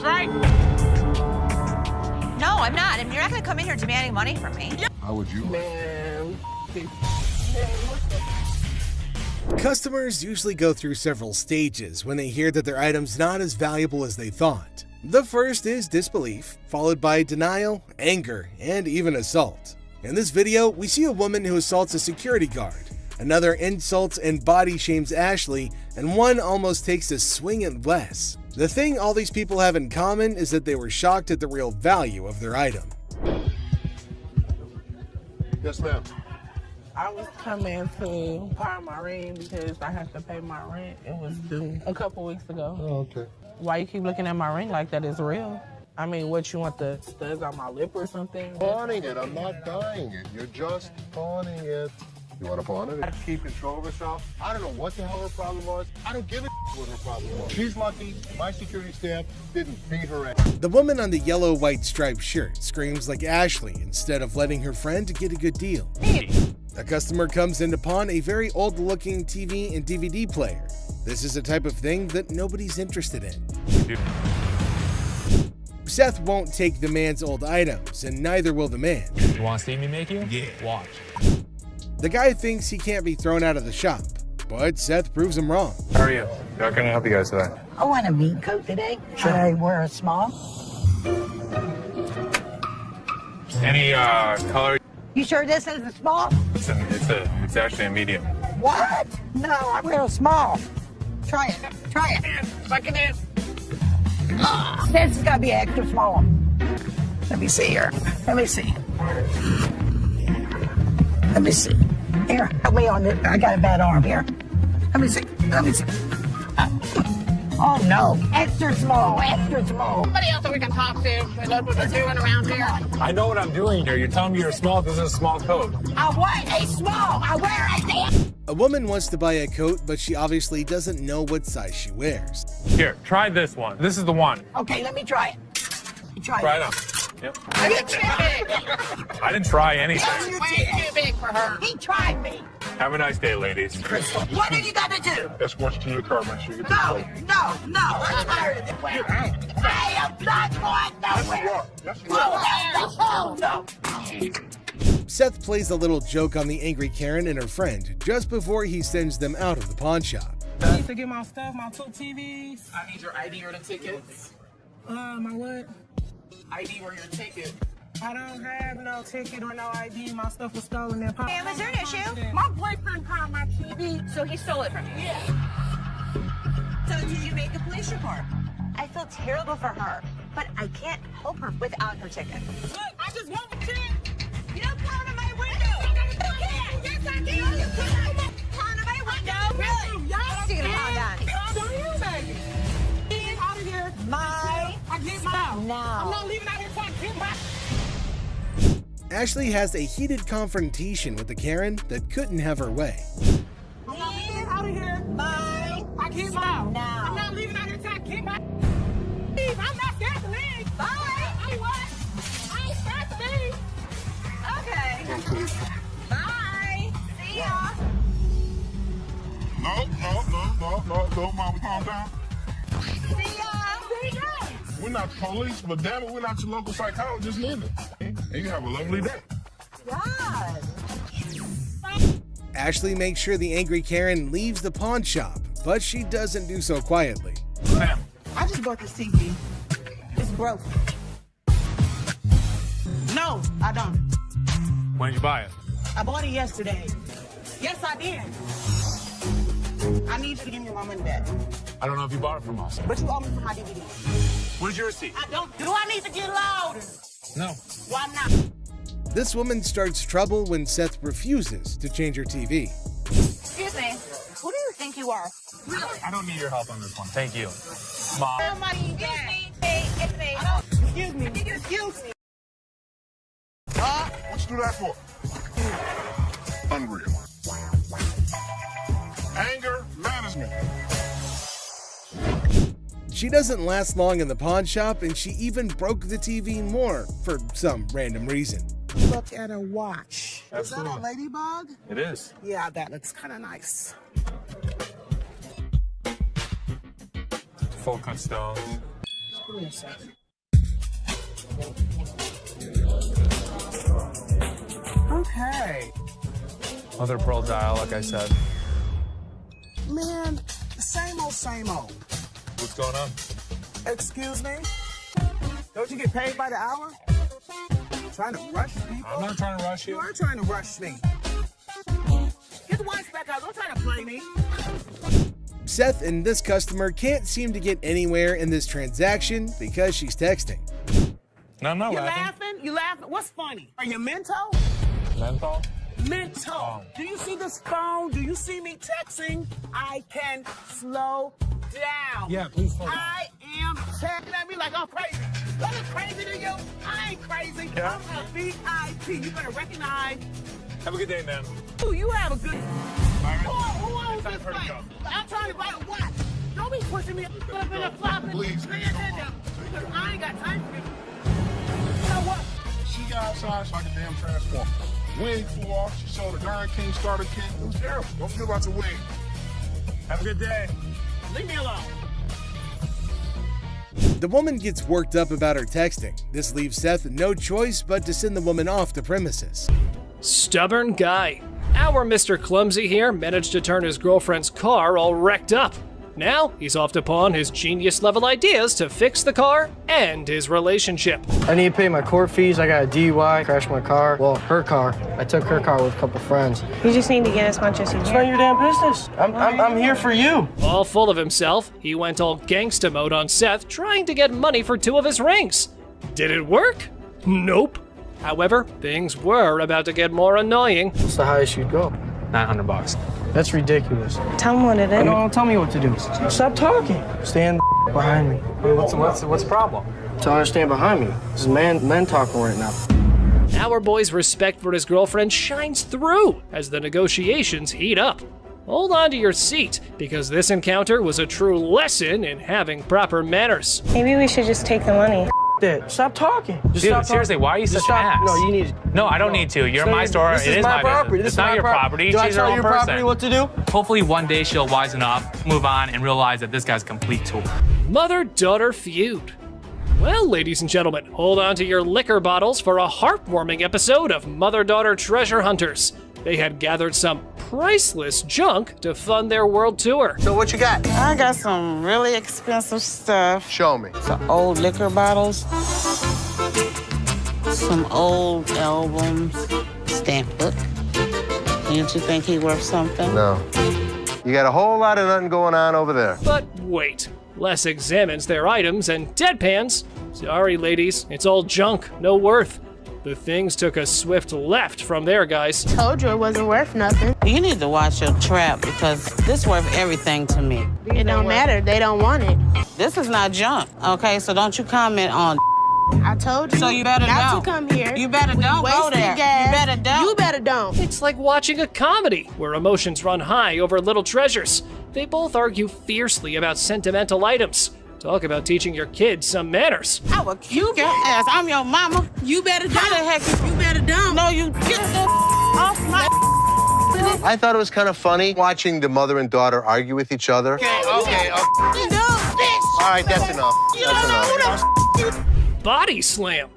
right? No, I'm not. And you're not going to come in here demanding money from me. How would you? Man. Customers usually go through several stages when they hear that their item's not as valuable as they thought. The first is disbelief, followed by denial, anger, and even assault. In this video, we see a woman who assaults a security guard, another insults and body shames Ashley, and one almost takes a swing at Wes. The thing all these people have in common is that they were shocked at the real value of their item. Yes, ma'am. I was coming to pawn my ring because I have to pay my rent. It was due a couple weeks ago. Oh, okay. Why you keep looking at my ring like that is real? I mean, what, you want the studs on my lip or something? Pawning it. I'm not buying it. You're just pawning it. You want to pawn it? Keep control of herself. I don't know what the hell her problem was. I don't give a what her problem was. She's lucky my security staff didn't beat her ass. The woman on the yellow-white striped shirt screams like Ashley instead of letting her friend get a good deal. A customer comes in to pawn a very old-looking TV and DVD player. This is a type of thing that nobody's interested in. Seth won't take the man's old items, and neither will the man. You want to see me make you? Yeah. Watch. The guy thinks he can't be thrown out of the shop, but Seth proves him wrong. How are you? How can I help you guys today? I want a meat coat today. Should I wear a small? Any color? You sure this is a small? It's actually a medium. What? No, I wear a small. Try it. Try it. Suck it in. This has got to be extra small. Let me see here. Let me see. Let me see. Here, help me on this. I got a bad arm here. Let me see. Let me see. Oh no, extra small, extra small. Somebody else that we can talk to. They know what they're doing around here. I know what I'm doing here. You're telling me you're small. This is a small coat. I want a small. I wear a damn. A woman wants to buy a coat, but she obviously doesn't know what size she wears. Here, try this one. This is the one. Okay, let me try it. Try Try it. it on. Yep. You're too big. I didn't try anything. You're Way too big for her. He tried me. Have a nice day, ladies. What do you got to do? Escort you to your car. Make sure you get No, no, no. I'm tired of this. I am not going nowhere. Yes, you are. No, no. Seth plays a little joke on the angry Karen and her friend just before he sends them out of the pawn shop. I need to get my stuff, my 2 TVs. I need your ID or the tickets. My what? ID or your ticket. I don't have no ticket or no ID. My stuff was stolen in Hey, was there an issue? My boyfriend pawned my TV. So he stole it from you? Yeah. So did you make a police report? I feel terrible for her, but I can't help her without her ticket. Look, I just want the ticket. You don't pound on my window! You can't! Yes, I can. You can't! Pound on my window! Really? Y'all She's gonna pound on. Pound on you, baby. Get out of here. My I get mine. now. I'm not leaving out here till I get mine. Ashley has a heated confrontation with the Karen that couldn't have her way. I'm not leaving out of here. My I get mine. now. I'm not leaving out here till I get mine. Leave. I'm not scared to leave. Bye. I what? I ain't scared to leave. Okay. Bye. See ya. No, mama, calm down. See ya. We're not the police, but damn it, we're not your local psychologist neither. And you have a lovely day. God. Ashley makes sure the angry Karen leaves the pawn shop, but she doesn't do so quietly. Ma'am. I just bought this TV. It's broke. No, I don't. When did you buy it? I bought it yesterday. Yes, I did. I need you to give me my money back. I don't know if you bought it from us. But you owe me for my DVD. Where's your receipt? I don't. Do I need to get louder? No. Why not? This woman starts trouble when Seth refuses to change her TV. Excuse me. Who do you think you are? I don't need your help on this one. Thank you. Mom. Excuse me. Hey, it's me. Excuse me. Excuse me. What you do that for? Unreal. Anger management. She doesn't last long in the pawn shop, and she even broke the TV more for some random reason. Look at a watch. Absolutely. Is that a ladybug? It is. Yeah, that looks kind of nice. Full cut stones. Give me a second. Okay. Mother of pearl dial, like I said. Man, same old, same old. What's going on? Excuse me? Don't you get paid by the hour? Trying to rush people? I'm not trying to rush You you. are trying to rush me. Get the watch back out. Don't try to play me. Seth and this customer can't seem to get anywhere in this transaction because she's texting. No, I'm not You laughing. laughing? You laughing? What's funny? Are you mental? Menthol? Mental. Oh. Do you see this phone? Do you see me texting? I can slow down. Yeah, please slow down. I am texting at me like I'm crazy. Look crazy to you? I ain't crazy. Yeah. I'm a VIP. You better recognize. Have a good day, man. Ooh, you have a good. Byron, Who owns it's time this for her to place? go. I'm trying to buy a watch. Don't be pushing me up in a flop. Please. Pay attention. Because I ain't got time for this. You know what? She got outside so I could damn transform. Wig flew off. She saw the Iron King starter kit. It was terrible. Don't forget about your wig. Have a good day. Leave me alone. The woman gets worked up about her texting. This leaves Seth no choice but to send the woman off the premises. Stubborn guy. Our Mr. Clumsy here managed to turn his girlfriend's car all wrecked up. Now he's off to pawn his genius level ideas to fix the car and his relationship. I need to pay my court fees. I got a DUI, crashed my car. Well, her car. I took her car with a couple friends. You just need to get as much as you It's can. not your damn business. I'm here for you. All full of himself, he went all gangsta mode on Seth, trying to get money for 2 of his rings. Did it work? Nope. However, things were about to get more annoying. What's the highest you'd go? $900. That's ridiculous. Tell him what it is. No, don't tell me what to do. Stop talking. Stand behind me. What's the problem? Tell her to stand behind me. This is men talking right now. Our boy's respect for his girlfriend shines through as the negotiations heat up. Hold on to your seat, because this encounter was a true lesson in having proper manners. Maybe we should just take the money. That. Stop talking. Just Dude, stop seriously, talking. why are you Just such an stop. ass? No, you need. No, I don't need to. You're my store. This It is my property. business. This It's is not my your property. Do I She's her tell own your person. property what to do? Hopefully one day she'll wisen up, move on, and realize that this guy's a complete tool. Mother-daughter feud. Well, ladies and gentlemen, hold on to your liquor bottles for a heartwarming episode of Mother-Daughter Treasure Hunters. They had gathered some priceless junk to fund their world tour. So what you got? I got some really expensive stuff. Show me. Some old liquor bottles. Some old albums. Stamp book. Didn't you think he worth something? No. You got a whole lot of nothing going on over there. But wait, Les examines their items and deadpans. Sorry, ladies, it's all junk, no worth. The things took a swift left from there, guys. Told you it wasn't worth nothing. You need to watch your trap because this worth everything to me. It don't matter. They don't want it. This is not junk, okay? So don't you comment on. I told you. So you better not don't. to come here. You better We don't go wasted there. gas. You better don't. You better don't. It's like watching a comedy where emotions run high over little treasures. They both argue fiercely about sentimental items. Talk about teaching your kids some manners. I will kick your ass. I'm your mama. You better How the don't. heck You better don't. No, you get the off my. I thought it was kind of funny watching the mother and daughter argue with each other. Okay. No, bitch. All right, that's enough. That's enough. Body slam.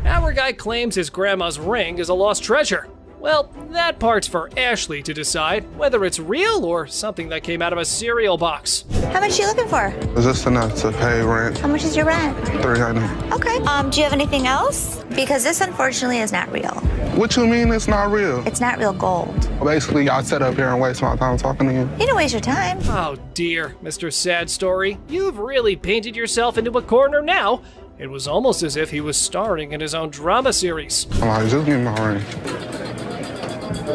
Our guy claims his grandma's ring is a lost treasure. Well, that part's for Ashley to decide whether it's real or something that came out of a cereal box. How much are you looking for? Is this enough to pay rent? How much is your rent? $300. Okay. Do you have anything else? Because this unfortunately is not real. What you mean it's not real? It's not real gold. Basically, y'all sit up here and waste my time talking to you. You don't waste your time. Oh dear, Mr. Sad Story, you've really painted yourself into a corner now. It was almost as if he was starring in his own drama series. I'm like, just give me my ring.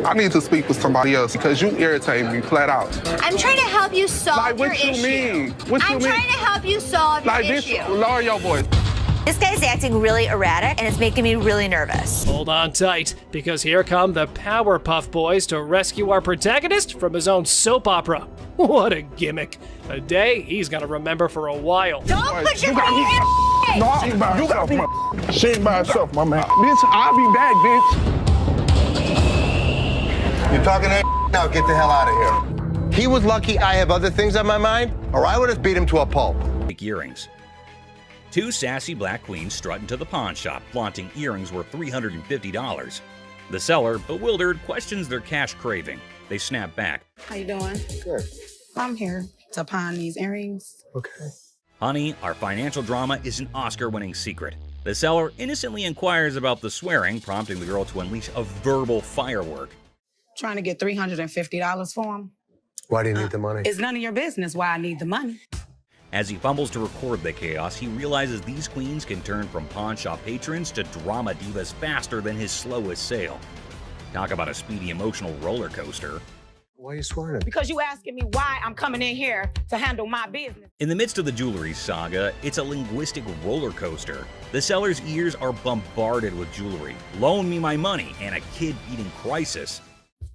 I need to speak with somebody else because you irritate me flat out. I'm trying to help you solve Like, what you mean? What you I'm mean? trying to help you solve Like, your this, issue. lower your voice. This guy's acting really erratic, and it's making me really nervous. Hold on tight, because here come the Powerpuff Boys to rescue our protagonist from his own soap opera. What a gimmick. A day he's gonna remember for a while. Don't put your You got finger in No, my you by yourself, man. She ain't by herself, my man. Bitch, I'll be back, bitch. You're talking that now. Get the hell out of here. He was lucky I have other things on my mind, or I would have beat him to a pulp. Earrings. Two sassy black queens strut into the pawn shop, flaunting earrings worth $350. The seller, bewildered, questions their cash craving. They snap back. How you doing? Good. I'm here to pawn these earrings. Okay. Honey, our financial drama is an Oscar-winning secret. The seller innocently inquires about the swearing, prompting the girl to unleash a verbal firework. Trying to get $350 for them. Why do you need the money? It's none of your business why I need the money. As he fumbles to record the chaos, he realizes these queens can turn from pawn shop patrons to drama divas faster than his slowest sale. Talk about a speedy emotional roller coaster. Why are you swearing? Because you asking me why I'm coming in here to handle my business. In the midst of the jewelry saga, it's a linguistic roller coaster. The seller's ears are bombarded with jewelry, loan me my money, and a kid-eating crisis.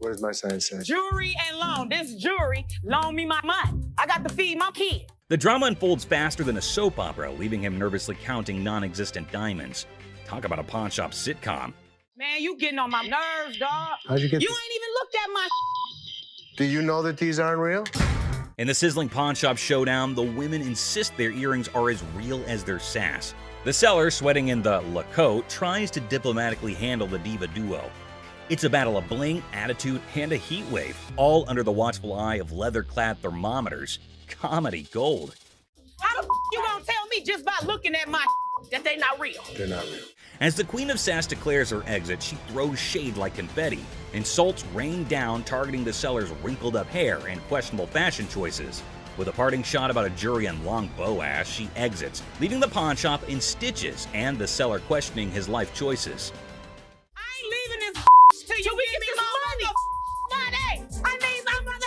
What does my sign say? Jewelry and loan. This jewelry, loan me my money. I got to feed my kid. The drama unfolds faster than a soap opera, leaving him nervously counting non-existent diamonds. Talk about a pawn shop sitcom. Man, you getting on my nerves, dog. How'd you get You ain't even looked at my Do you know that these aren't real? In the sizzling pawn shop showdown, the women insist their earrings are as real as their sass. The seller, sweating in the Lacoste, tries to diplomatically handle the diva duo. It's a battle of bling, attitude, and a heat wave, all under the watchful eye of leather-clad thermometers. Comedy gold. How the you gonna tell me just by looking at my that they not real? They're not real. As the Queen of Sass declares her exit, she throws shade like confetti. Insults rain down, targeting the seller's wrinkled-up hair and questionable fashion choices. With a parting shot about a jury and long bow ass, she exits, leaving the pawn shop in stitches and the seller questioning his life choices. I ain't leaving this till you give me my money. I need my mother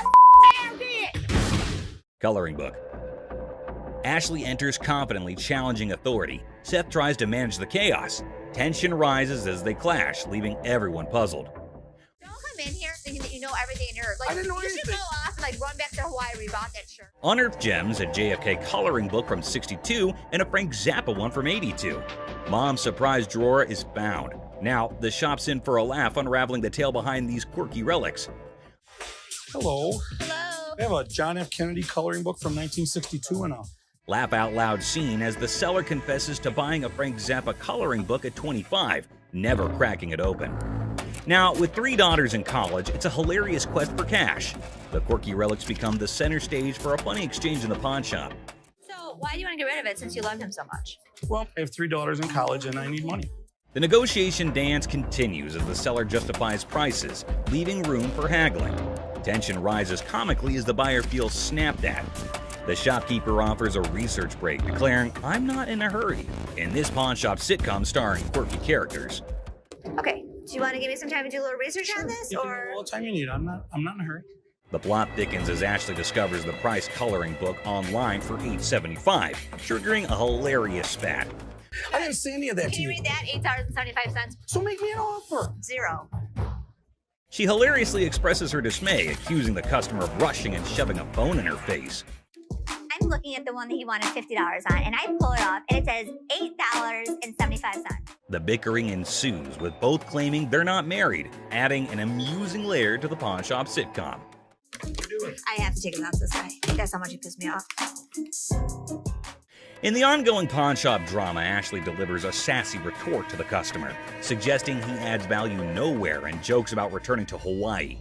hair did. Coloring book. Ashley enters confidently, challenging authority. Seth tries to manage the chaos. Tension rises as they clash, leaving everyone puzzled. Don't come in here thinking that you know everything in your. Like, I didn't know you anything. should go off and like run back to Hawaii where you bought that shirt. Unearthed gems, a JFK coloring book from '62, and a Frank Zappa one from '82. Mom's surprise drawer is found. Now, the shop's in for a laugh, unraveling the tale behind these quirky relics. Hello. Hello. I have a John F. Kennedy coloring book from 1962 and a Laugh out loud scene as the seller confesses to buying a Frank Zappa coloring book at 25, never cracking it open. Now, with 3 daughters in college, it's a hilarious quest for cash. The quirky relics become the center stage for a funny exchange in the pawn shop. So why do you want to get rid of it since you loved him so much? well, I have 3 daughters in college and I need money. The negotiation dance continues as the seller justifies prices, leaving room for haggling. Tension rises comically as the buyer feels snapped at. The shopkeeper offers a research break, declaring, "I'm not in a hurry," in this pawn shop sitcom starring quirky characters. Okay, do you want to give me some time to do a little research on this, You can or? have all the time you need. I'm not in a hurry. The plot thickens as Ashley discovers the price coloring book online for $8.75, triggering a hilarious spat. I didn't say any of that Can to you you. read that? $8.75. So make me an offer. 0. She hilariously expresses her dismay, accusing the customer of rushing and shoving a phone in her face. I'm looking at the one that he wanted $50 on, and I pull it off, and it says $8.75. The bickering ensues, with both claiming they're not married, adding an amusing layer to the pawn shop sitcom. I have to take him out this guy. That's how much he pissed me off. In the ongoing pawn shop drama, Ashley delivers a sassy retort to the customer, suggesting he adds value nowhere and jokes about returning to Hawaii.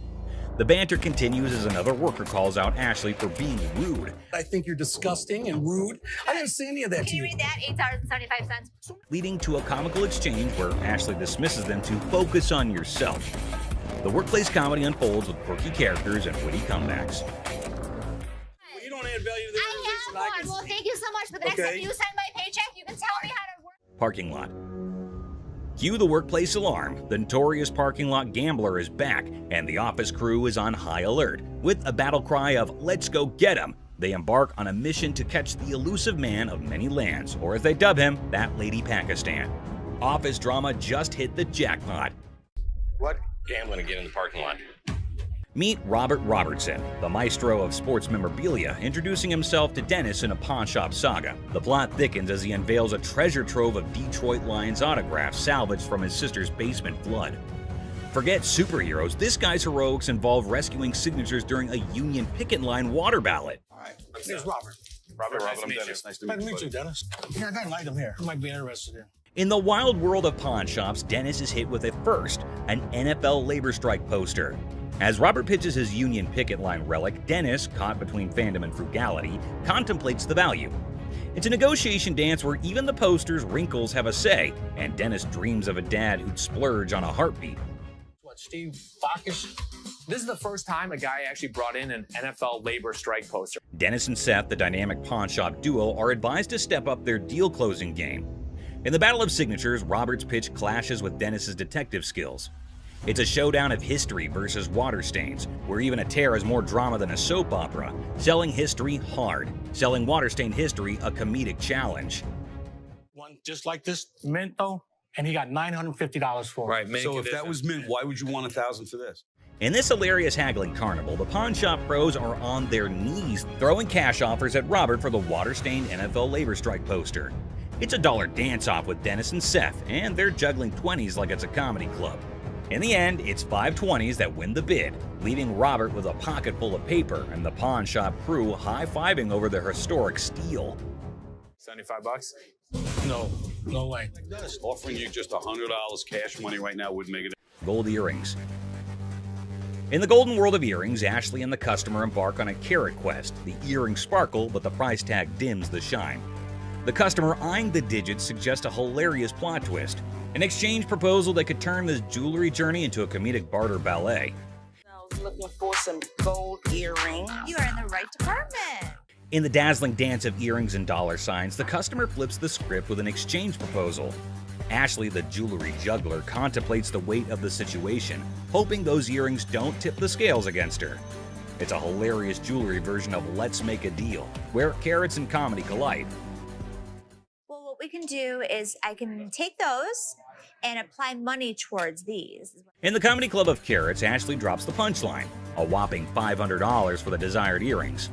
The banter continues as another worker calls out Ashley for being rude, I think you're disgusting and rude. I didn't say any of that Can to you you. read that? $8.75. leading to a comical exchange where Ashley dismisses them to focus on yourself. The workplace comedy unfolds with quirky characters and witty comebacks. Well, you don't add value to the I have one. Well, thank you so much. But the next time you send my paycheck, you can tell me how to work. Parking lot. Cue the workplace alarm. The notorious parking lot gambler is back, and the office crew is on high alert. With a battle cry of "Let's go get him!" they embark on a mission to catch the elusive man of many lands, or as they dub him, that lady Pakistan. Office drama just hit the jackpot. What? Gambling again in the parking lot. Meet Robert Robertson, the maestro of sports memorabilia, introducing himself to Dennis in a pawn shop saga. The plot thickens as he unveils a treasure trove of Detroit Lions autographs salvaged from his sister's basement flood. Forget superheroes, this guy's heroics involve rescuing signatures during a Union picket line water ballot. All right, here's Robert. Robert, I'm Dennis. Nice to meet you, Dennis. Yeah, I got an item here. You might be interested in. In the wild world of pawn shops, Dennis is hit with a first, an NFL labor strike poster. As Robert pitches his Union picket line relic, Dennis, caught between fandom and frugality, contemplates the value. It's a negotiation dance where even the poster's wrinkles have a say, and Dennis dreams of a dad who'd splurge on a heartbeat. What, Steve Backus? This is the first time a guy actually brought in an NFL labor strike poster. Dennis and Seth, the dynamic pawn shop duo, are advised to step up their deal-closing game. In the battle of signatures, Robert's pitch clashes with Dennis's detective skills. It's a showdown of history versus water stains, where even a tear is more drama than a soap opera. Selling history hard, selling water-stained history a comedic challenge. One just like this, mint though, and he got $950 for it. Right, so if that was mint, why would you want $1,000 for this? In this hilarious haggling carnival, the pawn shop pros are on their knees, throwing cash offers at Robert for the water-stained NFL labor strike poster. It's a dollar dance-off with Dennis and Seth, and they're juggling 20s like it's a comedy club. In the end, it's 5 20s that win the bid, leaving Robert with a pocket full of paper and the pawn shop crew high-fiving over their historic steal. $75? No way. Dennis, offering you just $100 cash money right now would make it. Gold earrings. In the golden world of earrings, Ashley and the customer embark on a carat quest. The earrings sparkle, but the price tag dims the shine. The customer eyeing the digits suggests a hilarious plot twist, an exchange proposal that could turn this jewelry journey into a comedic barter ballet. I was looking for some gold earrings. You are in the right department. In the dazzling dance of earrings and dollar signs, the customer flips the script with an exchange proposal. Ashley, the jewelry juggler, contemplates the weight of the situation, hoping those earrings don't tip the scales against her. It's a hilarious jewelry version of Let's Make a Deal, where carrots and comedy collide. Well, what we can do is I can take those and apply money towards these. In the comedy club of carrots, Ashley drops the punchline, a whopping $500 for the desired earrings.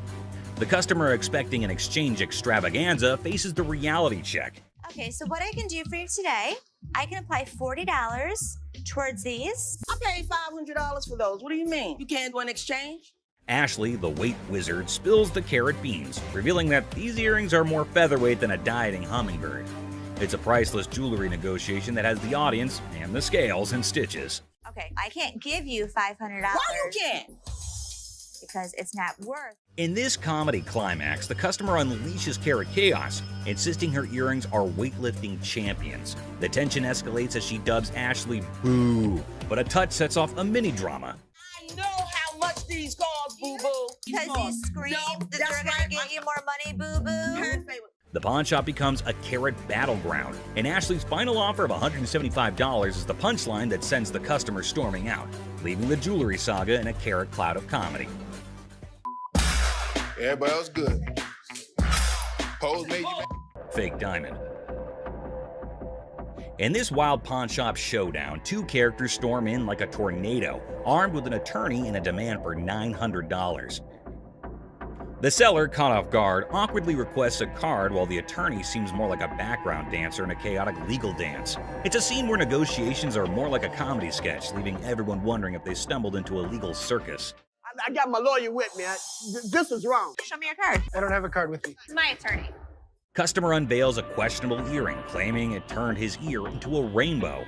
The customer expecting an exchange extravaganza faces the reality check. Okay, so what I can do for you today, I can apply $40 towards these. I paid $500 for those. What do you mean? You can't do an exchange? Ashley, the weight wizard, spills the carrot beans, revealing that these earrings are more featherweight than a dieting hummingbird. It's a priceless jewelry negotiation that has the audience and the scales in stitches. Okay, I can't give you $500. Why you can't? Because it's not worth. In this comedy climax, the customer unleashes carrot chaos, insisting her earrings are weightlifting champions. The tension escalates as she dubs Ashley boo, but a touch sets off a mini drama. I know how much these cost, boo-boo. Because you screamed that they're gonna get you more money, boo-boo. The pawn shop becomes a carrot battleground, and Ashley's final offer of $175 is the punchline that sends the customer storming out, leaving the jewelry saga in a carrot cloud of comedy. Everybody else good. Pose made you. Fake diamond. In this wild pawn shop showdown, two characters storm in like a tornado, armed with an attorney and a demand for $900. The seller, caught off guard, awkwardly requests a card while the attorney seems more like a background dancer in a chaotic legal dance. It's a scene where negotiations are more like a comedy sketch, leaving everyone wondering if they stumbled into a legal circus. I got my lawyer with me. This is wrong. Show me your card. I don't have a card with me. My attorney. Customer unveils a questionable earring, claiming it turned his ear into a rainbow.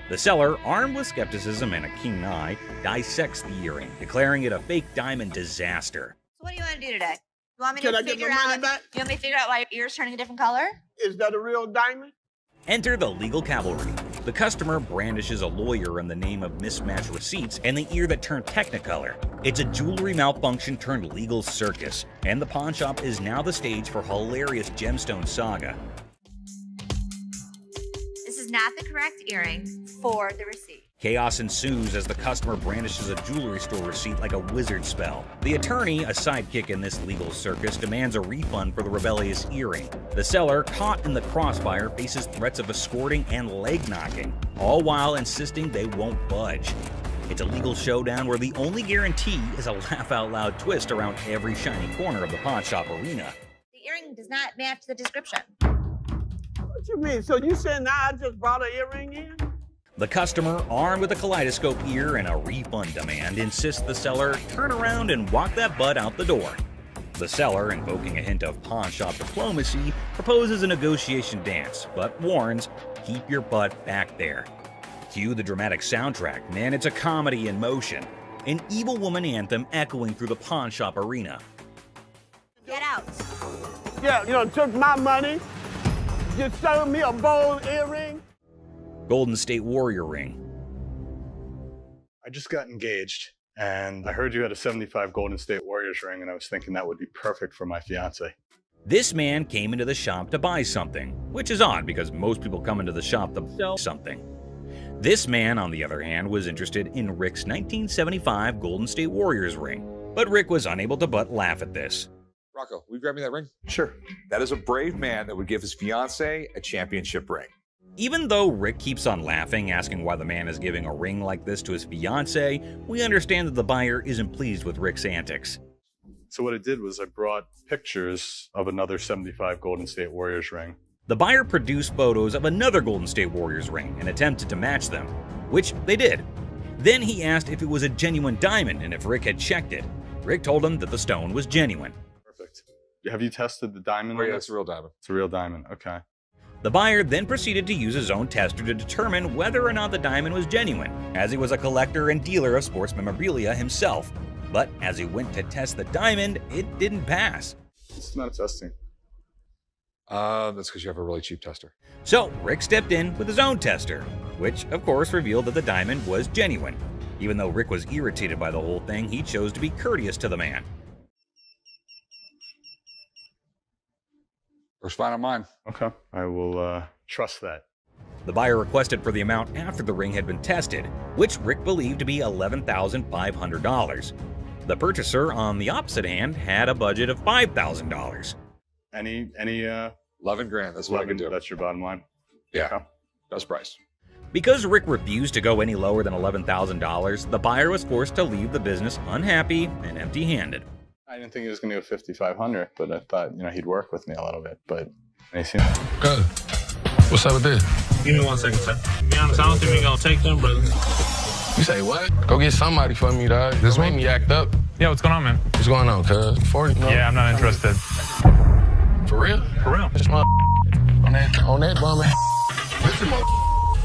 The seller, armed with skepticism and a keen eye, dissects the earring, declaring it a fake diamond disaster. So what do you want to do today? You want me Can to I get figure my money out? back? You want me to figure out why your ear's turning a different color? Is that a real diamond? Enter the legal cavalry. The customer brandishes a lawyer in the name of mismatched receipts and the ear that turned technicolor. It's a jewelry malfunction turned legal circus, and the pawn shop is now the stage for hilarious gemstone saga. This is not the correct earring for the receipt. Chaos ensues as the customer brandishes a jewelry store receipt like a wizard spell. The attorney, a sidekick in this legal circus, demands a refund for the rebellious earring. The seller, caught in the crossfire, faces threats of escorting and leg knocking, all while insisting they won't budge. It's a legal showdown where the only guarantee is a laugh-out-loud twist around every shiny corner of the pawn shop arena. The earring does not match the description. What you mean? So you saying now I just brought an earring in? The customer, armed with a kaleidoscope ear and a refund demand, insists the seller turn around and walk that butt out the door. The seller, invoking a hint of pawn shop diplomacy, proposes a negotiation dance, but warns, keep your butt back there. Cue the dramatic soundtrack, man, it's a comedy in motion. An Evil Woman anthem echoing through the pawn shop arena. Get out. Yeah, you know, took my money, just sold me a gold earring. Golden State Warrior ring. I just got engaged, and I heard you had a 75 Golden State Warriors ring, and I was thinking that would be perfect for my fiance. This man came into the shop to buy something, which is odd because most people come into the shop to sell something. This man, on the other hand, was interested in Rick's 1975 Golden State Warriors ring, but Rick was unable to but laugh at this. Rocco, will you grab me that ring? Sure. That is a brave man that would give his fiance a championship ring. Even though Rick keeps on laughing, asking why the man is giving a ring like this to his fiance, we understand that the buyer isn't pleased with Rick's antics. So what I did was I brought pictures of another 75 Golden State Warriors ring. The buyer produced photos of another Golden State Warriors ring and attempted to match them, which they did. Then he asked if it was a genuine diamond and if Rick had checked it. Rick told him that the stone was genuine. Perfect. Have you tested the diamond? Oh yeah, it's a real diamond. It's a real diamond, okay. The buyer then proceeded to use his own tester to determine whether or not the diamond was genuine, as he was a collector and dealer of sports memorabilia himself. But as he went to test the diamond, it didn't pass. It's not testing. That's because you have a really cheap tester. So Rick stepped in with his own tester, which of course revealed that the diamond was genuine. Even though Rick was irritated by the whole thing, he chose to be courteous to the man. First fine on mine. Okay. I will trust that. The buyer requested for the amount after the ring had been tested, which Rick believed to be $11,500. The purchaser, on the opposite hand, had a budget of $5,000. Any 11 grand, that's what I can do. That's your bottom line? Yeah, Okay. best price. Because Rick refused to go any lower than $11,000, the buyer was forced to leave the business unhappy and empty-handed. I didn't think he was going to go 5,500, but I thought, he'd work with me a little bit, but he seemed... Good. What's up with this? Give me 1 second, sir. To be honest, I don't think we're gonna take them, brother. You say what? Go get somebody for me, dog. This made me act up. Yeah, what's going on, man? What's going on, cuz? 40? No. Yeah, I'm not interested. For real? For real. This on that bum. Listen,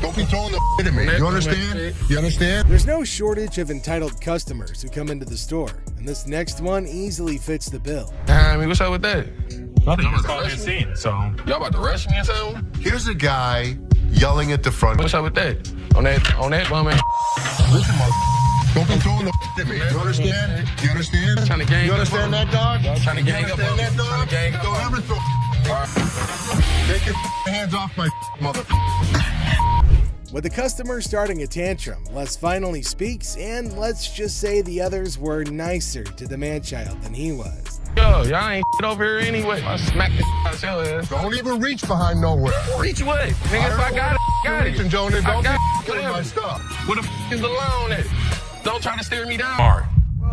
don't be throwing the at me. You understand? You understand? There's no shortage of entitled customers who come into the store, and this next one easily fits the bill. I mean, what's up with that? Nothing. It's called a scene, so. Y'all about to rush me or something? Here's a guy yelling at the front. What's up with that? On that bum. Listen, don't be throwing the at me. You understand? You understand? Trying to gang You understand that, dog? Trying to gang You up understand on that, me. dog? Trying to gang up Don't on ever throw Take your hands off my mother. With the customer starting a tantrum, Les finally speaks, and let's just say the others were nicer to the man-child than he was. Yo, y'all ain't over here anyway. I smack the out your ass. Don't even reach behind nowhere. Reach what? Nigga, if I got it, got it. Reaching, Jonas. I Don't got be it. killing my stuff. Where the is the loan at? Don't try to steer me down. All right.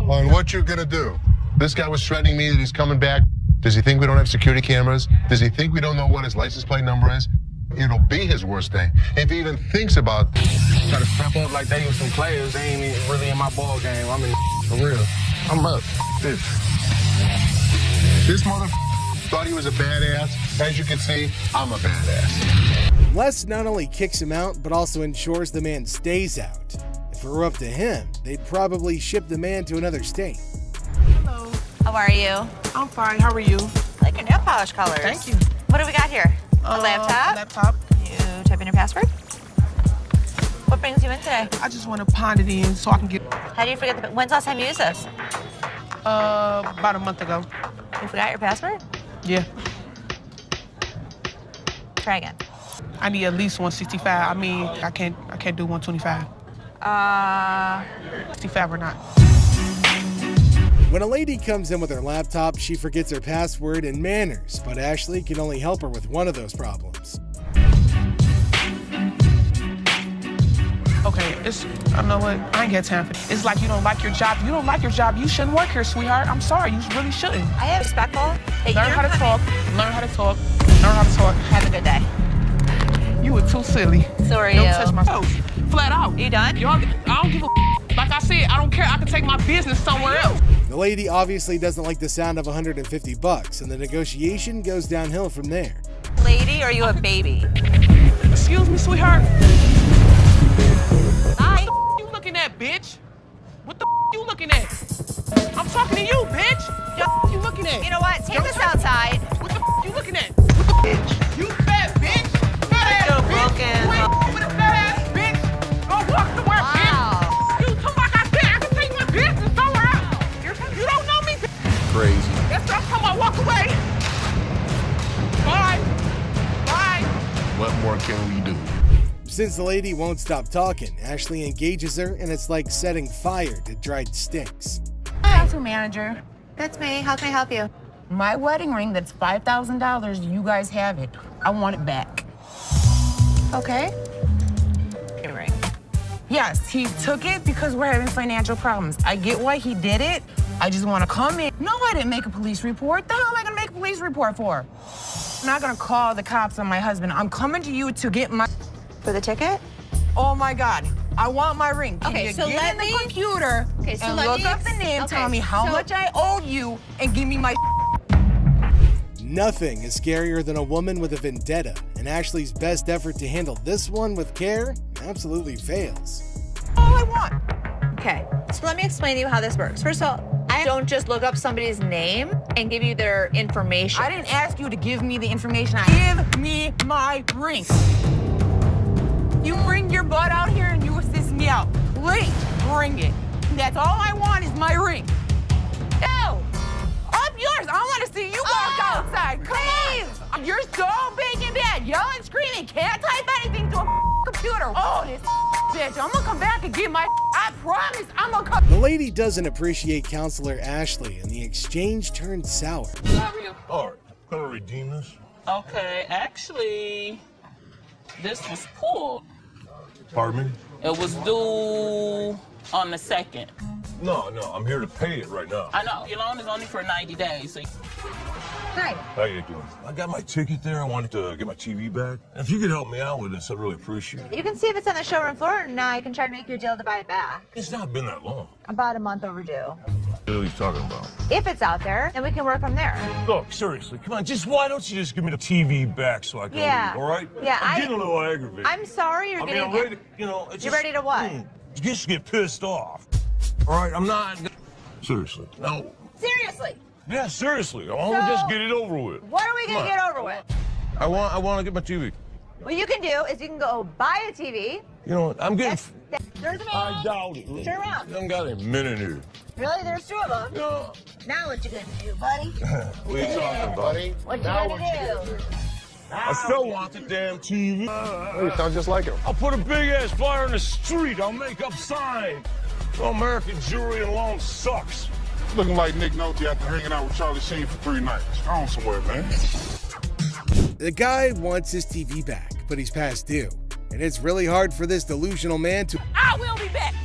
On what you're gonna do. This guy was threatening me that he's coming back. Does he think we don't have security cameras? Does he think we don't know what his license plate number is? It'll be his worst day. If he even thinks about Try to step up like they were some players. They ain't even really in my ball game. I'm in for real. I'm up. this mother thought he was a badass. As you can see, I'm a badass. Les not only kicks him out, but also ensures the man stays out. If it were up to him, they'd probably ship the man to another state. Hello. How are you? I'm fine. How are you? I like your nail polish colors. Thank you. What do we got here? A laptop? Laptop. You type in your password? What brings you in today? I just want to pound it in so I can get. How do you forget when's the last time you used this? About a month ago. You forgot your password? Yeah. Try again. I need at least 165. I mean, I can't do 125. 65 or not. When a lady comes in with her laptop, she forgets her password and manners, but Ashley can only help her with one of those problems. Okay, I know what, I ain't got time for it. It's like you don't like your job. If you don't like your job, you shouldn't work here, sweetheart. I'm sorry, you really shouldn't. I am respectful. Learn how to talk, learn how to talk, learn how to talk. Have a good day. You were too silly. So are Don't you. touch my toes. Flat out. You done? I don't give a like I said, I don't care. I can take my business somewhere else. The lady obviously doesn't like the sound of $150, and the negotiation goes downhill from there. Lady, are you a baby? Excuse me, sweetheart. Hi. What you looking at, bitch? What the you looking at? I'm talking to you, bitch. What you looking at? You know what? Take us outside. What the you looking at? What the bitch? You fat bitch. Fat ass You're bitch. broken. Wait, with a fat ass bitch. Go walk somewhere, bitch. You talking about I can take my business somewhere else. You don't know me. Crazy. That's what I'm talking about. Walk away. Bye. Bye. What more can we do? Since the lady won't stop talking, Ashley engages her, and it's like setting fire to dried sticks. Council manager. That's me. How can I help you? My wedding ring that's $5,000, you guys have it. I want it back. Okay. Your ring. Yes, he took it because we're having financial problems. I get why he did it. I just want to come in. No, I didn't make a police report. The hell am I going to make a police report for? I'm not going to call the cops on my husband. I'm coming to you to get my... For the ticket? Oh my God. I want my ring. Can Okay, you so get let in the me- computer Okay, so and let look me up the name, okay, tell me how so- much I owe you, and give me my... Nothing is scarier than a woman with a vendetta, and Ashley's best effort to handle this one with care absolutely fails. All I want. Okay, so let me explain to you how this works. First of all, I don't just look up somebody's name and give you their information. I didn't ask you to give me the information. Give me my ring. You bring your butt out here and you assist me out. Please, bring it. That's all I want is my ring. No! Up yours. I want to see you walk outside. Come on. You're so big and bad. Yelling, screaming. Can't type anything to a computer. Oh, this bitch. I'm going to come back and get my... I promise I'm going to come... The lady doesn't appreciate Counselor Ashley, and the exchange turns sour. All right, gonna redeem this? Okay, actually, this was pulled. Pardon me? It was due on the 2nd. No, I'm here to pay it right now. I know, your loan is only for 90 days. So... Hi. How you doing? I got my ticket there. I wanted to get my TV back. If you could help me out with this, I'd really appreciate it. You can see if it's on the showroom floor, and I can try to make you a deal to buy it back. It's not been that long. About a month overdue. What are you talking about? If it's out there, then we can work from there. Look, seriously, come on. Why don't you just give me the TV back so I can leave, all right? Yeah, I'm getting a little aggravated. I'm sorry you're getting... I'm ready to, it's You're ready to what? Just get pissed off. All right, I'm not... Seriously, no. Seriously? Yeah, seriously. I want to just get it over with. What are we going to get over with? I want to get my TV. What you can do is you can go buy a TV. You know what? I'm getting... There's a man. I doubt it. Turn around. I haven't got a minute here. Really? There's two of them. No. Now what you gonna do, buddy? What are you talking about? Buddy? What you gonna do? I still want the damn TV. You sound just like him. I'll put a big-ass flyer in the street. I'll make up signs. Well, American jewelry alone sucks. Looking like Nick Nolte after hanging out with Charlie Sheen for 3 nights. Go on somewhere, man. The guy wants his TV back, but he's past due, and it's really hard for this delusional man to... I will be back.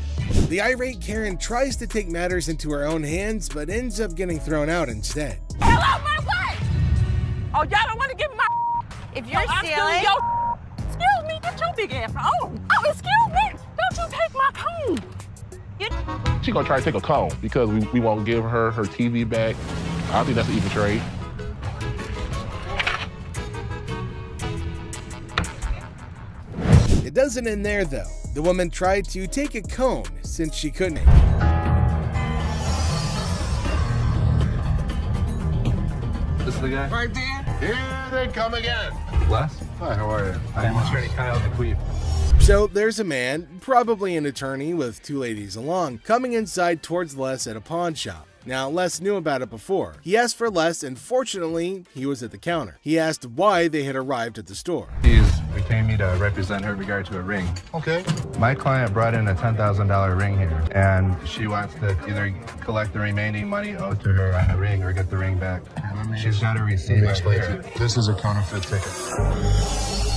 The irate Karen tries to take matters into her own hands, but ends up getting thrown out instead. Hello, my wife. Oh, y'all don't want to give me my... If you're stealing... Excuse me, get your big ass on. Oh, excuse me. Don't you take my comb. She's gonna try to take a call because we won't give her TV back. I think that's an even trade. It doesn't end there, though. The woman tried to take a comb since she couldn't. This is the guy? Right there. Here they come again. Les? Hi, how are you? I am Attorney Kyle DeQueef. So there's a man, probably an attorney with 2 ladies along, coming inside towards Les at a pawn shop. Now, Les knew about it before. He asked for Les, and fortunately, he was at the counter. He asked why they had arrived at the store. He's retained me to represent her in regard to a ring. Okay. My client brought in a $10,000 ring here, and she wants to either collect the remaining money owed to her on the ring or get the ring back. She's got a receipt. Let me explain to you. This is a counterfeit ticket.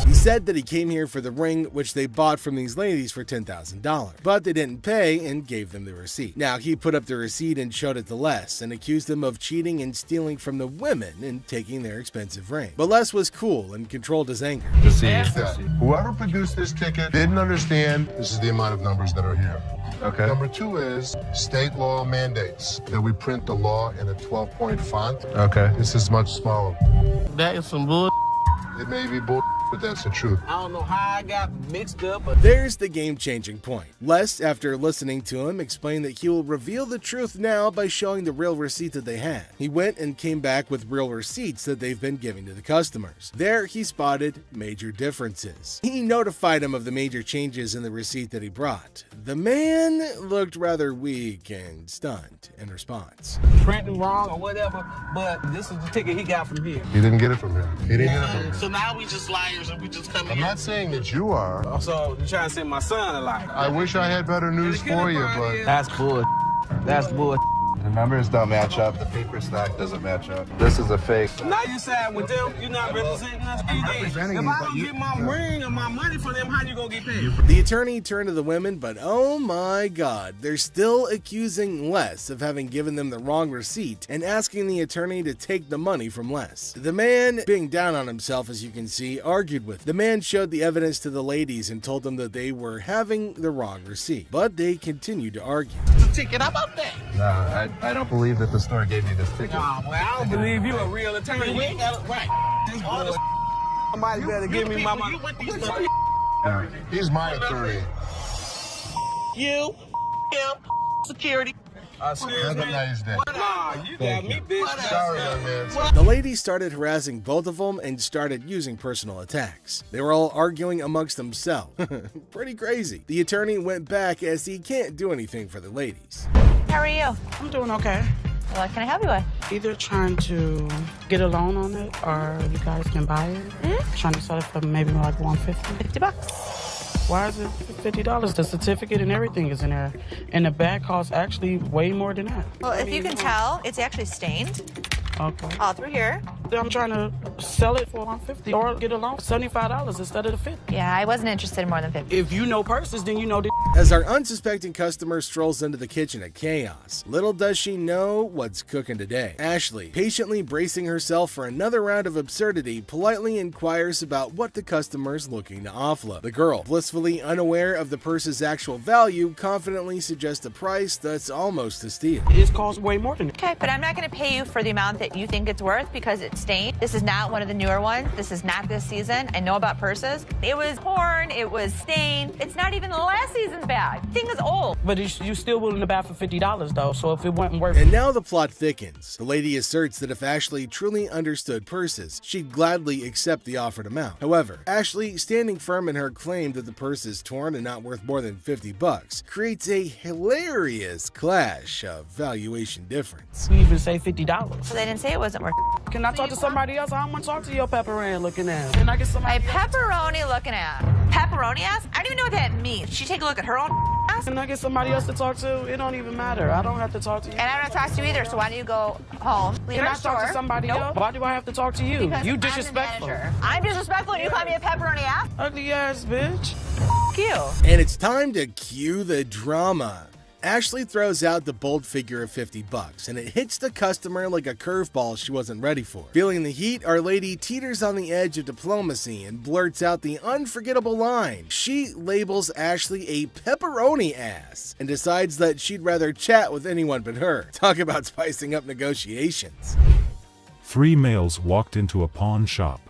He said that he came here for the ring, which they bought from these ladies for $10,000, but they didn't pay and gave them the receipt. Now, he put up the receipt and showed it to Les and accused them of cheating and stealing from the women and taking their expensive ring. But Les was cool and controlled his anger. Whoever produced this ticket didn't understand this is the amount of numbers that are here. Okay. Number 2 is state law mandates that we print the law in a 12-point font. Okay. This is much smaller. That is some bull. It may be bull, but that's the truth. I don't know how I got mixed up, but There's the game-changing point. Les, after listening to him, explained that he will reveal the truth now by showing the real receipt that they had. He went and came back with real receipts that they've been giving to the customers. There, he spotted major differences. He notified him of the major changes in the receipt that he brought. The man looked rather weak and stunned in response. printing wrong or whatever, but this is the ticket he got from here. He didn't get it from him. He didn't get it from him. So now we just liars and we just come I'm not saying that you are. So you're trying to say my son a liar. I wish I had better news for you, but... That's bull. That's bull. The numbers don't match up. The paper stock doesn't match up. This is a fake. Now you side with them. You're not representing us. If I don't get my ring or my money from them, how you gonna get paid? The attorney turned to the women, but oh my god, they're still accusing Les of having given them the wrong receipt and asking the attorney to take the money from Les. The man, being down on himself as you can see, argued with them. The man showed the evidence to the ladies and told them that they were having the wrong receipt, but they continued to argue. Ticket, how about that? No, I don't believe that the store gave you this ticket. Nah, well, I don't believe you a real attorney. We ain't got it right. This bull. Somebody better give me my money. He's my attorney. You, him, security. Have a nice day. Nah, you got me, bitch. Sorry, young man. The ladies started harassing both of them and started using personal attacks. They were all arguing amongst themselves. Pretty crazy. The attorney went back as he can't do anything for the ladies. How are you? I'm doing okay. What can I help you with? Either trying to get a loan on it or you guys can buy it. Trying to sell it for maybe like $150. $50. Why is it $50? The certificate and everything is in there. And the bag costs actually way more than that. Well, if you can tell, it's actually stained Okay. all through here. I'm trying to sell it for $150 or get a loan for $75 instead of the $50. Yeah, I wasn't interested in more than 50. If you know purses, then you know the As our unsuspecting customer strolls into the kitchen at Chaos, little does she know what's cooking today. Ashley, patiently bracing herself for another round of absurdity, politely inquires about what the customer's looking to offload. The girl, blissfully unaware of the purse's actual value, confidently suggests a price that's almost a steal. It costs way more than that. Okay, but I'm not going to pay you for the amount that you think it's worth because it's stained. This is not one of the newer ones. This is not this season. I know about purses. It was torn. It was stained. It's not even the last season's bag. The thing is old. But you still willing to buy for $50 though, so if it wasn't worth it. And now the plot thickens. The lady asserts that if Ashley truly understood purses, she'd gladly accept the offered amount. However, Ashley, standing firm in her claim that the purse is torn and not worth more than $50, creates a hilarious clash of valuation difference. We even say $50. So they didn't say it wasn't worth it. Can I talk to somebody else? I don't want to talk to your pepperoni looking ass. Can I get somebody My pepperoni looking at. Pepperoni ass? I don't even know what that means. Did she take a look at her own ass? Can I get somebody else to talk to? It don't even matter. I don't have to talk to you. And I don't talk to you either, so why don't you go home, leave Can our I store? talk to somebody else? Why do I have to talk to you? Because You I'm the disrespectful. manager. I'm disrespectful and you call me a pepperoni ass? Ugly ass bitch. F you. And it's time to cue the drama. Ashley throws out the bold figure of $50, and it hits the customer like a curveball she wasn't ready for. Feeling the heat, our lady teeters on the edge of diplomacy and blurts out the unforgettable line. She labels Ashley a pepperoni ass and decides that she'd rather chat with anyone but her. Talk about spicing up negotiations. 3 males walked into a pawn shop.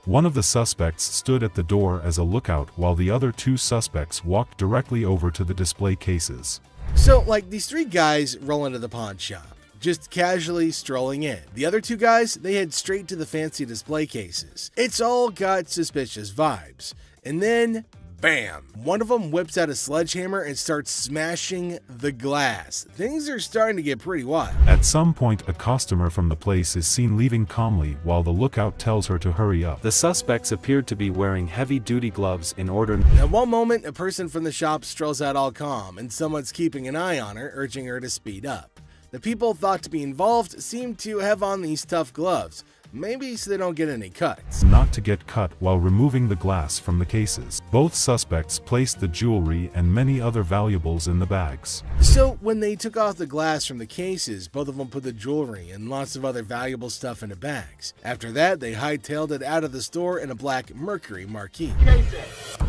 One of the suspects stood at the door as a lookout while the other 2 suspects walked directly over to the display cases. So, like, these 3 guys roll into the pawn shop, just casually strolling in. The other 2 guys, they head straight to the fancy display cases. It's all got suspicious vibes. And then, bam! One of them whips out a sledgehammer and starts smashing the glass. Things are starting to get pretty wild. At some point, a customer from the place is seen leaving calmly while the lookout tells her to hurry up. The suspects appeared to be wearing heavy-duty gloves in order. At one moment, a person from the shop strolls out all calm, and someone's keeping an eye on her, urging her to speed up. The people thought to be involved seem to have on these tough gloves, maybe so they don't get any cuts. Not to get cut while removing the glass from the cases. Both suspects placed the jewelry and many other valuables in the bags. So when they took off the glass from the cases, both of them put the jewelry and lots of other valuable stuff into bags. After that, they hightailed it out of the store in a black Mercury Marquis. Case at?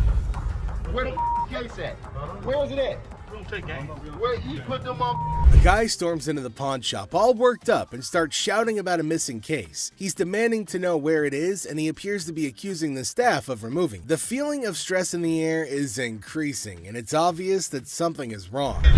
Where the case at? Where was it at? Wait, he put them on. A guy storms into the pawn shop all worked up and starts shouting about a missing case. He's demanding to know where it is, and he appears to be accusing the staff of removing. The feeling of stress in the air is increasing, and it's obvious that something is wrong. You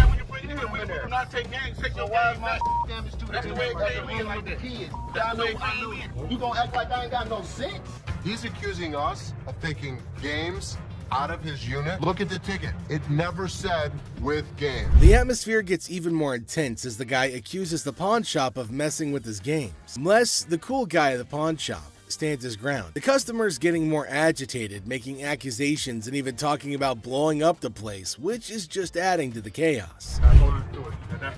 gonna act like I ain't got no sense? He's accusing us of taking games out of his unit. Look at the ticket. It never said with game. The atmosphere gets even more intense as the guy accuses the pawn shop of messing with his games. Unless the cool guy at the pawn shop stands his ground. The customer's getting more agitated, making accusations and even talking about blowing up the place, which is just adding to the chaos.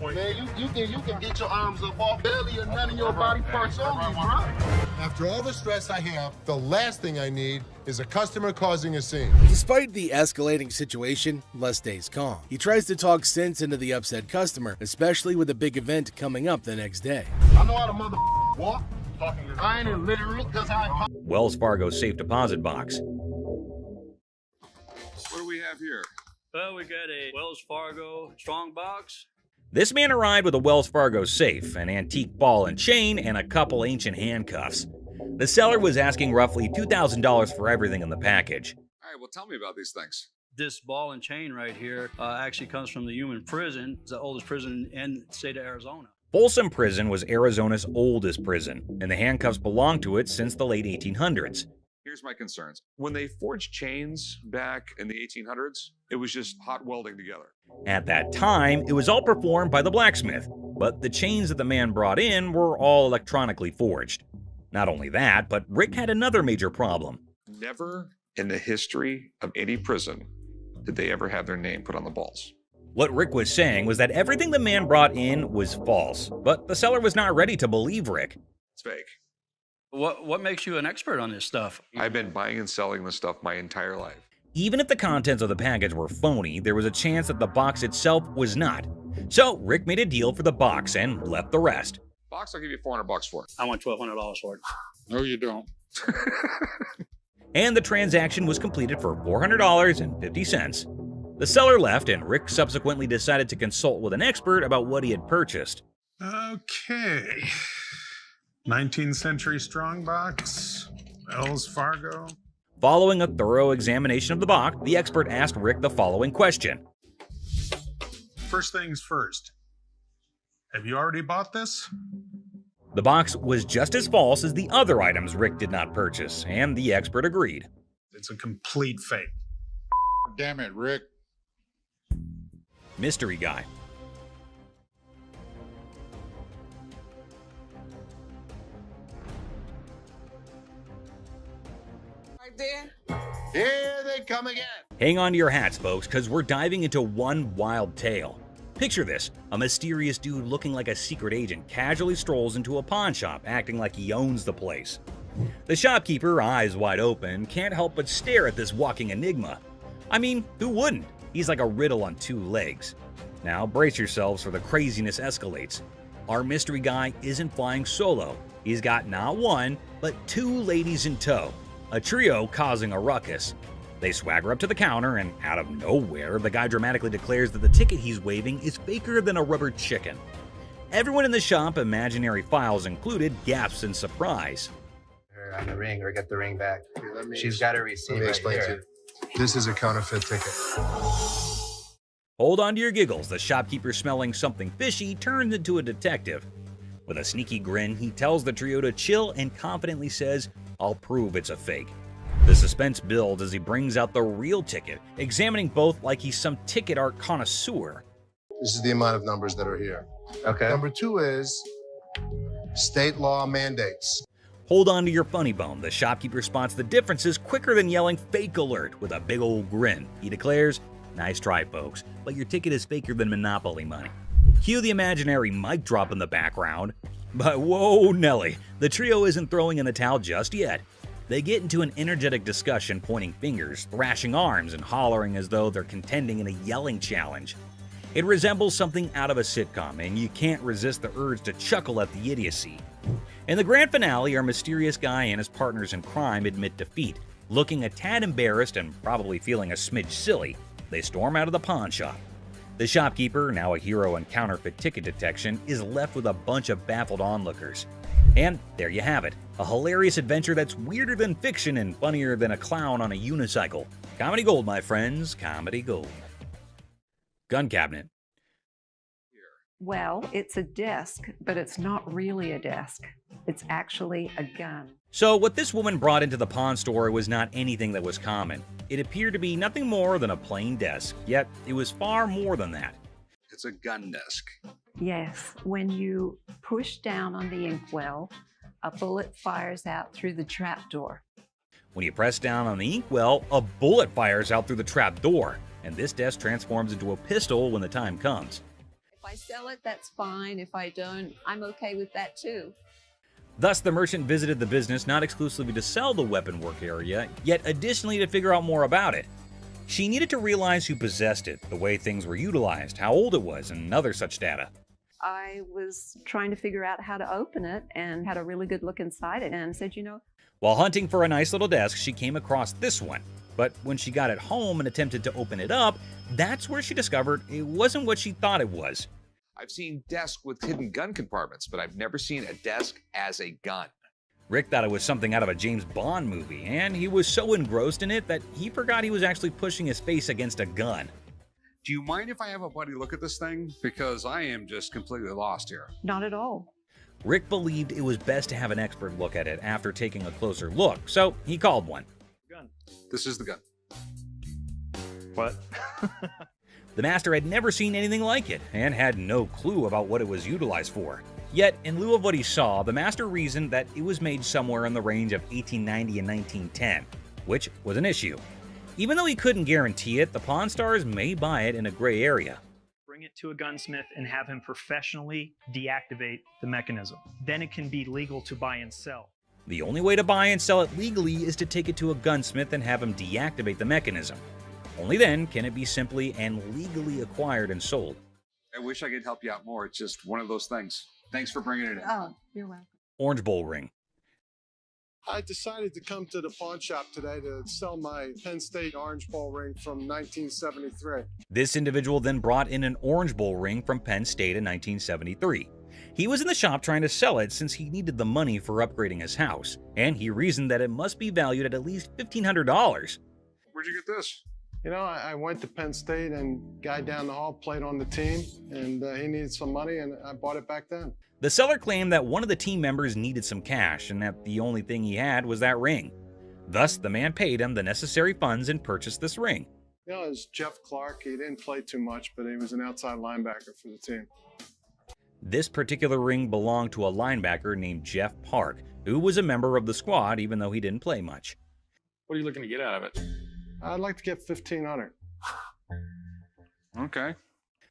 Man, you can get your arms up off belly and none of your body parts on you, bro. After all the stress I have, the last thing I need is a customer causing a scene. Despite the escalating situation, Les stays calm. He tries to talk sense into the upset customer, especially with a big event coming up the next day. I know how to walk. I ain't illiterate because I... Wells Fargo safe deposit box. What do we have here? Well, we got a Wells Fargo strong box. This man arrived with a Wells Fargo safe, an antique ball and chain, and a couple ancient handcuffs. The seller was asking roughly $2,000 for everything in the package. All right, well, tell me about these things. This ball and chain right here actually comes from the Human Prison. It's the oldest prison in the state of Arizona. Folsom Prison was Arizona's oldest prison, and the handcuffs belonged to it since the late 1800s. Here's my concerns. When they forged chains back in the 1800s, it was just hot welding together. At that time, it was all performed by the blacksmith, but the chains that the man brought in were all electronically forged. Not only that, but Rick had another major problem. Never in the history of any prison did they ever have their name put on the balls. What Rick was saying was that everything the man brought in was false, but the seller was not ready to believe Rick. It's fake. What makes you an expert on this stuff? I've been buying and selling this stuff my entire life. Even if the contents of the package were phony, there was a chance that the box itself was not. So Rick made a deal for the box and left the rest. Box, I'll give you $400 for it. I want $1,200 for it. No, you don't. And the transaction was completed for $400.50. The seller left, and Rick subsequently decided to consult with an expert about what he had purchased. Okay. 19th century strongbox, Wells Fargo. Following a thorough examination of the box, the expert asked Rick the following question. First things first. Have you already bought this? The box was just as false as the other items Rick did not purchase, and the expert agreed. It's a complete fake. Damn it, Rick. Mystery guy. Right there. Here they come again. Hang on to your hats, folks, because we're diving into one wild tale. Picture this, a mysterious dude looking like a secret agent casually strolls into a pawn shop, acting like he owns the place. The shopkeeper, eyes wide open, can't help but stare at this walking enigma. I mean, who wouldn't? He's like a riddle on two legs. Now brace yourselves for the craziness escalates. Our mystery guy isn't flying solo. He's got not one, but two ladies in tow, a trio causing a ruckus. They swagger up to the counter, and out of nowhere, the guy dramatically declares that the ticket he's waving is faker than a rubber chicken. Everyone in the shop, imaginary files included, gasps in surprise. Her on the ring or get the ring back. She's got a receipt. Let me right explain to here. you. This is a counterfeit ticket. Hold on to your giggles. The shopkeeper, smelling something fishy, turns into a detective. With a sneaky grin, he tells the trio to chill and confidently says, "I'll prove it's a fake." The suspense builds as he brings out the real ticket, examining both like he's some ticket art connoisseur. This is the amount of numbers that are here. Okay. Number 2 is state law mandates. Hold on to your funny bone. The shopkeeper spots the differences quicker than yelling "fake alert" with a big old grin. He declares, "Nice try, folks, but your ticket is faker than Monopoly money." Cue the imaginary mic drop in the background. But whoa, Nelly, the trio isn't throwing in the towel just yet. They get into an energetic discussion, pointing fingers, thrashing arms, and hollering as though they're contending in a yelling challenge. It resembles something out of a sitcom, and you can't resist the urge to chuckle at the idiocy. In the grand finale, our mysterious guy and his partners in crime admit defeat. Looking a tad embarrassed and probably feeling a smidge silly, they storm out of the pawn shop. The shopkeeper, now a hero in counterfeit ticket detection, is left with a bunch of baffled onlookers. And there you have it, a hilarious adventure that's weirder than fiction and funnier than a clown on a unicycle. Comedy gold, my friends, comedy gold. Gun cabinet. Well, it's a desk, but it's not really a desk. It's actually a gun. So what this woman brought into the pawn store was not anything that was common. It appeared to be nothing more than a plain desk, yet it was far more than that. It's a gun desk. Yes, when you push down on the inkwell, a bullet fires out through the trapdoor. When you press down on the inkwell, a bullet fires out through the trap door, and this desk transforms into a pistol when the time comes. If I sell it, that's fine. If I don't, I'm okay with that too. Thus, the merchant visited the business not exclusively to sell the weapon work area, yet additionally to figure out more about it. She needed to realize who possessed it, the way things were utilized, how old it was, and other such data. I was trying to figure out how to open it and had a really good look inside it and said, While hunting for a nice little desk, she came across this one. But when she got it home and attempted to open it up, that's where she discovered it wasn't what she thought it was. I've seen desks with hidden gun compartments, but I've never seen a desk as a gun. Rick thought it was something out of a James Bond movie, and he was so engrossed in it that he forgot he was actually pushing his face against a gun. Do you mind if I have a buddy look at this thing? Because I am just completely lost here. Not at all. Rick believed it was best to have an expert look at it after taking a closer look, so he called one. Gun. This is the gun. What? The master had never seen anything like it, and had no clue about what it was utilized for. Yet, in lieu of what he saw, the master reasoned that it was made somewhere in the range of 1890 and 1910, which was an issue. Even though he couldn't guarantee it, the Pawn Stars may buy it in a gray area. Bring it to a gunsmith and have him professionally deactivate the mechanism. Then it can be legal to buy and sell. The only way to buy and sell it legally is to take it to a gunsmith and have him deactivate the mechanism. Only then can it be simply and legally acquired and sold. I wish I could help you out more. It's just one of those things. Thanks for bringing it in. Oh, you're welcome. Orange Bowl ring. I decided to come to the pawn shop today to sell my Penn State Orange Bowl ring from 1973. This individual then brought in an Orange Bowl ring from Penn State in 1973. He was in the shop trying to sell it since he needed the money for upgrading his house, and he reasoned that it must be valued at least $1,500. Where'd you get this? I went to Penn State and guy down the hall played on the team, and he needed some money, and I bought it back then. The seller claimed that one of the team members needed some cash and that the only thing he had was that ring. Thus, the man paid him the necessary funds and purchased this ring. It was Jeff Clark. He didn't play too much, but he was an outside linebacker for the team. This particular ring belonged to a linebacker named Jeff Park, who was a member of the squad even though he didn't play much. What are you looking to get out of it? I'd like to get $1,500. Okay.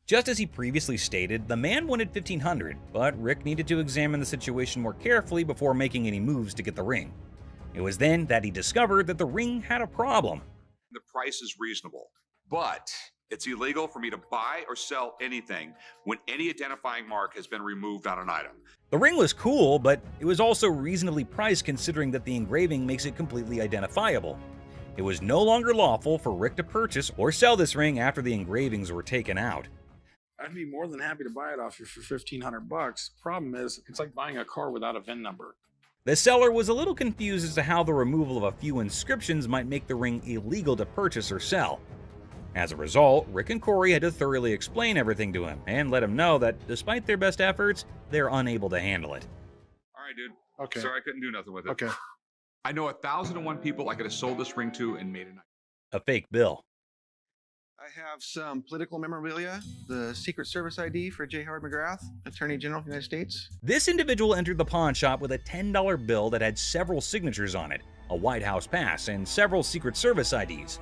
Just as he previously stated, the man wanted $1,500, but Rick needed to examine the situation more carefully before making any moves to get the ring. It was then that he discovered that the ring had a problem. The price is reasonable, but it's illegal for me to buy or sell anything when any identifying mark has been removed on an item. The ring was cool, but it was also reasonably priced considering that the engraving makes it completely identifiable. It was no longer lawful for Rick to purchase or sell this ring after the engravings were taken out. I'd be more than happy to buy it off you for $1,500. Problem is, it's like buying a car without a VIN number. The seller was a little confused as to how the removal of a few inscriptions might make the ring illegal to purchase or sell. As a result, Rick and Corey had to thoroughly explain everything to him and let him know that despite their best efforts, they're unable to handle it. All right, dude. Okay. Sorry, I couldn't do nothing with it. Okay. I know 1,001 people I could have sold this ring to and made a fake bill. I have some political memorabilia, the Secret Service ID for J. Howard McGrath, Attorney General of the United States. This individual entered the pawn shop with a $10 bill that had several signatures on it, a White House pass, and several Secret Service IDs.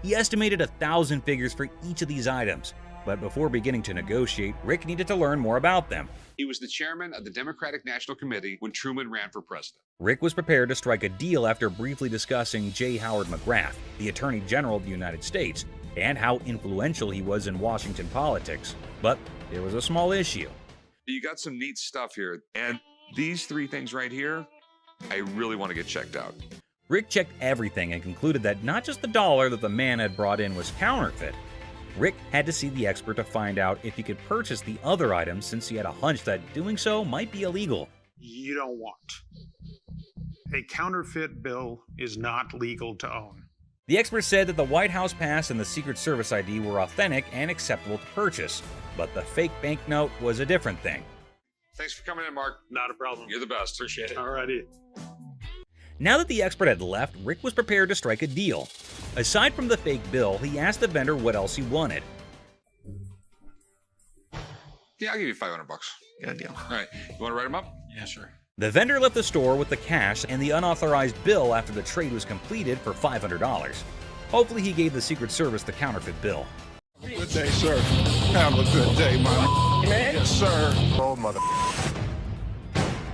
He estimated 1,000 figures for each of these items, but before beginning to negotiate, Rick needed to learn more about them. He was the chairman of the Democratic National Committee when Truman ran for president. Rick was prepared to strike a deal after briefly discussing J. Howard McGrath, the Attorney General of the United States, and how influential he was in Washington politics. But there was a small issue. You got some neat stuff here, and these three things right here, I really want to get checked out. Rick checked everything and concluded that not just the dollar that the man had brought in was counterfeit. Rick had to see the expert to find out if he could purchase the other items since he had a hunch that doing so might be illegal. You don't want. A counterfeit bill is not legal to own. The expert said that the White House pass and the Secret Service ID were authentic and acceptable to purchase, but the fake banknote was a different thing. Thanks for coming in, Mark. Not a problem. You're the best. Appreciate it. Alrighty. Now that the expert had left, Rick was prepared to strike a deal. Aside from the fake bill, he asked the vendor what else he wanted. Yeah, I'll give you $500. Got a deal. All right. You want to write them up? Yeah, sure. The vendor left the store with the cash and the unauthorized bill after the trade was completed for $500. Hopefully he gave the Secret Service the counterfeit bill. Good day, sir. Have a good day, my man. Yes, sir. Oh, mother.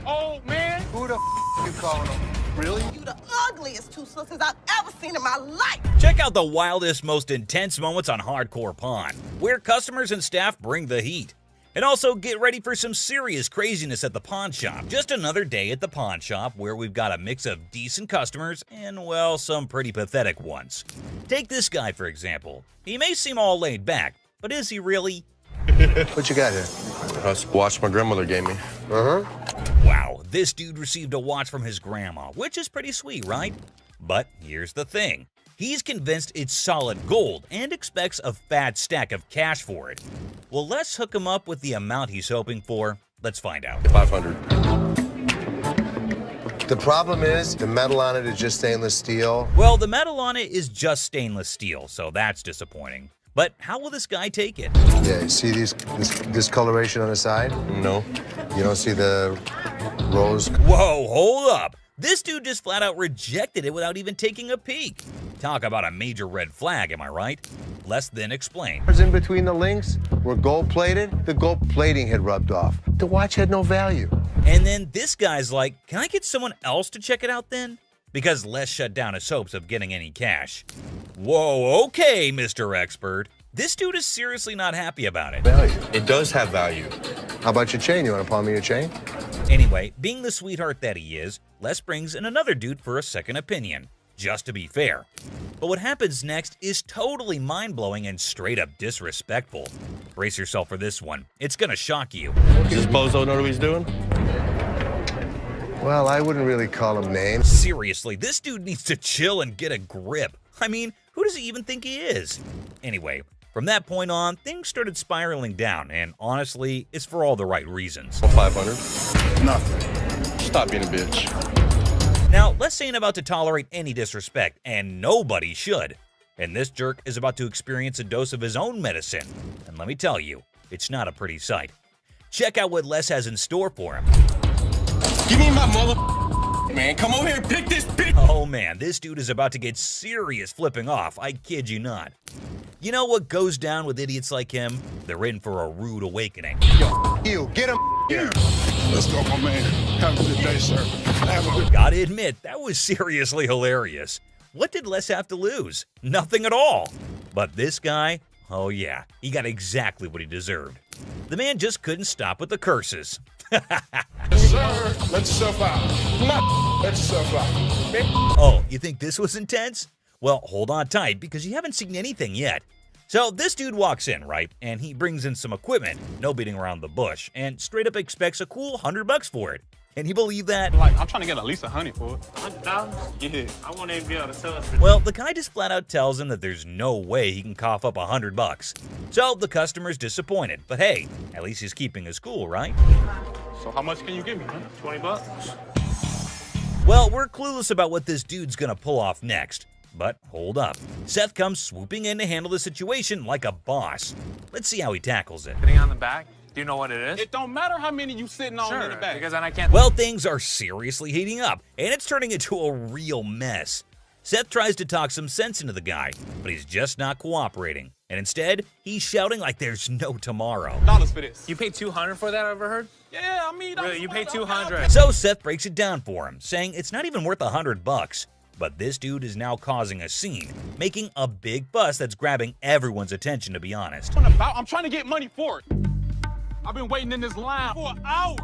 Oh, man. Who the you calling him? Really? You the ugliest two sisters I've ever seen in my life. Check out the wildest, most intense moments on Hardcore Pawn, where customers and staff bring the heat. And also get ready for some serious craziness at the pawn shop. Just another day at the pawn shop where we've got a mix of decent customers and, well, some pretty pathetic ones. Take this guy, for example. He may seem all laid back, but is he really? What you got here? That's a watch my grandmother gave me. Wow, this dude received a watch from his grandma, which is pretty sweet, right? But here's the thing. He's convinced it's solid gold and expects a fat stack of cash for it. Well, let's hook him up with the amount he's hoping for. Let's find out. 500. The problem is the metal on it is just stainless steel. Well, the metal on it is just stainless steel, so that's disappointing. But how will this guy take it? Yeah, you see this discoloration on the side? No. You don't see the rose? Whoa, hold up. This dude just flat out rejected it without even taking a peek. Talk about a major red flag, am I right? Less than explain. In between the links were gold plated. The gold plating had rubbed off. The watch had no value. And then this guy's like, can I get someone else to check it out then? Because Les shut down his hopes of getting any cash. Whoa, okay, Mr. Expert. This dude is seriously not happy about it. Value. It does have value. How about your chain? You want to pawn me your chain? Anyway, being the sweetheart that he is, Les brings in another dude for a second opinion, just to be fair. But what happens next is totally mind-blowing and straight up disrespectful. Brace yourself for this one. It's gonna shock you. Does this bozo know what he's doing? Well, I wouldn't really call him names. Seriously, this dude needs to chill and get a grip. I mean, who does he even think he is? Anyway, from that point on, things started spiraling down, and honestly, it's for all the right reasons. 500. Nothing. Stop being a bitch. Now, Les ain't about to tolerate any disrespect, and nobody should. And this jerk is about to experience a dose of his own medicine. And let me tell you, it's not a pretty sight. Check out what Les has in store for him. Give me my mother, man. Come over here and pick this bitch. Oh man, this dude is about to get serious flipping off, I kid you not. You know what goes down with idiots like him? They're in for a rude awakening. Yo, you, get him here. Let's go, my man. Have a good day, sir. Have a good... Gotta admit, that was seriously hilarious. What did Les have to lose? Nothing at all. But this guy, oh yeah, he got exactly what he deserved. The man just couldn't stop with the curses. Sir, let yourself out. Let yourself out. Oh, you think this was intense? Well, hold on tight because you haven't seen anything yet. So this dude walks in, right? And he brings in some equipment, no beating around the bush, and straight up expects a cool $100 for it. Can you believe that? Like, I'm trying to get at least $100 for it. $100? Yeah. I won't even be able to sell it. Well, the guy just flat out tells him that there's no way he can cough up $100. So the customer's disappointed. But hey, at least he's keeping his cool, right? So how much can you give me, man? $20? Well, we're clueless about what this dude's gonna pull off next. But hold up. Seth comes swooping in to handle the situation like a boss. Let's see how he tackles it. Sitting on the back? Do you know what it is? It don't matter how many you sitting on in the back. Because then I can't... Well, things are seriously heating up, and it's turning into a real mess. Seth tries to talk some sense into the guy, but he's just not cooperating. And instead, he's shouting like there's no tomorrow. Dollars for this. You paid $200 for that, I ever heard? Yeah, I mean... Really, you paid $200. So Seth breaks it down for him, saying it's not even worth $100. But this dude is now causing a scene, making a big fuss that's grabbing everyone's attention, to be honest. I'm trying to get money for it. I've been waiting in this line for an hour.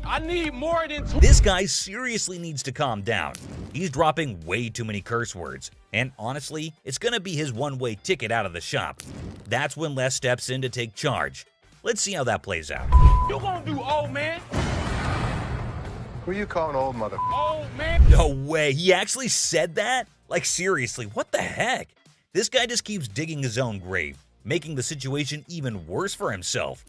I need more than two. This guy seriously needs to calm down. He's dropping way too many curse words. And honestly, it's gonna be his one-way ticket out of the shop. that's when Les steps in to take charge. Let's see how that plays out. You gonna do old man? Who you calling old mother? Old man? No way, he actually said that? Like seriously, what the heck? This guy just keeps digging his own grave, making the situation even worse for himself.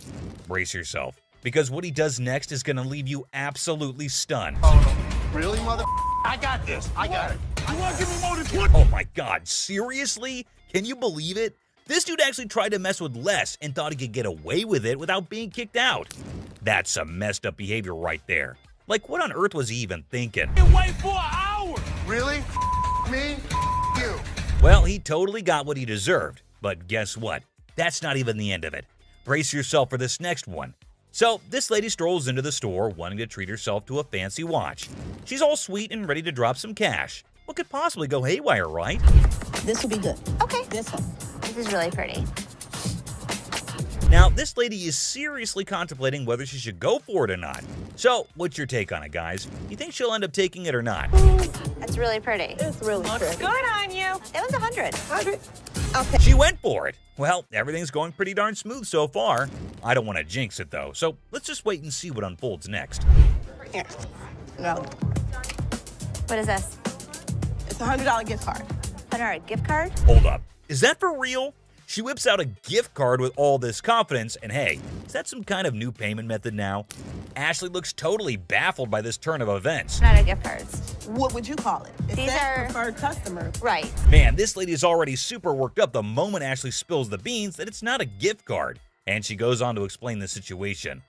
Brace yourself, because what he does next is gonna leave you absolutely stunned. Really, mother? I got this. I got it. You wanna give me more than 20? Oh my god, seriously? Can you believe it? This dude actually tried to mess with Les and thought he could get away with it without being kicked out. That's some messed up behavior right there. Like, what on earth was he even thinking? Wait for an hour. Really? Me? You. Well, he totally got what he deserved. But guess what? That's not even the end of it. Brace yourself for this next one. So, this lady strolls into the store wanting to treat herself to a fancy watch. She's all sweet and ready to drop some cash. What could possibly go haywire, right? This will be good. Okay. This one. This is really pretty. Now, this lady is seriously contemplating whether she should go for it or not. So, what's your take on it, guys? You think she'll end up taking it or not? That's really pretty. It's really pretty. Good on you. That was 100. 100. Okay. She went for it. Well, everything's going pretty darn smooth so far. I don't want to jinx it, though, so let's just wait and see what unfolds next. Here. No. What is this? It's a $100 gift card. $100 gift card? Hold up. Is that for real? She whips out a gift card with all this confidence, and hey, is that some kind of new payment method now? Ashley looks totally baffled by this turn of events. Not a gift cards. What would you call it? It These says are preferred customer. Right. Man, this lady is already super worked up the moment Ashley spills the beans that it's not a gift card. And she goes on to explain the situation.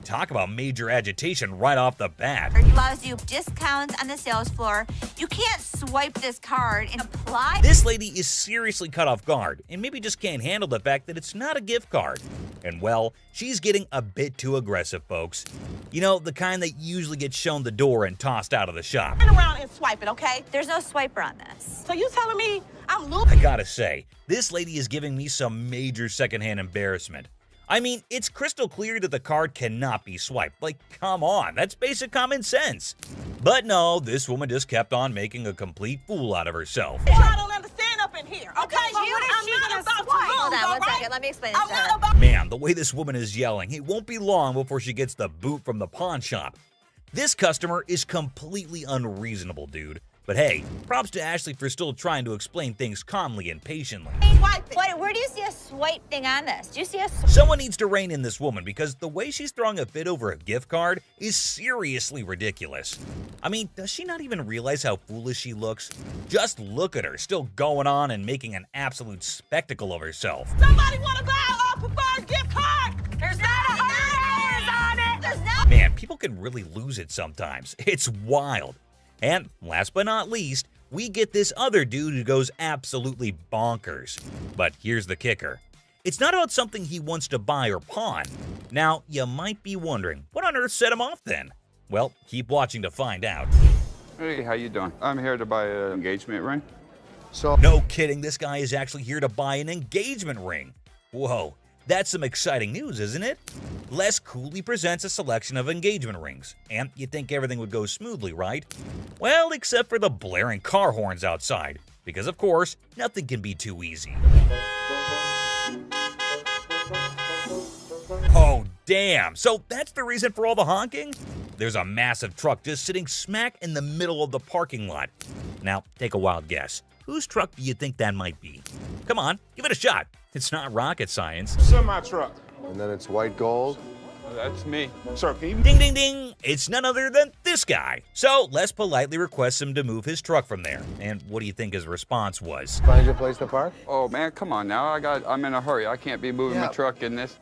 Talk about major agitation right off the bat. It allows you discounts on the sales floor. You can't swipe this card and apply. This lady is seriously caught off guard and maybe just can't handle the fact that it's not a gift card. And well, she's getting a bit too aggressive, folks. You know, the kind that usually gets shown the door and tossed out of the shop. Turn around and swipe it, okay? There's no swiper on this. So you telling me I'm I losing? gotta say, this lady is giving me some major secondhand embarrassment. I mean, it's crystal clear that the card cannot be swiped. Like, come on, that's basic common sense. But no, this woman just kept on making a complete fool out of herself. I don't understand up in here, okay? But what is she gonna swipe? Hold on one second. Let me explain this to her. Man, the way this woman is yelling, it won't be long before she gets the boot from the pawn shop. This customer is completely unreasonable, dude. But hey, props to Ashley for still trying to explain things calmly and patiently. Wait, where do you see a swipe thing on this? Do you see a Someone needs to rein in this woman because the way she's throwing a fit over a gift card is seriously ridiculous. I mean, does she not even realize how foolish she looks? Just look at her, still going on and making an absolute spectacle of herself. Somebody want to buy a preferred gift card? There's not $100 on it. There's not. Man, people can really lose it sometimes. It's wild. And last but not least, we get this other dude who goes absolutely bonkers. But here's the kicker. It's not about something he wants to buy or pawn. Now, you might be wondering, what on earth set him off then? Well, keep watching to find out. Hey, how you doing? I'm here to buy an engagement ring. So, no kidding, this guy is actually here to buy an engagement ring. Whoa, that's some exciting news, isn't it? Les coolly presents a selection of engagement rings, and you'd think everything would go smoothly, right? Well, except for the blaring car horns outside, because of course, nothing can be too easy. Oh, damn, so that's the reason for all the honking? There's a massive truck just sitting smack in the middle of the parking lot. Now, take a wild guess. Whose truck do you think that might be? Come on, give it a shot. It's not rocket science. Semi-truck. And then it's white gold. That's me. Sir, can you... Ding, ding, ding. It's none other than this guy. So Les politely requests him to move his truck from there. And what do you think his response was? Find your place to park? Oh man, come on now. I'm in a hurry. I can't be moving my truck in this.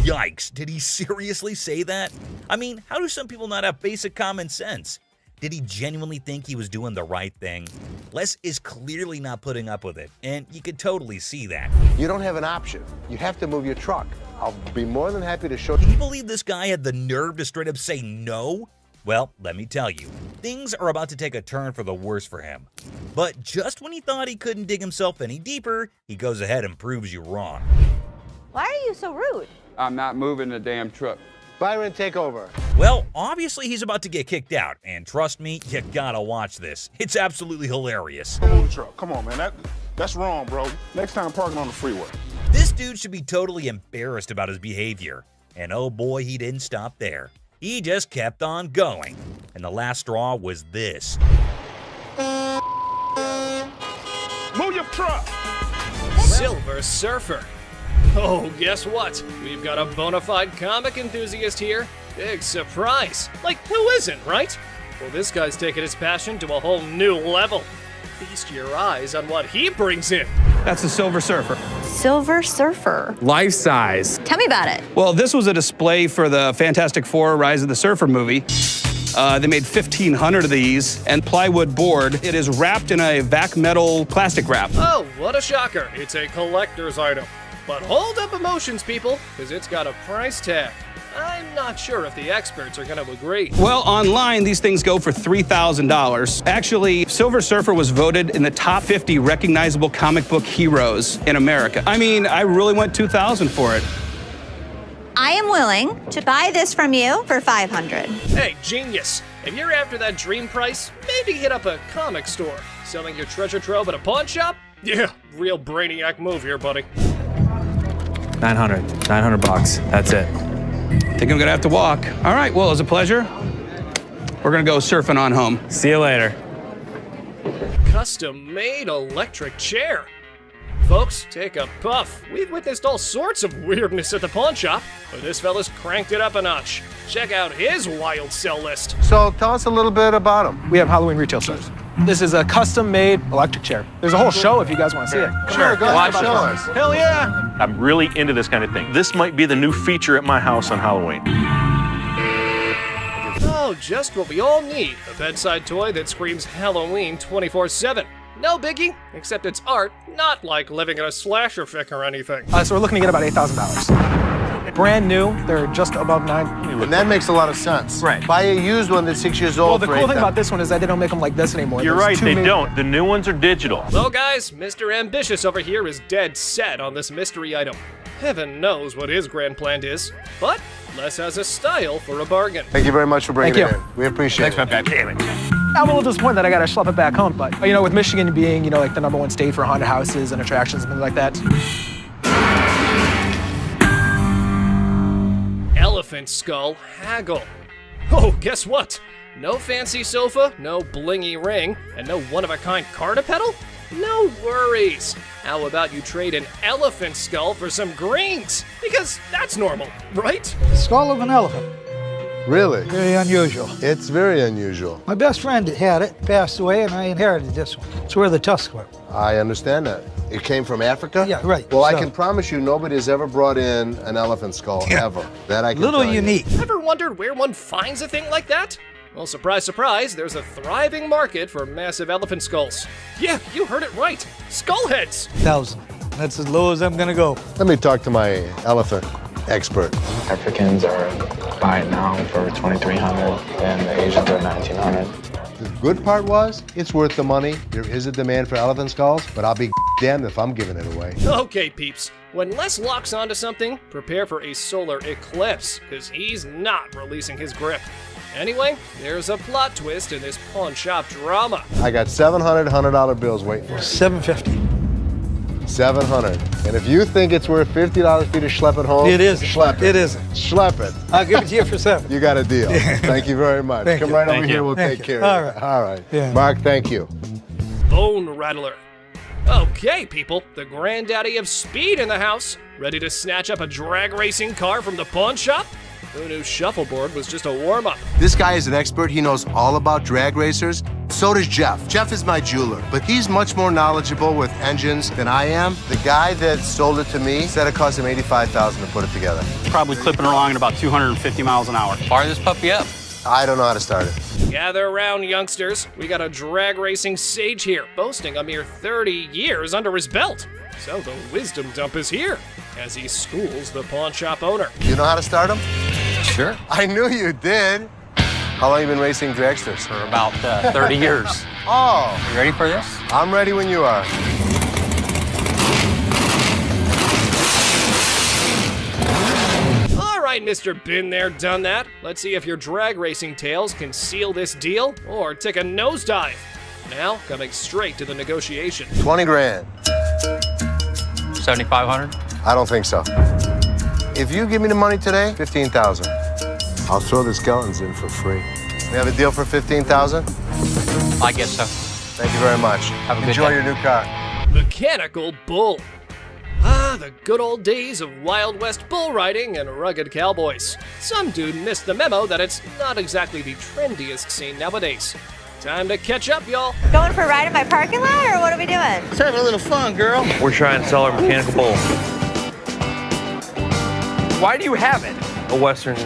Yikes, did he seriously say that? I mean, how do some people not have basic common sense? Did he genuinely think he was doing the right thing? Les is clearly not putting up with it, and you could totally see that. You don't have an option. You have to move your truck. I'll be more than happy to show Can you. you believe this guy had the nerve to straight up say no? Well, let me tell you, things are about to take a turn for the worse for him. But just when he thought he couldn't dig himself any deeper, he goes ahead and proves you wrong. Why are you so rude? I'm not moving the damn truck. Byron, take over. Well, obviously he's about to get kicked out, and trust me, you gotta watch this. It's absolutely hilarious. Move the truck. Come on, man. That's wrong, bro. Next time, parking on the freeway. This dude should be totally embarrassed about his behavior. And oh boy, he didn't stop there. He just kept on going. And the last straw was this. Move your truck! Silver Surfer. Oh, guess what? We've got a bona fide comic enthusiast here. Big surprise. Like, who isn't, right? Well, this guy's taking his passion to a whole new level. Feast your eyes on what he brings in. That's the Silver Surfer. Silver Surfer. Life size. Tell me about it. Well, this was a display for the Fantastic Four Rise of the Surfer movie. They made 1,500 of these, and plywood board. It is wrapped in a vac metal plastic wrap. Oh, what a shocker. It's a collector's item. But hold up emotions, people, because it's got a price tag. I'm not sure if the experts are going to agree. Well, online, these things go for $3,000. Actually, Silver Surfer was voted in the top 50 recognizable comic book heroes in America. I mean, I really went $2,000 for it. I am willing to buy this from you for $500. Hey, genius. If you're after that dream price, maybe hit up a comic store. Selling your treasure trove at a pawn shop? Yeah, real brainiac move here, buddy. 900 bucks. That's it. Think I'm gonna have to walk. All right, well, it was a pleasure. We're gonna go surfing on home. See you later. Custom-made electric chair. Folks, take a puff. We've witnessed all sorts of weirdness at the pawn shop, but this fella's cranked it up a notch. Check out his wild sell list. So tell us a little bit about them. We have Halloween retail stores. This is a custom-made electric chair. There's a whole show if you guys want to see it. Come Sure, here. go ahead, show us. Hell yeah! I'm really into this kind of thing. This might be the new feature at my house on Halloween. Oh, just what we all need. A bedside toy that screams Halloween 24/7. No biggie, except it's art, not like living in a slasher fic or anything. So we're looking to get about $8,000. Brand new, they're just above $9,000. And that makes a lot of sense. Right. Buy a used one that's 6 years old. Well, the cool thing about this one is that they don't make them like this anymore. You're right, they don't. The new ones are digital. Well, guys, Mr. Ambitious over here is dead set on this mystery item. Heaven knows what his grand plan is, but Les has a style for a bargain. Thank you very much for bringing Thank it you. in. We appreciate it. I'm a little disappointed that I gotta schlep it back home, but you know, with Michigan being, you know, like the #1 state for haunted houses and attractions and things like that. Elephant skull haggle. Oh, guess what? No fancy sofa, no blingy ring, and no one-of-a-kind car to pedal? No worries. How about you trade an elephant skull for some greens? Because that's normal, right? Skull of an elephant. Really? Very unusual. It's very unusual. My best friend had it, passed away, and I inherited this one. It's where the tusks were. I understand that. It came from Africa? Yeah, right. Well, I So- can promise you nobody's ever brought in an elephant skull, ever. That I can Little tell you. unique. Ever wondered where one finds a thing like that? Well, surprise, surprise, there's a thriving market for massive elephant skulls. Yeah, you heard it right. Skull heads. 1,000. That's as low as I'm gonna go. Let me talk to my elephant expert. Africans are buying now for $2,300 and the Asians are $1,900. The good part was, it's worth the money. There is a demand for elephant skulls, but I'll be damned if I'm giving it away. Okay, peeps. When Les locks onto something, prepare for a solar eclipse, because he's not releasing his grip. Anyway, there's a plot twist in this pawn shop drama. I got $700 bills waiting for me. $750. 700. And if you think it's worth $50 for you to schlep it home, It isn't. Schlep it. It isn't. Schlep it. I'll give it to you for 7. You got a deal. Thank you very much. Thank Come you. right Thank over you. here. We'll Thank take you. care All of right. it. All right. Yeah. Mark, thank you. Bone Rattler. Okay, people, the granddaddy of speed in the house. Ready to snatch up a drag racing car from the pawn shop? Who knew shuffleboard was just a warm-up? This guy is an expert. He knows all about drag racers. So does Jeff. Jeff is my jeweler, but he's much more knowledgeable with engines than I am. The guy that sold it to me said it cost him $85,000 to put it together. Probably clipping along at about 250 miles an hour. Fire this puppy up. I don't know how to start it. Gather around, youngsters. We got a drag racing sage here, boasting a mere 30 years under his belt. So the wisdom dump is here, as he schools the pawn shop owner. You know how to start him? Sure. I knew you did. How long you been racing dragsters? For about 30 years. Oh. You ready for this? I'm ready when you are. All right, Mr. Been There, Done That. Let's see if your drag racing tales can seal this deal or take a nosedive. Now, coming straight to the negotiation. 20 grand. 7,500. I don't think so. If you give me the money today, $15,000. I'll throw the skeletons in for free. We have a deal for $15,000? I guess so. Thank you very much. Have a good Enjoy day. your new car. Mechanical Bull. Ah, the good old days of Wild West bull riding and rugged cowboys. Some dude missed the memo that it's not exactly the trendiest scene nowadays. Time to catch up, y'all. Going for a ride in my parking lot, or what are we doing? Let's have a little fun, girl. We're trying to sell our mechanical bull. Why do you have it? A Western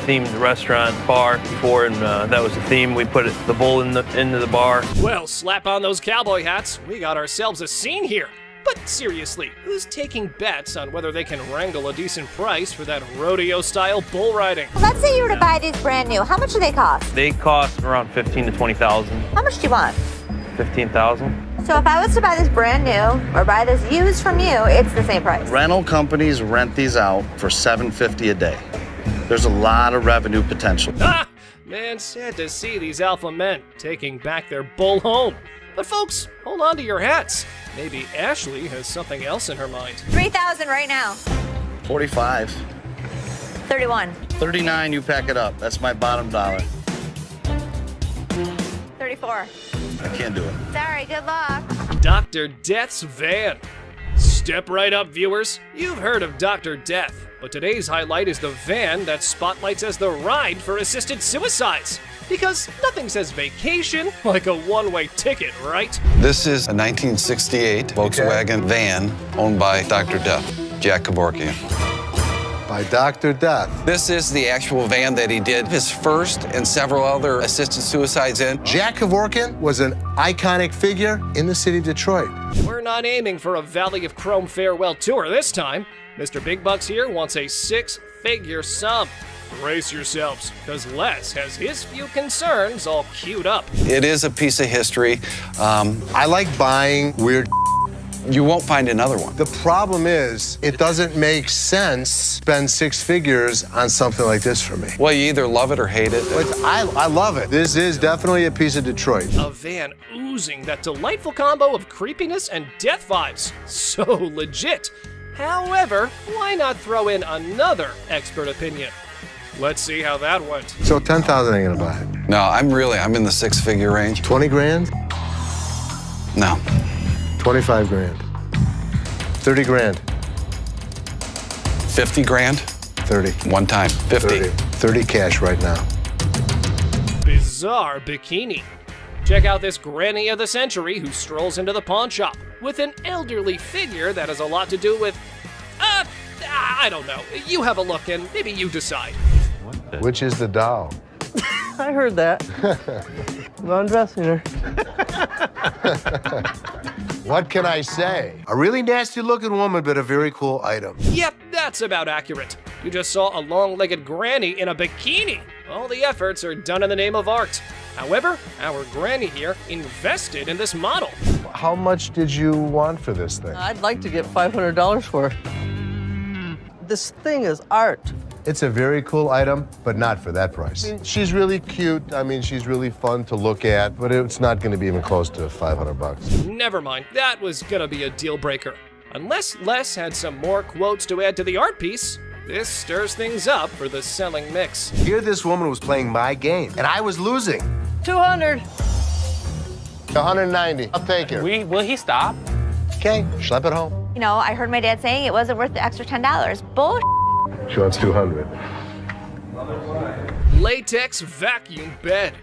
themed restaurant bar before, and that was the theme. We put the bull into the bar. Well, slap on those cowboy hats. We got ourselves a scene here. But seriously, who's taking bets on whether they can wrangle a decent price for that rodeo-style bull riding? Let's say you were to buy these brand new. How much do they cost? They cost around $15,000 to $20,000. How much do you want? $15,000. So if I was to buy this brand new or buy this used from you, it's the same price. Rental companies rent these out for $750 a day. There's a lot of revenue potential. Ah! Man, sad to see these alpha men taking back their bull home. But folks, hold on to your hats. Maybe Ashley has something else in her mind. 3,000 right now. 45. 31. 39, you pack it up. That's my bottom dollar. 34. I can't do it. Sorry, good luck. Dr. Death's van. Step right up, viewers. You've heard of Dr. Death, but today's highlight is the van that spotlights as the ride for assisted suicides. Because nothing says vacation like a one-way ticket, right? This is a 1968 Volkswagen van owned by Dr. Death, Jack Kevorkian. By Dr. Death. This is the actual van that he did his first and several other assisted suicides in. Jack Kevorkian was an iconic figure in the city of Detroit. We're not aiming for a Valley of Chrome farewell tour this time. Mr. Big Bucks here wants a six-figure sum. Brace yourselves, because Les has his few concerns all queued up. It is a piece of history. I like buying weird. You won't find another one. The problem is, it doesn't make sense to spend six figures on something like this for me. Well, you either love it or hate it. I love it. This is definitely a piece of Detroit. A van oozing that delightful combo of creepiness and death vibes. So legit. However, why not throw in another expert opinion? Let's see how that went. So 10,000 ain't gonna buy it. No, I'm in the six-figure range. 20 grand? No. 25 grand. 30 grand. 50 grand? 30. One time. 50. 30 cash right now. Bizarre bikini. Check out this granny of the century who strolls into the pawn shop with an elderly figure that has a lot to do with, I don't know. You have a look and maybe you decide. Which is the doll? I heard that. I'm undressing her. What can I say? A really nasty looking woman, but a very cool item. Yep, that's about accurate. You just saw a long-legged granny in a bikini. All the efforts are done in the name of art. However, our granny here invested in this model. How much did you want for this thing? I'd like to get $500 for it. This thing is art. It's a very cool item, but not for that price. I mean, she's really cute. I mean, she's really fun to look at, but it's not going to be even close to 500 bucks. Never mind, that was gonna be a deal breaker. Unless Les had some more quotes to add to the art piece, this stirs things up for the selling mix. Here this woman was playing my game, and I was losing. 200. 190. I'll take her. Will he stop? Okay, schlep it home. You know, I heard my dad saying it wasn't worth the extra $10. Bull. She wants 200. Latex vacuum bed.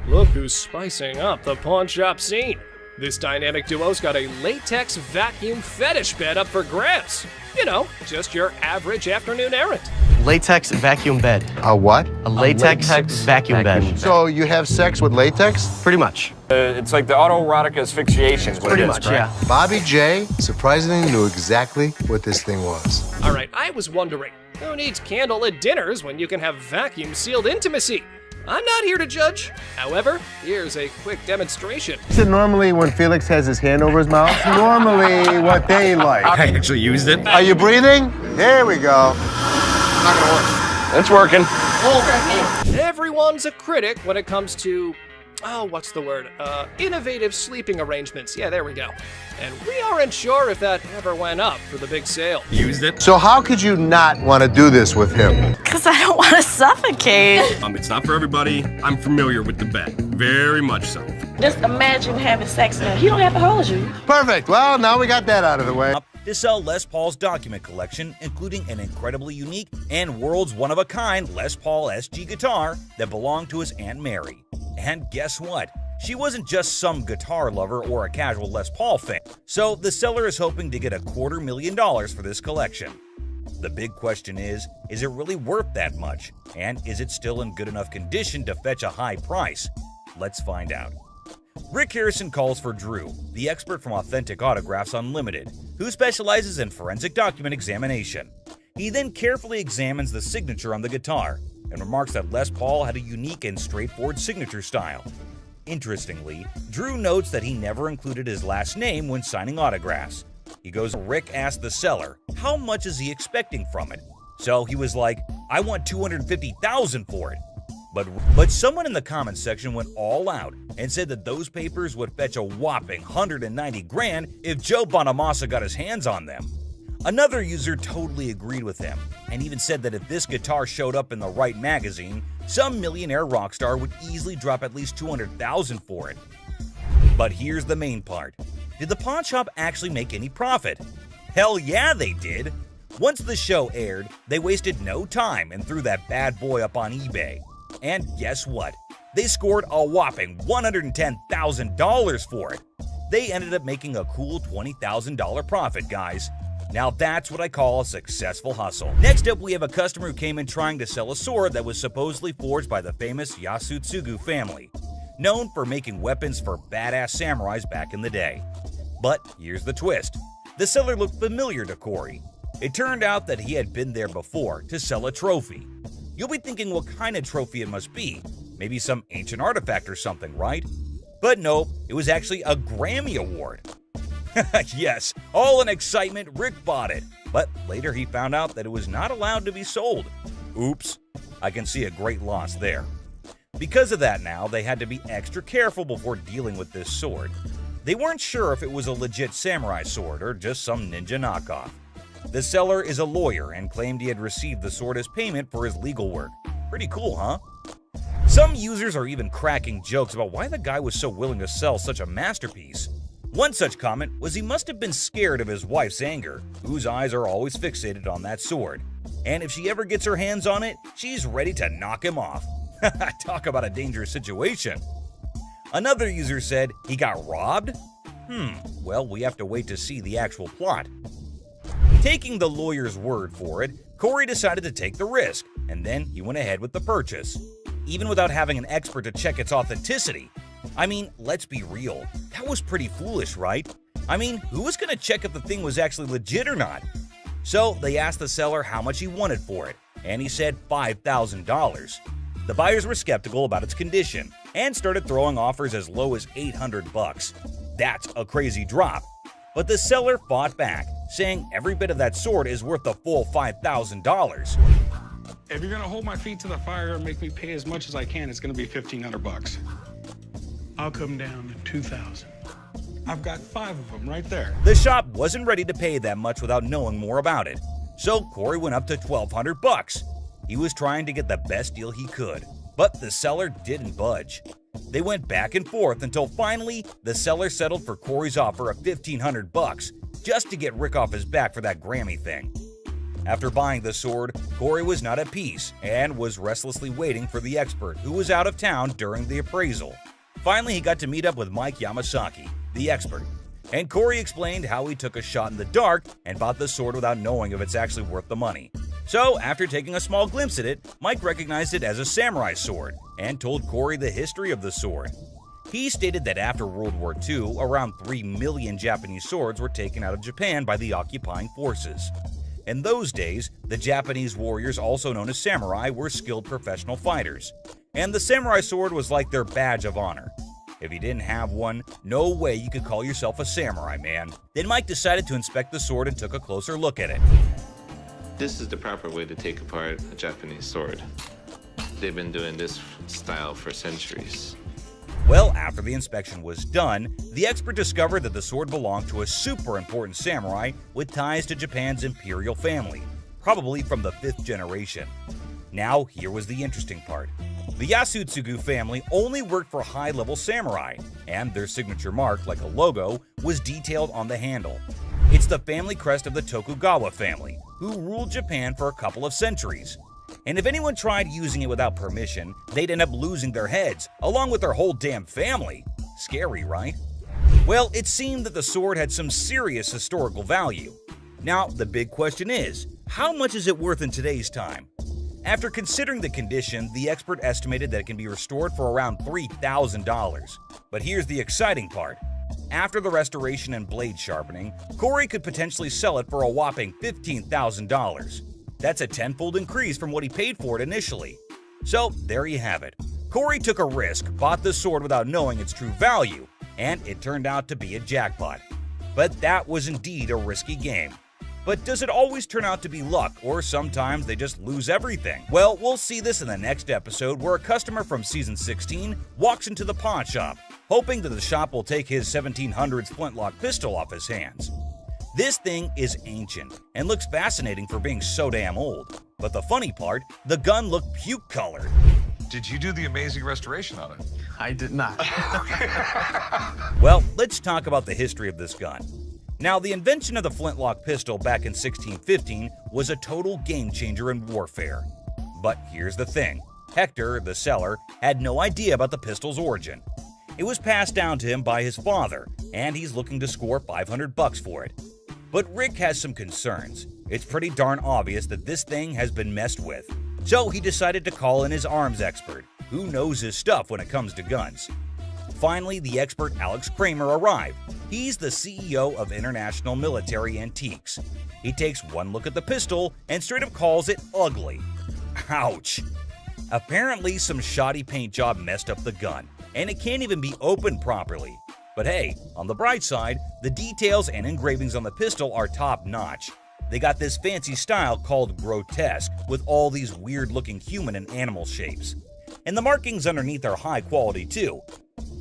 Look who's spicing up the pawn shop scene. This dynamic duo's got a latex vacuum fetish bed up for grabs. You know, just your average afternoon errand. Latex vacuum bed. A what? A latex vacuum bed. So you have sex with latex? Pretty much. It's like the autoerotic asphyxiation. Pretty much, yeah. Bobby J surprisingly knew exactly what this thing was. All right, I was wondering, who needs candlelit dinners when you can have vacuum-sealed intimacy? I'm not here to judge. However, here's a quick demonstration. Is it normally when Felix has his hand over his mouth? Normally what they like. I actually used it. Are you breathing? There we go. Not gonna work. It's working. Everyone's a critic when it comes to what's the word? Innovative sleeping arrangements. Yeah, there we go. And we aren't sure if that ever went up for the big sale. Used it. So how could you not want to do this with him? Because I don't want to suffocate. It's not for everybody. I'm familiar with the bed. Very much so. Just imagine having sex now. He don't have to hold you. Perfect. Well, now we got that out of the way. To sell Les Paul's document collection, including an incredibly unique and world's one-of-a-kind Les Paul SG guitar that belonged to his Aunt Mary. And guess what? She wasn't just some guitar lover or a casual Les Paul fan. So the seller is hoping to get $250,000 for this collection. The big question is it really worth that much? And is it still in good enough condition to fetch a high price? Let's find out. Rick Harrison calls for Drew, the expert from Authentic Autographs Unlimited, who specializes in forensic document examination. He then carefully examines the signature on the guitar and remarks that Les Paul had a unique and straightforward signature style. Interestingly, Drew notes that he never included his last name when signing autographs. He goes, Rick asked the seller, how much is he expecting from it? So he was like, I want $250,000 for it. But someone in the comments section went all out and said that those papers would fetch a whopping $190,000 if Joe Bonamassa got his hands on them. Another user totally agreed with him and even said that if this guitar showed up in the right magazine, some millionaire rock star would easily drop at least $200,000 for it. But here's the main part. Did the pawn shop actually make any profit? Hell yeah, they did. Once the show aired, they wasted no time and threw that bad boy up on eBay. And guess what? They scored a whopping $110,000 for it. They ended up making a cool $20,000 profit, guys. Now that's what I call a successful hustle. Next up, we have a customer who came in trying to sell a sword that was supposedly forged by the famous Yasutsugu family, known for making weapons for badass samurais back in the day. But here's the twist. The seller looked familiar to Corey. It turned out that he had been there before to sell a trophy. You'll be thinking what kind of trophy it must be. Maybe some ancient artifact or something, right? But nope, it was actually a Grammy Award. Yes, all in excitement, Rick bought it. But later he found out that it was not allowed to be sold. Oops, I can see a great loss there. Because of that now, they had to be extra careful before dealing with this sword. They weren't sure if it was a legit samurai sword or just some ninja knockoff. The seller is a lawyer and claimed he had received the sword as payment for his legal work. Pretty cool, huh? Some users are even cracking jokes about why the guy was so willing to sell such a masterpiece. One such comment was he must have been scared of his wife's anger, whose eyes are always fixated on that sword. And if she ever gets her hands on it, she's ready to knock him off. Talk about a dangerous situation. Another user said he got robbed? Well, we have to wait to see the actual plot. Taking the lawyer's word for it, Corey decided to take the risk, and then he went ahead with the purchase, even without having an expert to check its authenticity. I mean, let's be real, that was pretty foolish, right? I mean, who was going to check if the thing was actually legit or not? So they asked the seller how much he wanted for it, and he said $5,000. The buyers were skeptical about its condition and started throwing offers as low as $800. That's a crazy drop. But the seller fought back, saying every bit of that sword is worth the full $5,000. If you're gonna hold my feet to the fire and make me pay as much as I can, it's gonna be $1,500. I'll come down to $2,000. I've got 5 of them right there. The shop wasn't ready to pay that much without knowing more about it, so Corey went up to $1,200. He was trying to get the best deal he could, but the seller didn't budge. They went back and forth until finally the seller settled for Corey's offer of $1,500 just to get Rick off his back for that Grammy thing. After buying the sword, Corey was not at peace and was restlessly waiting for the expert who was out of town during the appraisal. Finally, he got to meet up with Mike Yamasaki, the expert, and Corey explained how he took a shot in the dark and bought the sword without knowing if it's actually worth the money. So, after taking a small glimpse at it, Mike recognized it as a samurai sword and told Corey the history of the sword. He stated that after World War II, around 3 million Japanese swords were taken out of Japan by the occupying forces. In those days, the Japanese warriors, also known as samurai, were skilled professional fighters, and the samurai sword was like their badge of honor. If you didn't have one, no way you could call yourself a samurai, man. Then Mike decided to inspect the sword and took a closer look at it. This is the proper way to take apart a Japanese sword. They've been doing this style for centuries. Well, after the inspection was done, the expert discovered that the sword belonged to a super important samurai with ties to Japan's imperial family, probably from the 5th generation. Now, here was the interesting part. The Yasutsugu family only worked for high-level samurai, and their signature mark, like a logo, was detailed on the handle. It's the family crest of the Tokugawa family, who ruled Japan for a couple of centuries. And if anyone tried using it without permission, they'd end up losing their heads, along with their whole damn family. Scary, right? Well, it seemed that the sword had some serious historical value. Now, the big question is, how much is it worth in today's time? After considering the condition, the expert estimated that it can be restored for around $3,000. But here's the exciting part. After the restoration and blade sharpening, Corey could potentially sell it for a whopping $15,000. That's a tenfold increase from what he paid for it initially. So there you have it. Corey took a risk, bought the sword without knowing its true value, and it turned out to be a jackpot. But that was indeed a risky game. But does it always turn out to be luck, or sometimes they just lose everything? Well, we'll see this in the next episode, where a customer from Season 16 walks into the pawn shop, hoping that the shop will take his 1700s flintlock pistol off his hands. This thing is ancient, and looks fascinating for being so damn old. But the funny part, the gun looked puke-colored. Did you do the amazing restoration on it? I did not. Well, let's talk about the history of this gun. Now, the invention of the flintlock pistol back in 1615 was a total game-changer in warfare. But here's the thing. Hector, the seller, had no idea about the pistol's origin. It was passed down to him by his father, and he's looking to score $500 for it. But Rick has some concerns. It's pretty darn obvious that this thing has been messed with. So he decided to call in his arms expert, who knows his stuff when it comes to guns. Finally, the expert Alex Kramer arrived. He's the CEO of International Military Antiques. He takes one look at the pistol and straight up calls it ugly. Ouch! Apparently, some shoddy paint job messed up the gun, and it can't even be opened properly. But hey, on the bright side, the details and engravings on the pistol are top-notch. They got this fancy style called grotesque, with all these weird-looking human and animal shapes. And the markings underneath are high quality too.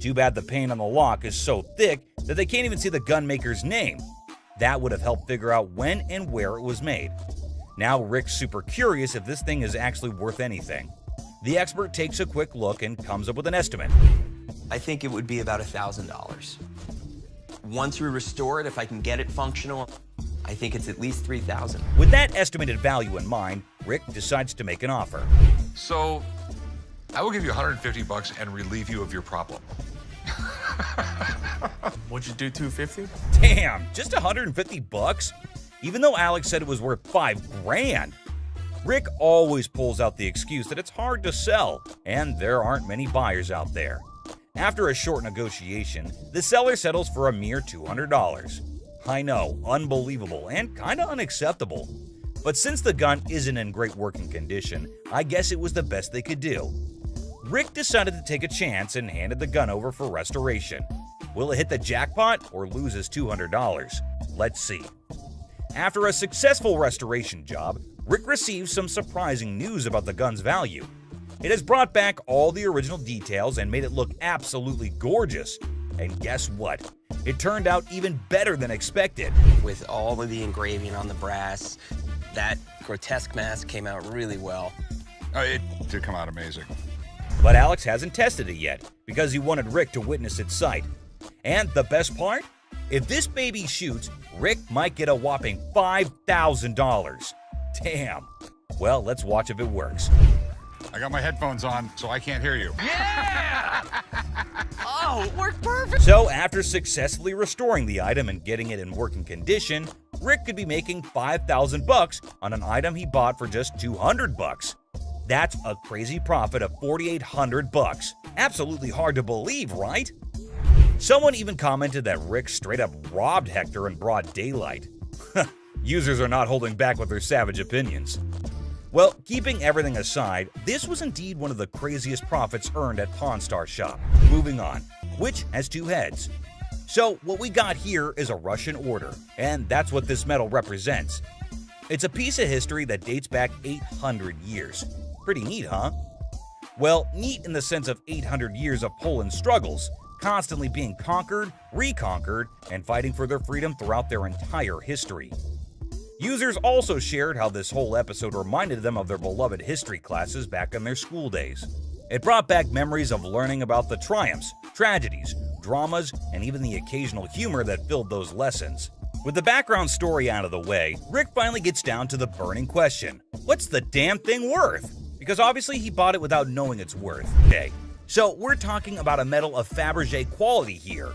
Too bad the paint on the lock is so thick that they can't even see the gun maker's name. That would have helped figure out when and where it was made. Now Rick's super curious if this thing is actually worth anything. The expert takes a quick look and comes up with an estimate. I think it would be about $1,000. Once we restore it, if I can get it functional, I think it's at least $3,000. With that estimated value in mind, Rick decides to make an offer. So, I will give you $150 and relieve you of your problem. Would you do $250? Damn, just $150? Even though Alex said it was worth $5,000. Rick always pulls out the excuse that it's hard to sell, and there aren't many buyers out there. After a short negotiation, the seller settles for a mere $200. I know, unbelievable and kinda unacceptable. But since the gun isn't in great working condition, I guess it was the best they could do. Rick decided to take a chance and handed the gun over for restoration. Will it hit the jackpot or lose his $200? Let's see. After a successful restoration job, Rick receives some surprising news about the gun's value. It has brought back all the original details and made it look absolutely gorgeous. And guess what? It turned out even better than expected. With all of the engraving on the brass, that grotesque mask came out really well. It did come out amazing. But Alex hasn't tested it yet because he wanted Rick to witness its sight. And the best part? If this baby shoots, Rick might get a whopping $5,000. Damn. Well, let's watch if it works. I got my headphones on, so I can't hear you. Yeah! Oh, it worked perfect! So after successfully restoring the item and getting it in working condition, Rick could be making $5,000 on an item he bought for just $200. That's a crazy profit of $4,800. Absolutely hard to believe, right? Someone even commented that Rick straight up robbed Hector in broad daylight. Users are not holding back with their savage opinions. Well, keeping everything aside, this was indeed one of the craziest profits earned at Pawn Star Shop. Moving on, which has two heads. So what we got here is a Russian order, and that's what this medal represents. It's a piece of history that dates back 800 years. Pretty neat, huh? Well, neat in the sense of 800 years of Poland struggles, constantly being conquered, reconquered, and fighting for their freedom throughout their entire history. Users also shared how this whole episode reminded them of their beloved history classes back in their school days. It brought back memories of learning about the triumphs, tragedies, dramas, and even the occasional humor that filled those lessons. With the background story out of the way, Rick finally gets down to the burning question: what's the damn thing worth? Because obviously he bought it without knowing its worth. Okay, so we're talking about a metal of Fabergé quality here.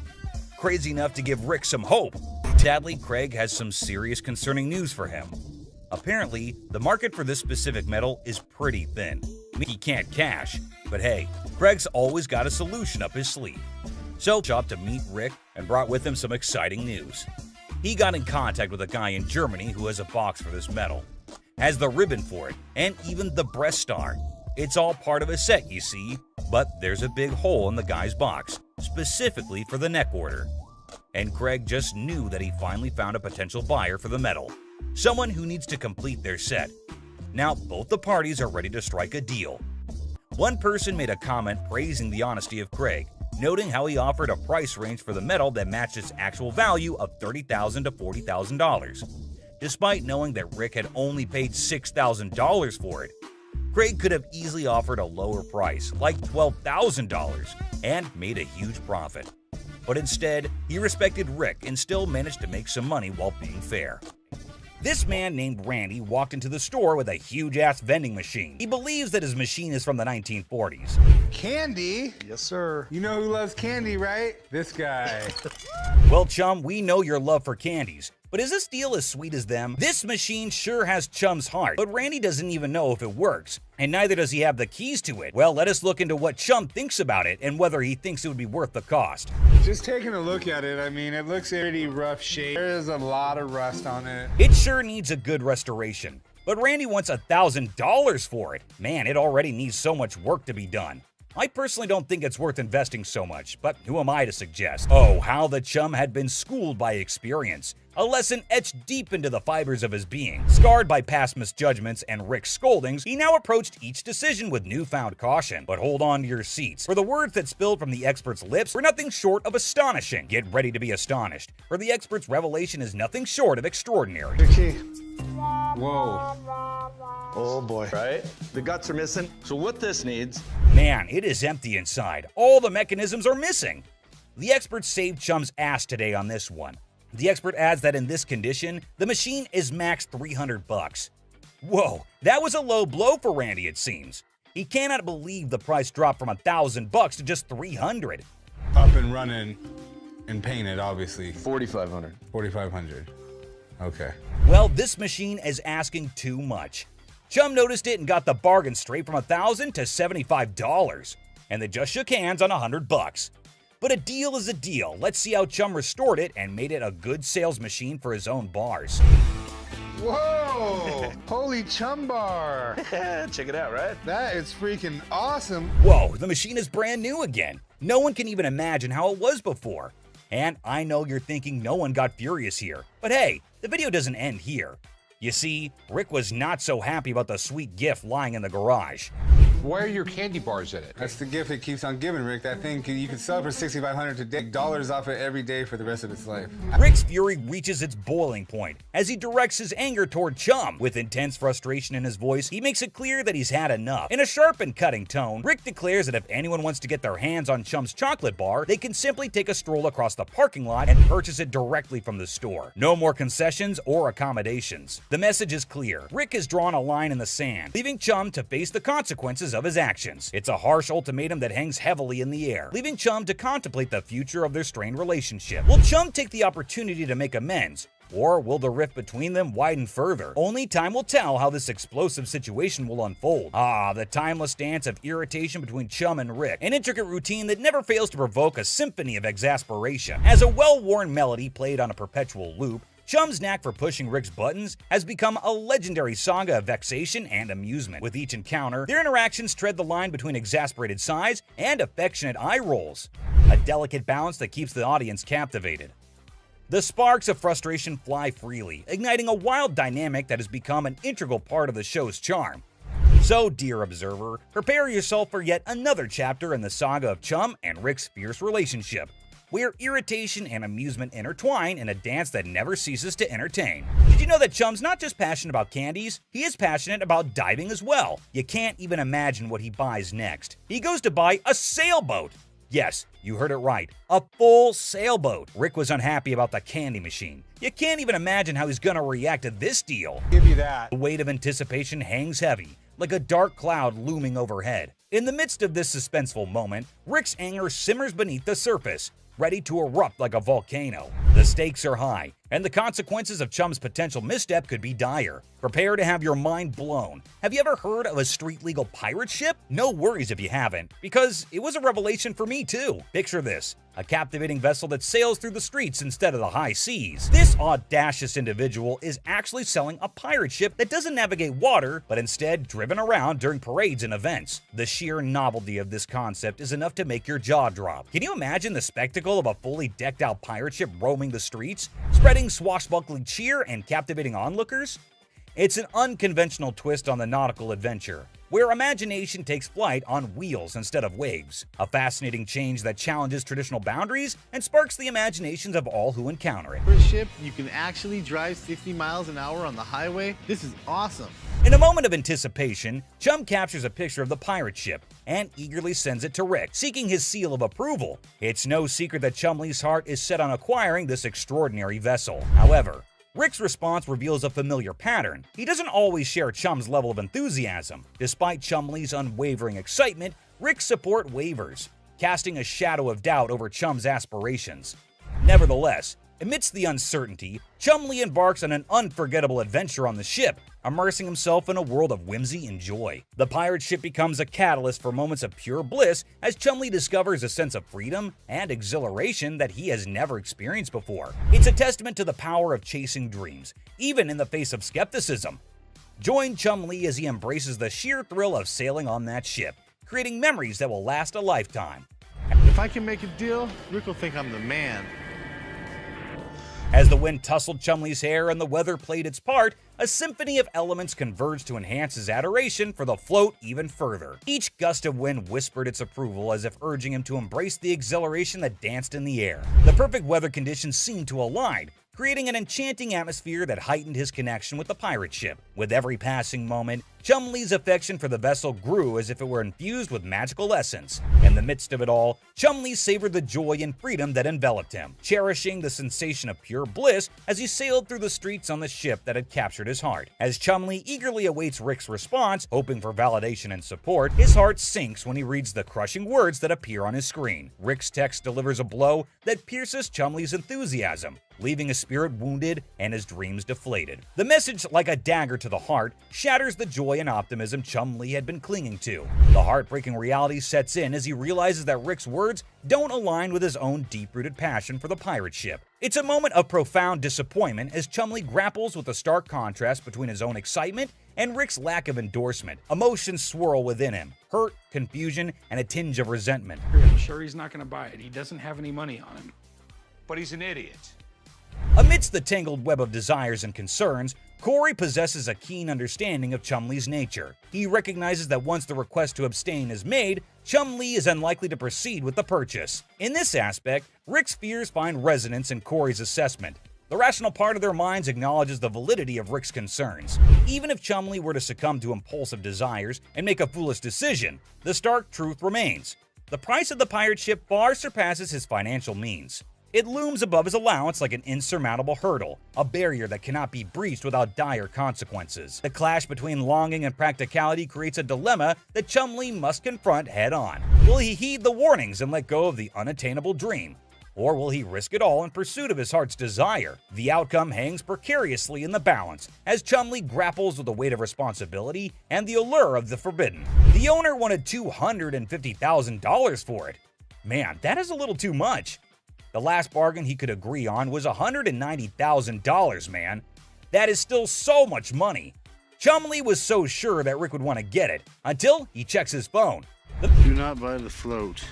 Crazy enough to give Rick some hope. Sadly, Craig has some serious concerning news for him. Apparently, the market for this specific metal is pretty thin. He can't cash, but hey, Craig's always got a solution up his sleeve. So, shop to meet Rick and brought with him some exciting news. He got in contact with a guy in Germany who has a box for this metal, has the ribbon for it, and even the breast star. It's all part of a set, you see, but there's a big hole in the guy's box, specifically for the neck order. And Craig just knew that he finally found a potential buyer for the metal, someone who needs to complete their set. Now, both the parties are ready to strike a deal. One person made a comment praising the honesty of Craig, noting how he offered a price range for the metal that matched its actual value of $30,000 to $40,000. Despite knowing that Rick had only paid $6,000 for it, Craig could have easily offered a lower price, like $12,000, and made a huge profit. But instead, he respected Rick and still managed to make some money while being fair. This man named Randy walked into the store with a huge-ass vending machine. He believes that his machine is from the 1940s. Candy? Yes, sir. You know who loves candy, right? This guy. Well, chum, we know your love for candies, but is this deal as sweet as them? This machine sure has Chum's heart, but Randy doesn't even know if it works, and neither does he have the keys to it. Well, let us look into what Chum thinks about it and whether he thinks it would be worth the cost. Just taking a look at it, I mean, it looks pretty rough shape. There is a lot of rust on it. It sure needs a good restoration, but Randy wants $1,000 for it. Man, it already needs so much work to be done. I personally don't think it's worth investing so much, but who am I to suggest? Oh, how the chum had been schooled by experience. A lesson etched deep into the fibers of his being. Scarred by past misjudgments and Rick's scoldings, he now approached each decision with newfound caution. But hold on to your seats, for the words that spilled from the expert's lips were nothing short of astonishing. Get ready to be astonished, for the expert's revelation is nothing short of extraordinary. Whoa. Oh boy. Right? The guts are missing. So what this needs... Man, it is empty inside. All the mechanisms are missing. The expert saved Chum's ass today on this one. The expert adds that in this condition, the machine is max $300. Whoa, that was a low blow for Randy, it seems. He cannot believe the price dropped from $1,000 to just $300. Up and running and painted, obviously. $4,500. $4,500. Okay. Well, this machine is asking too much. Chum noticed it and got the bargain straight from $1,000 to $75, and they just shook hands on $100. But a deal is a deal. Let's see how Chum restored it and made it a good sales machine for his own bars. Whoa! Holy Chum bar! Check it out, right? That is freaking awesome. Whoa, the machine is brand new again. No one can even imagine how it was before. And I know you're thinking no one got furious here, but hey, the video doesn't end here. You see, Rick was not so happy about the sweet gift lying in the garage. Why are your candy bars in it? That's the gift it keeps on giving, Rick. That thing, you can sell it for $6,500 today, dollars off it every day for the rest of its life. Rick's fury reaches its boiling point as he directs his anger toward Chum. With intense frustration in his voice, he makes it clear that he's had enough. In a sharp and cutting tone, Rick declares that if anyone wants to get their hands on Chum's chocolate bar, they can simply take a stroll across the parking lot and purchase it directly from the store. No more concessions or accommodations. The message is clear. Rick has drawn a line in the sand, leaving Chum to face the consequences of his actions. It's a harsh ultimatum that hangs heavily in the air, leaving Chum to contemplate the future of their strained relationship. Will Chum take the opportunity to make amends, or will the rift between them widen further? Only time will tell how this explosive situation will unfold. Ah, the timeless dance of irritation between Chum and Rick, an intricate routine that never fails to provoke a symphony of exasperation. As a well-worn melody played on a perpetual loop, Chum's knack for pushing Rick's buttons has become a legendary saga of vexation and amusement. With each encounter, their interactions tread the line between exasperated sighs and affectionate eye rolls, a delicate balance that keeps the audience captivated. The sparks of frustration fly freely, igniting a wild dynamic that has become an integral part of the show's charm. So, dear observer, prepare yourself for yet another chapter in the saga of Chum and Rick's fierce relationship, where irritation and amusement intertwine in a dance that never ceases to entertain. Did you know that Chum's not just passionate about candies, he is passionate about diving as well? You can't even imagine what he buys next. He goes to buy a sailboat! Yes, you heard it right, a full sailboat. Rick was unhappy about the candy machine. You can't even imagine how he's gonna react to this deal. Give you that. The weight of anticipation hangs heavy, like a dark cloud looming overhead. In the midst of this suspenseful moment, Rick's anger simmers beneath the surface, ready to erupt like a volcano. The stakes are high, and the consequences of Chum's potential misstep could be dire. Prepare to have your mind blown. Have you ever heard of a street-legal pirate ship? No worries if you haven't, because it was a revelation for me too. Picture this. A captivating vessel that sails through the streets instead of the high seas. This audacious individual is actually selling a pirate ship that doesn't navigate water, but instead driven around during parades and events. The sheer novelty of this concept is enough to make your jaw drop. Can you imagine the spectacle of a fully decked out pirate ship roaming the streets, spreading swashbuckling cheer and captivating onlookers? It's an unconventional twist on the nautical adventure, where imagination takes flight on wheels instead of waves. A fascinating change that challenges traditional boundaries and sparks the imaginations of all who encounter it. For a ship, you can actually drive 60 miles an hour on the highway. This is awesome. In a moment of anticipation, Chum captures a picture of the pirate ship and eagerly sends it to Rick, seeking his seal of approval. It's no secret that Chumlee's heart is set on acquiring this extraordinary vessel. However, Rick's response reveals a familiar pattern. He doesn't always share Chum's level of enthusiasm. Despite Chumlee's unwavering excitement, Rick's support wavers, casting a shadow of doubt over Chum's aspirations. Nevertheless, amidst the uncertainty, Chumlee embarks on an unforgettable adventure on the ship, immersing himself in a world of whimsy and joy. The pirate ship becomes a catalyst for moments of pure bliss as Chumlee discovers a sense of freedom and exhilaration that he has never experienced before. It's a testament to the power of chasing dreams, even in the face of skepticism. Join Chumlee as he embraces the sheer thrill of sailing on that ship, creating memories that will last a lifetime. If I can make a deal, Rick will think I'm the man. As the wind tussled Chumlee's hair and the weather played its part, a symphony of elements converged to enhance his adoration for the float even further. Each gust of wind whispered its approval as if urging him to embrace the exhilaration that danced in the air. The perfect weather conditions seemed to align, creating an enchanting atmosphere that heightened his connection with the pirate ship. With every passing moment, Chumlee's affection for the vessel grew as if it were infused with magical essence. In the midst of it all, Chumlee savored the joy and freedom that enveloped him, cherishing the sensation of pure bliss as he sailed through the streets on the ship that had captured his heart. As Chumlee eagerly awaits Rick's response, hoping for validation and support, his heart sinks when he reads the crushing words that appear on his screen. Rick's text delivers a blow that pierces Chumlee's enthusiasm, leaving his spirit wounded and his dreams deflated. The message, like a dagger to the heart, shatters the joy and optimism Chumlee had been clinging to. The heartbreaking reality sets in as he realizes that Rick's words don't align with his own deep-rooted passion for the pirate ship. It's a moment of profound disappointment as Chumlee grapples with the stark contrast between his own excitement and Rick's lack of endorsement. Emotions swirl within him, hurt, confusion, and a tinge of resentment. I'm sure he's not going to buy it. He doesn't have any money on him. But he's an idiot. Amidst the tangled web of desires and concerns, Corey possesses a keen understanding of Chumlee's nature. He recognizes that once the request to abstain is made, Chumlee is unlikely to proceed with the purchase. In this aspect, Rick's fears find resonance in Corey's assessment. The rational part of their minds acknowledges the validity of Rick's concerns. Even if Chumlee were to succumb to impulsive desires and make a foolish decision, the stark truth remains. The price of the pirate ship far surpasses his financial means. It looms above his allowance like an insurmountable hurdle, a barrier that cannot be breached without dire consequences. The clash between longing and practicality creates a dilemma that Chumlee must confront head-on. Will he heed the warnings and let go of the unattainable dream? Or will he risk it all in pursuit of his heart's desire? The outcome hangs precariously in the balance, as Chumlee grapples with the weight of responsibility and the allure of the forbidden. The owner wanted $250,000 for it. Man, that is a little too much. The last bargain he could agree on was $190,000, man. That is still so much money. Chumlee was so sure that Rick would want to get it, until he checks his phone. Do not buy the float.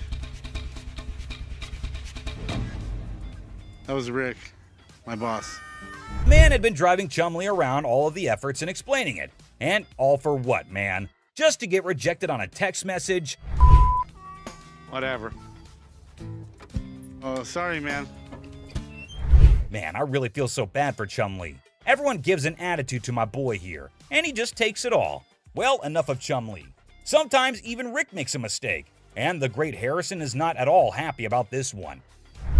That was Rick, my boss. The man had been driving Chumlee around all of the efforts in explaining it. And all for what, man? just to get rejected on a text message. Whatever. Oh, sorry, man. Man, I really feel so bad for Chumlee. Everyone gives an attitude to my boy here, and he just takes it all. Well, enough of Chumlee. Sometimes even Rick makes a mistake, and the great Harrison is not at all happy about this one.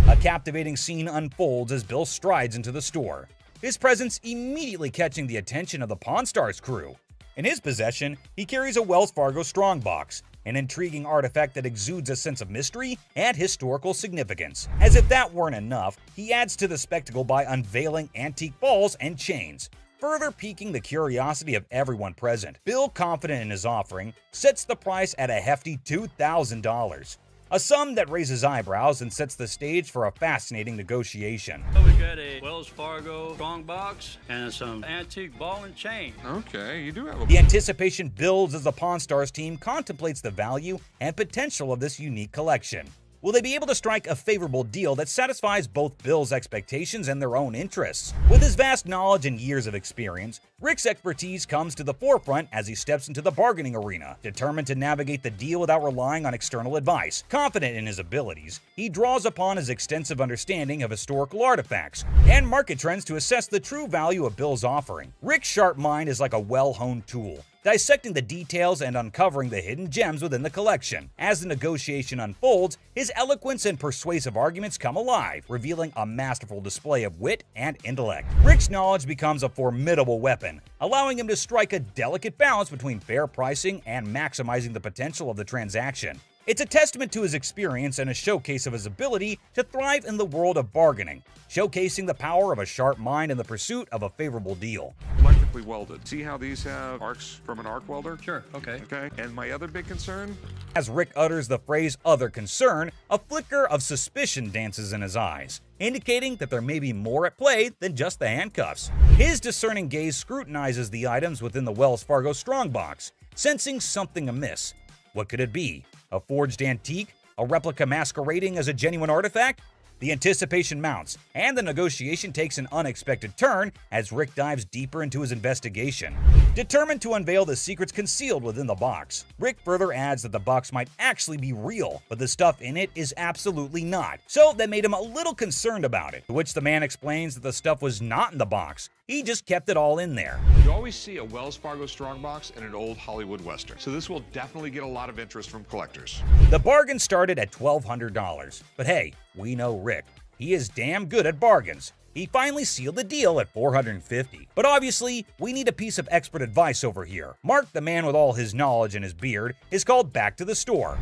A captivating scene unfolds as Bill strides into the store, his presence immediately catching the attention of the Pawn Stars crew. In his possession, he carries a Wells Fargo strongbox, an intriguing artifact that exudes a sense of mystery and historical significance. As if that weren't enough, he adds to the spectacle by unveiling antique balls and chains, further piquing the curiosity of everyone present. Bill, confident in his offering, sets the price at a hefty $2,000. A sum that raises eyebrows and sets the stage for a fascinating negotiation. We got a Wells Fargo strongbox and some antique ball and chain. Okay, you do have a... The anticipation builds as the Pawn Stars team contemplates the value and potential of this unique collection. Will they be able to strike a favorable deal that satisfies both Bill's expectations and their own interests? With his vast knowledge and years of experience, Rick's expertise comes to the forefront as he steps into the bargaining arena. Determined to navigate the deal without relying on external advice, confident in his abilities, he draws upon his extensive understanding of historical artifacts and market trends to assess the true value of Bill's offering. Rick's sharp mind is like a well-honed tool, dissecting the details and uncovering the hidden gems within the collection. As the negotiation unfolds, his eloquence and persuasive arguments come alive, revealing a masterful display of wit and intellect. Rick's knowledge becomes a formidable weapon, allowing him to strike a delicate balance between fair pricing and maximizing the potential of the transaction. It's a testament to his experience and a showcase of his ability to thrive in the world of bargaining, showcasing the power of a sharp mind in the pursuit of a favorable deal. Electrically welded. See how these have arcs from an arc welder? Sure, okay. Okay, and my other big concern? As Rick utters the phrase "other concern," a flicker of suspicion dances in his eyes, indicating that there may be more at play than just the handcuffs. His discerning gaze scrutinizes the items within the Wells Fargo strongbox, sensing something amiss. What could it be? A forged antique? A replica masquerading as a genuine artifact? The anticipation mounts, and the negotiation takes an unexpected turn as Rick dives deeper into his investigation. Determined to unveil the secrets concealed within the box, Rick further adds that the box might actually be real, but the stuff in it is absolutely not, so that made him a little concerned about it, to which the man explains that the stuff was not in the box. He just kept it all in there. You always see a Wells Fargo strongbox in an old Hollywood Western, so this will definitely get a lot of interest from collectors. The bargain started at $1,200, but hey, we know Rick. He is damn good at bargains. He finally sealed the deal at $450. But obviously, we need a piece of expert advice over here. Mark, the man with all his knowledge and his beard, is called back to the store.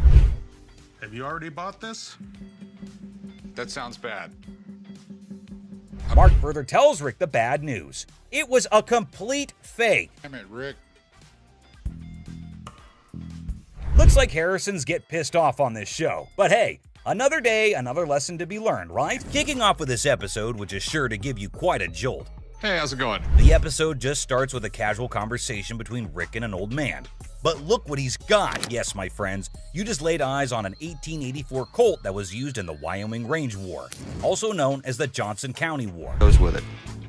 Have you already bought this? That sounds bad. Mark further tells Rick the bad news. It was a complete fake. Damn it, Rick. Looks like Harrisons get pissed off on this show. But hey, another day, another lesson to be learned, right? Kicking off with this episode, which is sure to give you quite a jolt. Hey, how's it going? The episode just starts with a casual conversation between Rick and an old man. But look what he's got. Yes, my friends, you just laid eyes on an 1884 Colt that was used in the Wyoming Range War, also known as the Johnson County War. Goes with it.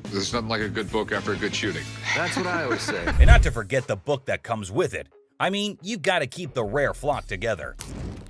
There's nothing like a good book after a good shooting. That's what I always say. And not to forget the book that comes with it. I mean, you gotta keep the rare flock together.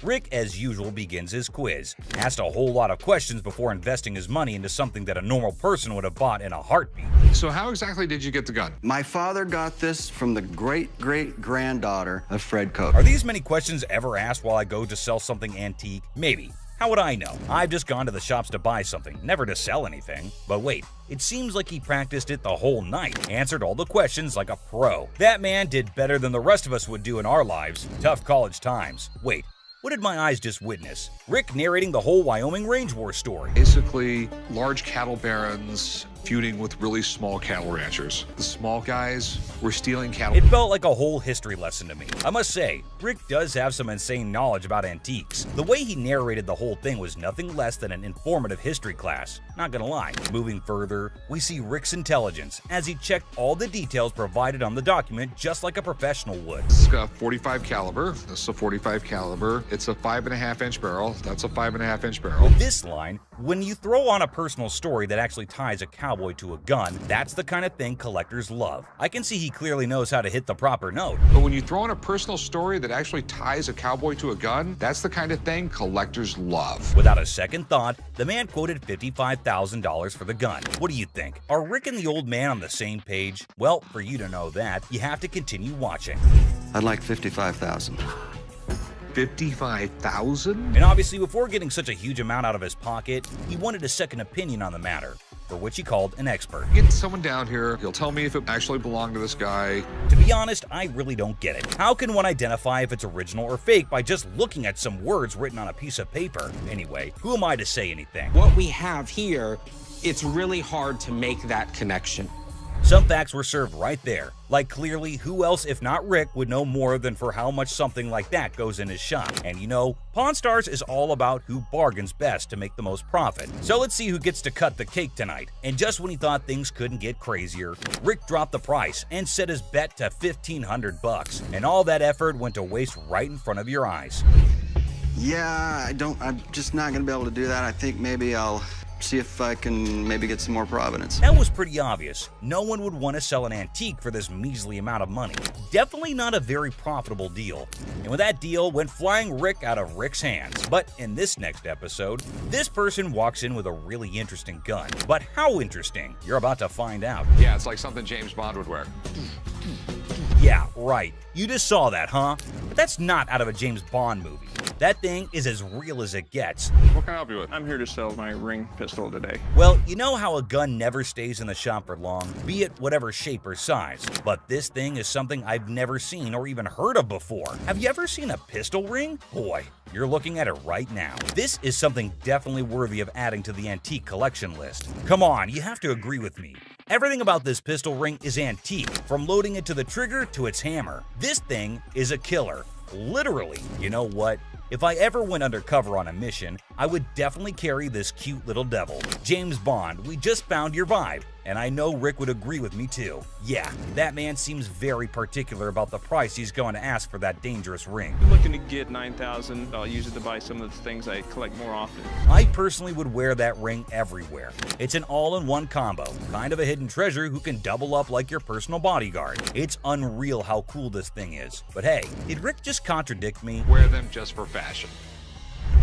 Rick, as usual, begins his quiz, asked a whole lot of questions before investing his money into something that a normal person would have bought in a heartbeat. So how exactly did you get the gun? My father got this from the great-great-granddaughter of Fred Koch. Are these many questions ever asked while I go to sell something antique? Maybe. How would I know? I've just gone to the shops to buy something, never to sell anything. But wait, it seems like he practiced it the whole night, answered all the questions like a pro. That man did better than the rest of us would do in our lives. Tough college times. Wait, what did my eyes just witness? Rick narrating the whole Wyoming Range War story. Basically, large cattle barons feuding with really small cattle ranchers. The small guys were stealing cattle. It felt like a whole history lesson to me. I must say, Rick does have some insane knowledge about antiques. The way he narrated the whole thing was nothing less than an informative history class. Not gonna lie. Moving further, we see Rick's intelligence as he checked all the details provided on the document just like a professional would. This is a 45 caliber. This is a 45 caliber. It's a 5.5-inch barrel. That's a 5.5-inch barrel. With this line, when you throw on a personal story that actually ties a cowboy cowboy to a gun, that's the kind of thing collectors love. I can see he clearly knows how to hit the proper note. But when you throw in a personal story that actually ties a cowboy to a gun, that's the kind of thing collectors love. Without a second thought, the man quoted $55,000 for the gun. What do you think? Are Rick and the old man on the same page? Well, for you to know that, you have to continue watching. I'd like $55,000. $55,000? And obviously, before getting such a huge amount out of his pocket, he wanted a second opinion on the matter, for which he called an expert. Get someone down here, he'll tell me if it actually belonged to this guy. To be honest, I really don't get it. How can one identify if it's original or fake by just looking at some words written on a piece of paper? Anyway, who am I to say anything? What we have here, it's really hard to make that connection. Some facts were served right there. Like, clearly, who else if not Rick would know more than for how much something like that goes in his shop. And you know, Pawn Stars is all about who bargains best to make the most profit. So let's see who gets to cut the cake tonight. And just when he thought things couldn't get crazier, Rick dropped the price and set his bet to $1,500 and all that effort went to waste right in front of your eyes. Yeah, I'm just not gonna be able to do that. I think maybe I'll see if I can maybe get some more Providence. That was pretty obvious. No one would want to sell an antique for this measly amount of money. Definitely not a very profitable deal. And with that deal went flying Rick out of Rick's hands. But in this next episode, this person walks in with a really interesting gun. But how interesting? You're about to find out. Yeah, it's like something James Bond would wear. Yeah, right. You just saw that, huh? But that's not out of a James Bond movie. That thing is as real as it gets. What can I help you with? I'm here to sell my ring pistol today. Well, you know how a gun never stays in the shop for long, be it whatever shape or size. But this thing is something I've never seen or even heard of before. Have you ever seen a pistol ring? Boy, you're looking at it right now. This is something definitely worthy of adding to the antique collection list. Come on, you have to agree with me. Everything about this pistol ring is antique, from loading it to the trigger to its hammer. This thing is a killer. Literally. You know what? If I ever went undercover on a mission, I would definitely carry this cute little devil. James Bond, we just found your vibe. And I know Rick would agree with me too. Yeah, that man seems very particular about the price he's going to ask for that dangerous ring. I'm looking to get $9,000. I'll use it to buy some of the things I collect more often. I personally would wear that ring everywhere. It's an all-in-one combo, kind of a hidden treasure who can double up like your personal bodyguard. It's unreal how cool this thing is. But hey, did Rick just contradict me? Wear them just for fashion.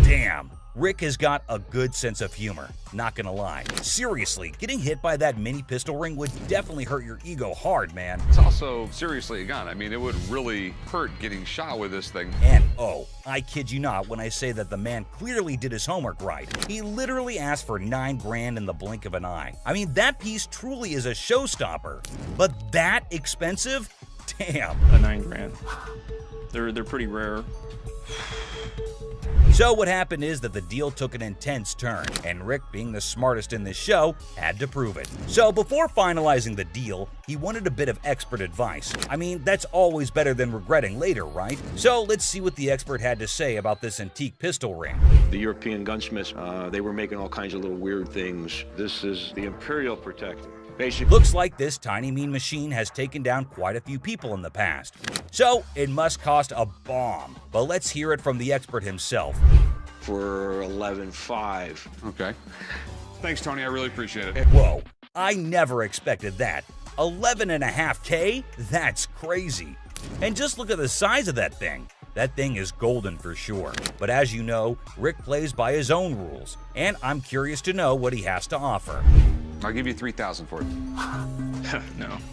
Damn. Rick has got a good sense of humor, not gonna lie. Seriously, getting hit by that mini pistol ring would definitely hurt your ego hard, man. It's also seriously a gun. I mean, it would really hurt getting shot with this thing. And oh, I kid you not when I say that the man clearly did his homework right. He literally asked for $9 grand in the blink of an eye. I mean, that piece truly is a showstopper. But that expensive? Damn. A $9 grand. They're pretty rare. So what happened is that the deal took an intense turn, and Rick, being the smartest in this show, had to prove it. So before finalizing the deal, he wanted a bit of expert advice. I mean, that's always better than regretting later, right? So let's see what the expert had to say about this antique pistol ring. The European gunsmiths, they were making all kinds of little weird things. This is the Imperial Protector. Basically, looks like this tiny mean machine has taken down quite a few people in the past. So it must cost a bomb. But let's hear it from the expert himself. For $11,500. Okay. Thanks, Tony. I really appreciate it. Whoa, I never expected that. $11.5K? That's crazy. And just look at the size of that thing. That thing is golden for sure. But as you know, Rick plays by his own rules. And I'm curious to know what he has to offer. I'll give you $3,000 for it.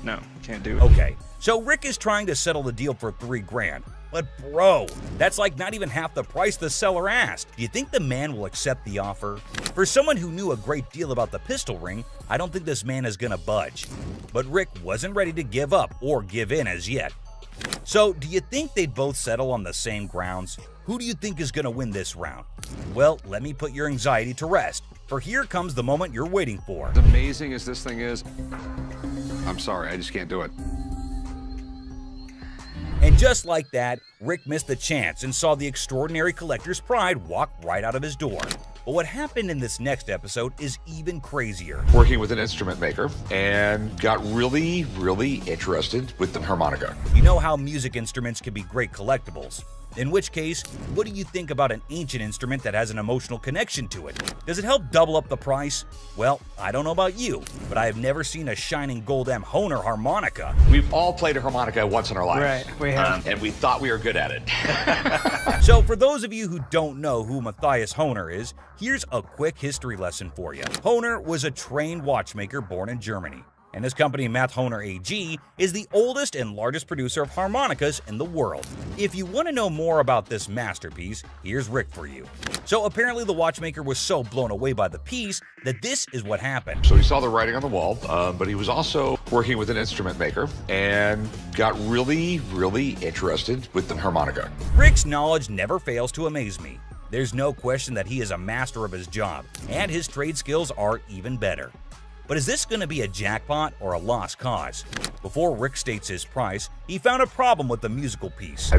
No, can't do it. Okay, so Rick is trying to settle the deal for $3 grand. But bro, that's like not even half the price the seller asked. Do you think the man will accept the offer? For someone who knew a great deal about the pistol ring, I don't think this man is gonna budge. But Rick wasn't ready to give up or give in as yet. So do you think they'd both settle on the same grounds? Who do you think is gonna win this round? Well, let me put your anxiety to rest. For here comes the moment you're waiting for. As amazing as this thing is, I'm sorry, I just can't do it. And just like that, Rick missed the chance and saw the extraordinary collector's pride walk right out of his door. But what happened in this next episode is even crazier. Working with an instrument maker and got really, really interested with the harmonica. You know how music instruments can be great collectibles. In which case, what do you think about an ancient instrument that has an emotional connection to it? Does it help double up the price? Well, I don't know about you, but I have never seen a shining gold M Hohner harmonica. We've all played a harmonica once in our lives. Right, we have. And we thought we were good at it. So for those of you who don't know who Matthias Hohner is, here's a quick history lesson for you. Hohner was a trained watchmaker born in Germany, and his company Math Hohner AG is the oldest and largest producer of harmonicas in the world. If you want to know more about this masterpiece, here's Rick for you. So apparently the watchmaker was so blown away by the piece that this is what happened. So he saw the writing on the wall, but he was also working with an instrument maker and got really, really interested with the harmonica. Rick's knowledge never fails to amaze me. There's no question that he is a master of his job, and his trade skills are even better. But is this going to be a jackpot or a lost cause? Before Rick states his price, he found a problem with the musical piece.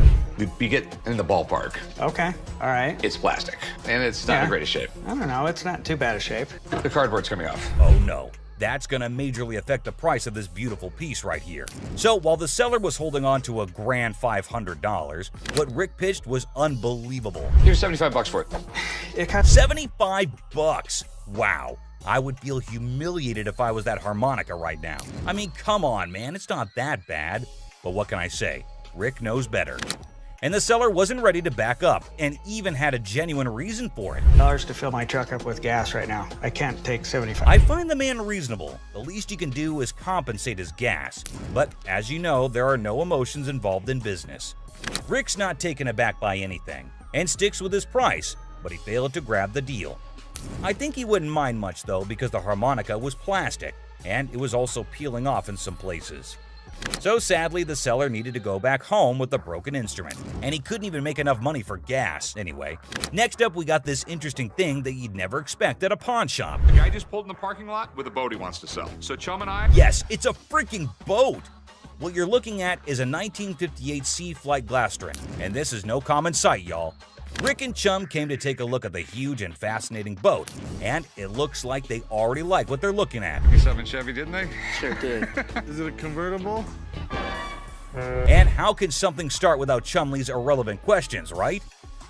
We get in the ballpark. Okay, all right. It's plastic, and it's not in the greatest shape. I don't know, it's not too bad a shape. The cardboard's coming off. Oh no, that's going to majorly affect the price of this beautiful piece right here. So while the seller was holding on to a grand $500, what Rick pitched was unbelievable. Here's $75 for it. It cost $75? Wow. I would feel humiliated if I was that harmonica right now. I mean, come on, man, it's not that bad. But what can I say? Rick knows better. And the seller wasn't ready to back up, and even had a genuine reason for it. $1 to fill my truck up with gas right now. I can't take 75. I find the man reasonable. The least you can do is compensate his gas. But as you know, there are no emotions involved in business. Rick's not taken aback by anything, and sticks with his price, but he failed to grab the deal. I think he wouldn't mind much though, because the harmonica was plastic, and it was also peeling off in some places. So sadly, the seller needed to go back home with the broken instrument, and he couldn't even make enough money for gas anyway. Next up, we got this interesting thing that you'd never expect at a pawn shop. The guy just pulled in the parking lot with a boat he wants to sell. So Chum and I... Yes, it's a freaking boat! What you're looking at is a 1958 Sea Flight Glastron, and this is no common sight, y'all. Rick and Chum came to take a look at the huge and fascinating boat, and it looks like they already like what they're looking at. 57 Chevy, didn't they? Sure did. Is it a convertible? And how can something start without Chumley's irrelevant questions, right?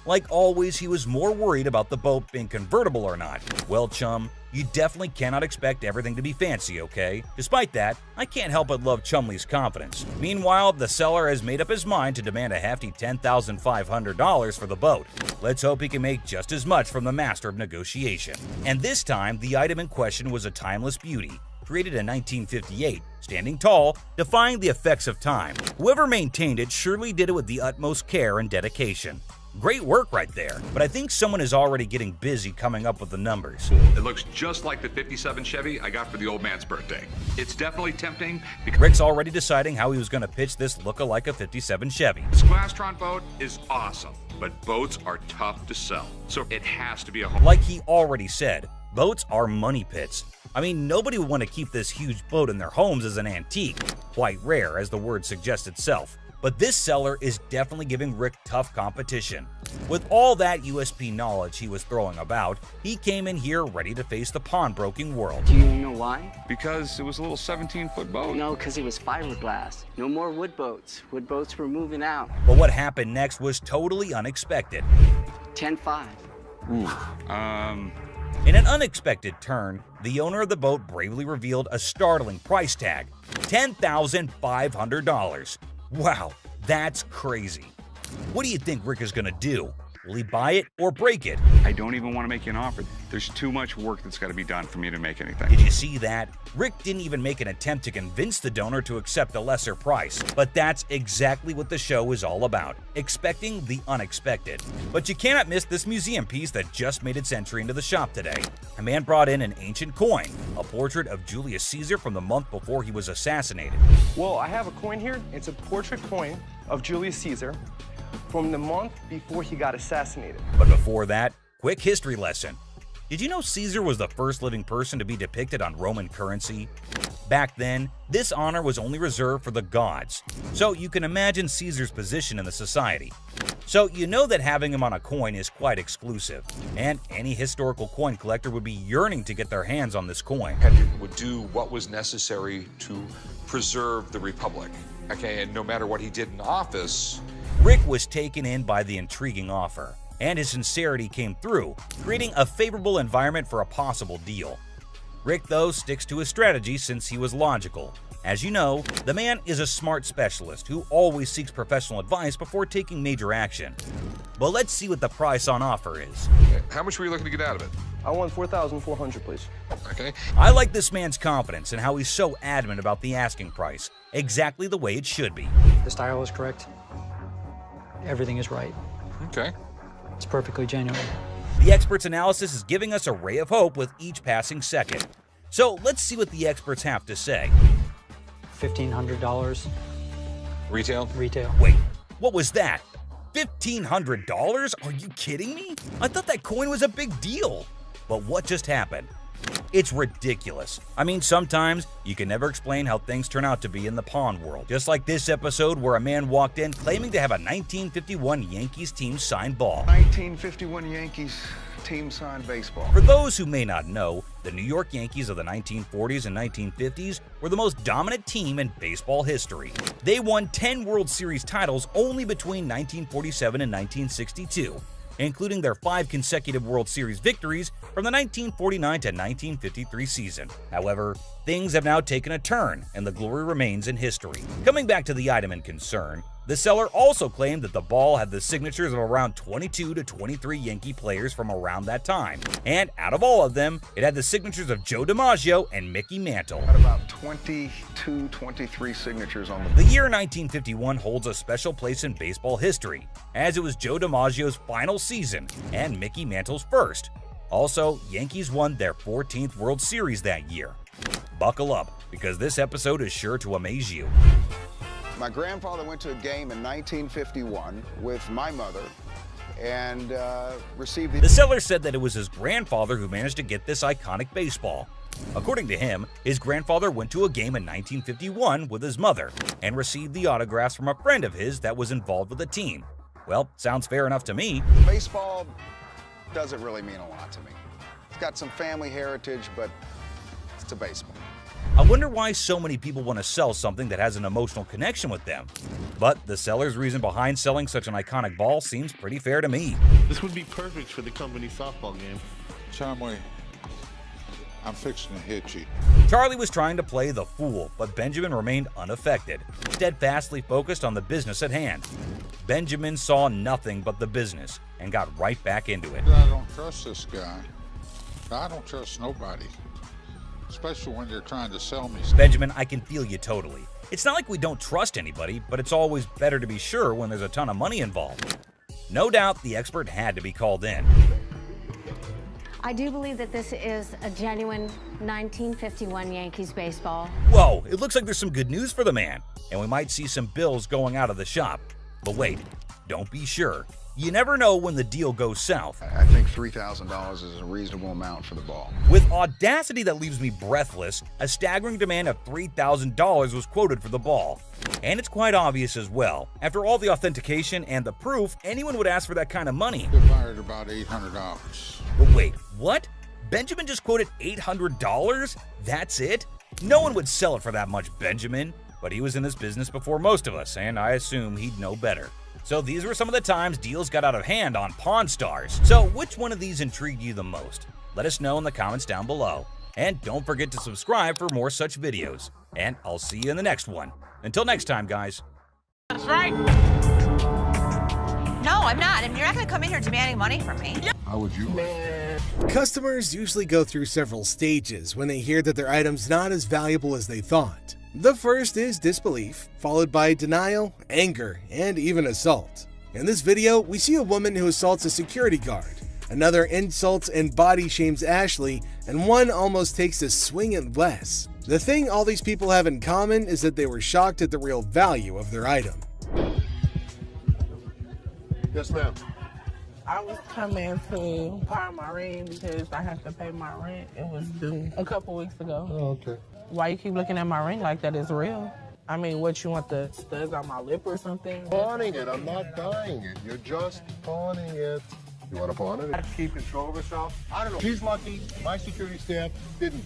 Like always, he was more worried about the boat being convertible or not. Well, Chum, you definitely cannot expect everything to be fancy, okay? Despite that, I can't help but love Chumley's confidence. Meanwhile, the seller has made up his mind to demand a hefty $10,500 for the boat. Let's hope he can make just as much from the master of negotiation. And this time, the item in question was a timeless beauty, created in 1958, standing tall, defying the effects of time. Whoever maintained it surely did it with the utmost care and dedication. Great work right there, but I think someone is already getting busy coming up with the numbers. It looks just like the 57 Chevy I got for the old man's birthday. It's definitely tempting because Rick's already deciding how he was going to pitch this look-alike a 57 Chevy. this Glastron boat is awesome, but boats are tough to sell, so it has to be a home. Like he already said, boats are money pits. I mean, nobody would want to keep this huge boat in their homes as an antique. Quite rare, as the word suggests itself. But this seller is definitely giving Rick tough competition. With all that USP knowledge he was throwing about, he came in here ready to face the pawnbroking world. Do you know why? Because it was a little 17-foot boat. No, because it was fiberglass. No more wood boats. Wood boats were moving out. But what happened next was totally unexpected. 10-5. In an unexpected turn, the owner of the boat bravely revealed a startling price tag, $10,500. Wow, that's crazy. What do you think Rick is gonna do? Will he buy it or break it? I don't even want to make you an offer. There's too much work that's got to be done for me to make anything. Did you see that? Rick didn't even make an attempt to convince the donor to accept a lesser price. But that's exactly what the show is all about, expecting the unexpected. But you cannot miss this museum piece that just made its entry into the shop today. A man brought in an ancient coin, a portrait of Julius Caesar from the month before he was assassinated. Well, I have a coin here. It's a portrait coin of Julius Caesar from the month before he got assassinated. But before that, quick history lesson. Did you know Caesar was the first living person to be depicted on Roman currency? Back then, this honor was only reserved for the gods, so you can imagine Caesar's position in the society. So you know that having him on a coin is quite exclusive, and any historical coin collector would be yearning to get their hands on this coin. Would do what was necessary to preserve the Republic. Okay, and no matter what he did in office, Rick was taken in by the intriguing offer, and his sincerity came through, creating a favorable environment for a possible deal. Rick, though, sticks to his strategy since he was logical. As you know, the man is a smart specialist who always seeks professional advice before taking major action. But let's see what the price on offer is. How much were you looking to get out of it? I want $4,400, please. Okay. I like this man's confidence and how he's so adamant about the asking price, exactly the way it should be. The style is correct. Everything is right. Okay. It's perfectly genuine. The expert's analysis is giving us a ray of hope with each passing second. So let's see what the experts have to say. $1,500. Retail? Retail. Wait, what was that? $1,500? Are you kidding me? I thought that coin was a big deal. But what just happened? It's ridiculous. I mean, sometimes you can never explain how things turn out to be in the pawn world. Just like this episode where a man walked in claiming to have a 1951 Yankees team signed ball. 1951 Yankees team signed baseball. For those who may not know, the New York Yankees of the 1940s and 1950s were the most dominant team in baseball history. They won 10 World Series titles only between 1947 and 1962. Including their 5 consecutive World Series victories from the 1949 to 1953 season. However, things have now taken a turn, and the glory remains in history. Coming back to the item in concern, the seller also claimed that the ball had the signatures of around 22 to 23 Yankee players from around that time, and out of all of them, it had the signatures of Joe DiMaggio and Mickey Mantle. Got about 22, 23 signatures on The year 1951 holds a special place in baseball history, as it was Joe DiMaggio's final season and Mickey Mantle's first. Also, Yankees won their 14th World Series that year. Buckle up, because this episode is sure to amaze you. My grandfather went to a game in 1951 with my mother and received The seller said that it was his grandfather who managed to get this iconic baseball. According to him, his grandfather went to a game in 1951 with his mother and received the autographs from a friend of his that was involved with the team. Well, sounds fair enough to me. Baseball doesn't really mean a lot to me. It's got some family heritage, but it's a baseball. I wonder why so many people want to sell something that has an emotional connection with them. But the seller's reason behind selling such an iconic ball seems pretty fair to me. This would be perfect for the company softball game. Chumley, I'm fixing to hit you. Charlie was trying to play the fool, but Benjamin remained unaffected, steadfastly focused on the business at hand. Benjamin saw nothing but the business and got right back into it. I don't trust this guy. I don't trust nobody, especially when they're trying to sell me. Benjamin, I can feel you totally. It's not like we don't trust anybody, but it's always better to be sure when there's a ton of money involved. No doubt the expert had to be called in. I do believe that this is a genuine 1951 Yankees baseball. Whoa, it looks like there's some good news for the man, and we might see some bills going out of the shop. But wait, don't be sure. You never know when the deal goes south. I think $3,000 is a reasonable amount for the ball. With audacity that leaves me breathless, a staggering demand of $3,000 was quoted for the ball. And it's quite obvious as well. After all the authentication and the proof, anyone would ask for that kind of money. They fired about $800. But wait, what? Benjamin just quoted $800? That's it? No one would sell it for that much, Benjamin. But he was in this business before most of us, and I assume he'd know better. So these were some of the times deals got out of hand on Pawn Stars. So which one of these intrigued you the most? Let us know in the comments down below. And don't forget to subscribe for more such videos. And I'll see you in the next one. Until next time, guys. That's right. No, I'm not. I mean, you're not going to come in here demanding money from me. How would you? Customers usually go through several stages when they hear that their item's not as valuable as they thought. The first is disbelief, followed by denial, anger, and even assault. In this video, we see a woman who assaults a security guard, another insults and body shames Ashley, and one almost takes a swing at Wes. The thing all these people have in common is that they were shocked at the real value of their item. Yes, ma'am. I was coming to pawn my ring because I have to pay my rent. It was due a couple weeks ago. Oh, okay. Why you keep looking at my ring like that is real? I mean, what, you want the studs on my lip or something? Pawning it. I'm not buying it. You're just pawning it. You want to pawn it? Keep control of herself? I don't know. She's lucky. My security staff didn't.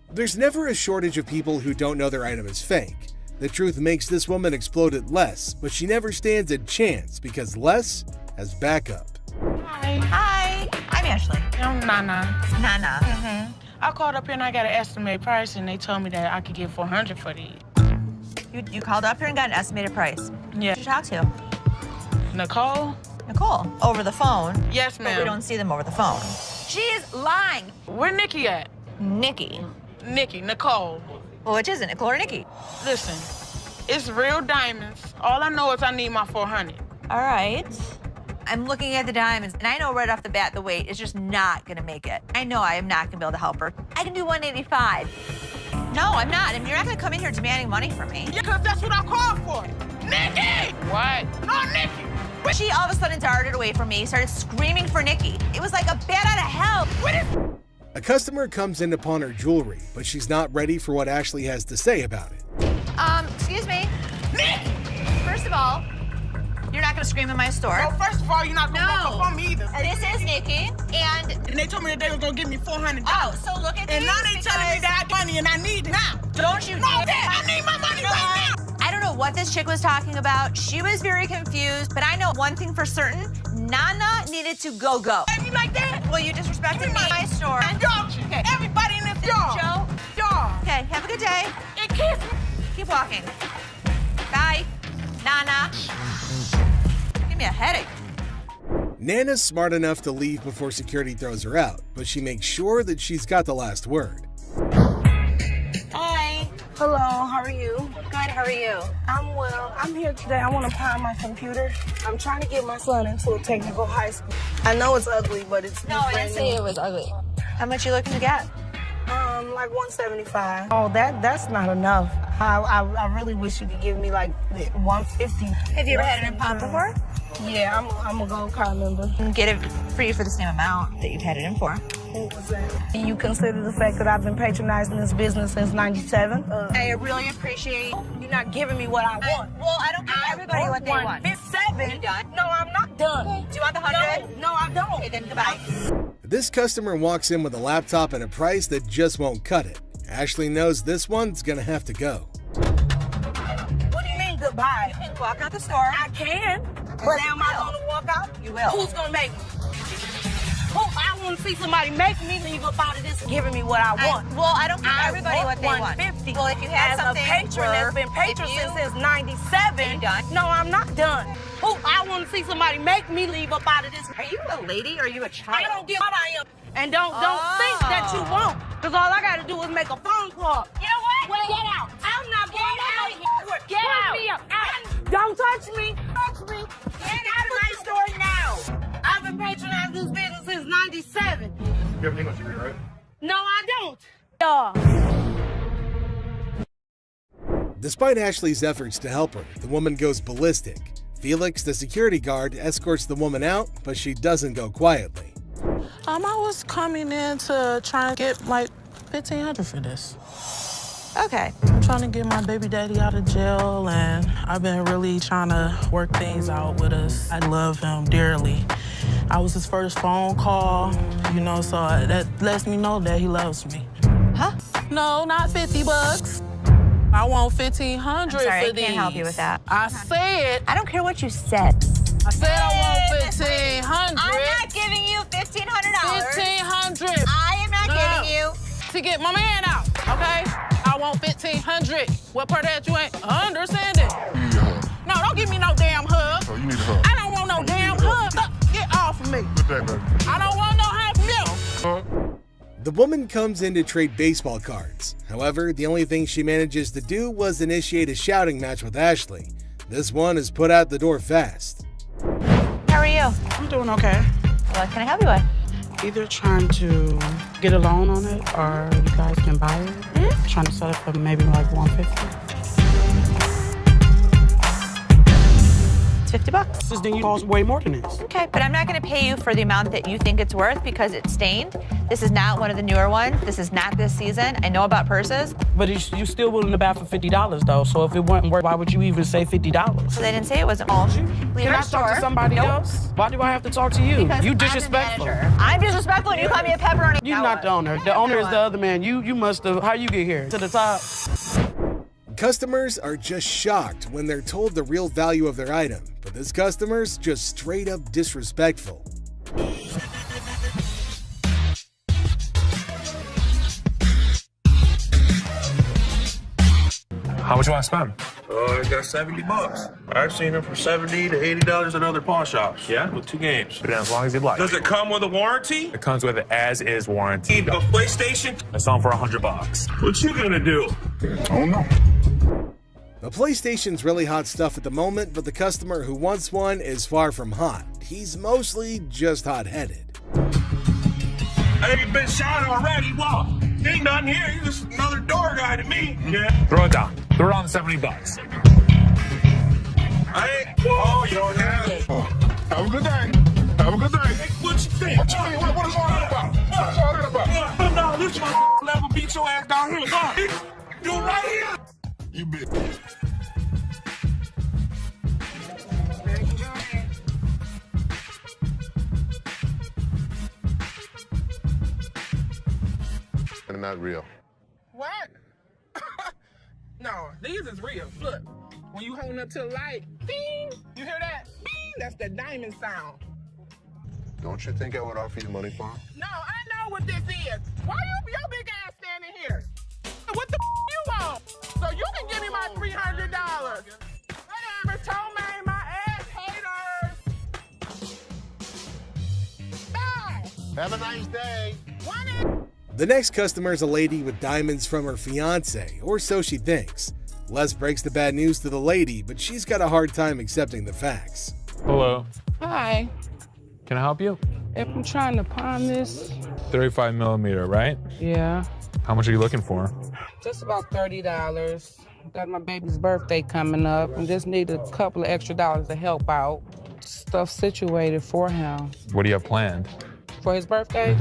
There's never a shortage of people who don't know their item is fake. The truth makes this woman explode at Les, but she never stands a chance because Les has backup. Hi. I'm Ashley. I'm Nana. Nana. Mm-hmm. I called up here and I got an estimate price, and they told me that I could get $400 for these. You called up here and got an estimated price. Yeah. Who did you talk to? Nicole? Nicole. Over the phone? Yes, But ma'am. we don't see them over the phone. She is lying. Where Nikki at? Nikki. Nicole. Well, which is it, Nicole or Nikki? Listen, it's real diamonds. All I know is I need my $400. All right. I'm looking at the diamonds, and I know right off the bat the weight is just not gonna make it. I know I am not gonna be able to help her. I can do 185. No, I'm not. I mean, you're not gonna come in here demanding money from me. Yeah, because that's what I called for. Nikki! What? No, Nikki! She all of a sudden darted away from me, started screaming for Nikki. It was like a bat out of hell. A customer comes in to pawn her jewelry, but she's not ready for what Ashley has to say about it. Excuse me. Nikki! First of all, you're not gonna scream in my store. No, first of all, you're not gonna walk up on me either. This is Nikki, and they told me that they were gonna give me $400. Oh, so look at and these now they telling me that I got money and I need it now. Don't you? No, Dad, I need my money right now. I don't know what this chick was talking about. She was very confused, but I know one thing for certain. Nana needed to go. You like that? Well, you disrespected me in my store. And y'all, okay. everybody in this store. Joe. Y'all. Okay, have a good day. And kiss me. Keep walking. Bye. Nana. Give me a headache. Nana's smart enough to leave before security throws her out, but she makes sure that she's got the last word. Hi. Hello, how are you? Good, how are you? I'm well. I'm here today. I want to pawn my computer. I'm trying to get my son into a technical high school. I know it's ugly, but it's No, I didn't say it was ugly. How much you looking to get? Like 175. Oh, that's not enough. I really wish you could give me like 150. Have you ever had an impound before? Yeah, I'm a gold card member. Get it for you for the same amount that you've had it in for. What was that? And you consider the fact that I've been patronizing this business since '97? I really appreciate you're not giving me what I want. Well, I don't give everybody what they want. 157? You done? No, I'm not done. Okay. Do you want the 100? No, I don't. Okay, then goodbye. This customer walks in with a laptop and a price that just won't cut it. Ashley knows this one's gonna have to go. What do you mean goodbye? You can walk out the store. I can. But am I going to walk out? You will. Who's going to make me? I want to see somebody make me leave up out of this and giving me what I want. I don't give everybody what they want. 150. Well, if you had as something a patron that's been patron since '97. No, I'm not done. I want to see somebody make me leave up out of this. Are you a lady or are you a child? I don't give what I am. And don't think that you won't. Because all I got to do is make a phone call. You know what? Well, get out. I'm not going out of here. Get out. Don't touch me. Touch me. Get out of my store now. I've been patronizing this business since '97. You have an English degree, right? No, I don't. Despite Ashley's efforts to help her, the woman goes ballistic. Felix, the security guard, escorts the woman out, but she doesn't go quietly. I was coming in to try and get like $1,500 for this. Okay. I'm trying to get my baby daddy out of jail, and I've been really trying to work things out with us. I love him dearly. I was his first phone call, so that lets me know that he loves me. Huh? No, not $50. I want $1,500 I'm sorry, for I these. can't help you with that. I said. I don't care what you said. I said I want $1,500. I'm not giving you $1,500. $1,500. I am not giving you. To get my man out, okay? I want $1,500. What part of that you ain't understanding? You need a hug. No, don't give me no damn hug. Oh, you need a hug. I don't want no damn hug. Get off of me. Good day, baby. I don't want no hug from you. The woman comes in to trade baseball cards. However, the only thing she manages to do was initiate a shouting match with Ashley. This one is put out the door fast. How are you? I'm doing okay. What can I help you with? Either trying to get a loan on it or you guys can buy it. Mm-hmm. Trying to sell it for maybe like $150. $50. This thing costs way more than this. Okay, but I'm not going to pay you for the amount that you think it's worth because it's stained. This is not one of the newer ones. This is not this season. I know about purses. But you still willing to buy for $50 though. So if it wasn't worth, why would you even say $50? So they didn't say it wasn't all. Leave Can our I store. talk to somebody else? Why do I have to talk to you? Because You disrespectful. I'm disrespectful and you call me a pepperoni. You're not the owner. The owner is the other man. You must have. How you get here? To the top. Customers are just shocked when they're told the real value of their item, but this customer's just straight up disrespectful. How much you want to spend? I got $70. I've seen them for $70 to $80 at other pawn shops. Yeah? With 2 games. Put it in as long as you'd like. Does it come with a warranty? It comes with an as-is warranty. A PlayStation? I sell them for $100. What you gonna do? Oh no. The PlayStation's really hot stuff at the moment, but the customer who wants one is far from hot. He's mostly just hot-headed. Hey, you been shot already. What? Ain't nothing here. You're just another door guy to me. Yeah. Throw it down. Throw it on $70. Oh, you don't have it. Have a good day. Have a good day. Hey, what you think? I'm telling you, what is all that about? What is all that about? No, this one level beat your ass down here. You right here. You bitch. And not real. What? No, these is real. Look, when you holding up to the light, ding, you hear that? Ding, that's the diamond sound. Don't you think I would offer you money for it? No, I know what this is. Why your big ass standing here? What the you want? So you can give me my $300. Whatever, Tomei, my ass haters. Bye. Have a nice day. The next customer's a lady with diamonds from her fiance, or so she thinks. Les breaks the bad news to the lady, but she's got a hard time accepting the facts. Hello. Hi. Can I help you? If I'm trying to pawn this. 35 millimeter, right? Yeah. How much are you looking for? Just about $30. Got my baby's birthday coming up and just need a couple of extra dollars to help out. Stuff situated for him. What do you have planned? For his birthday?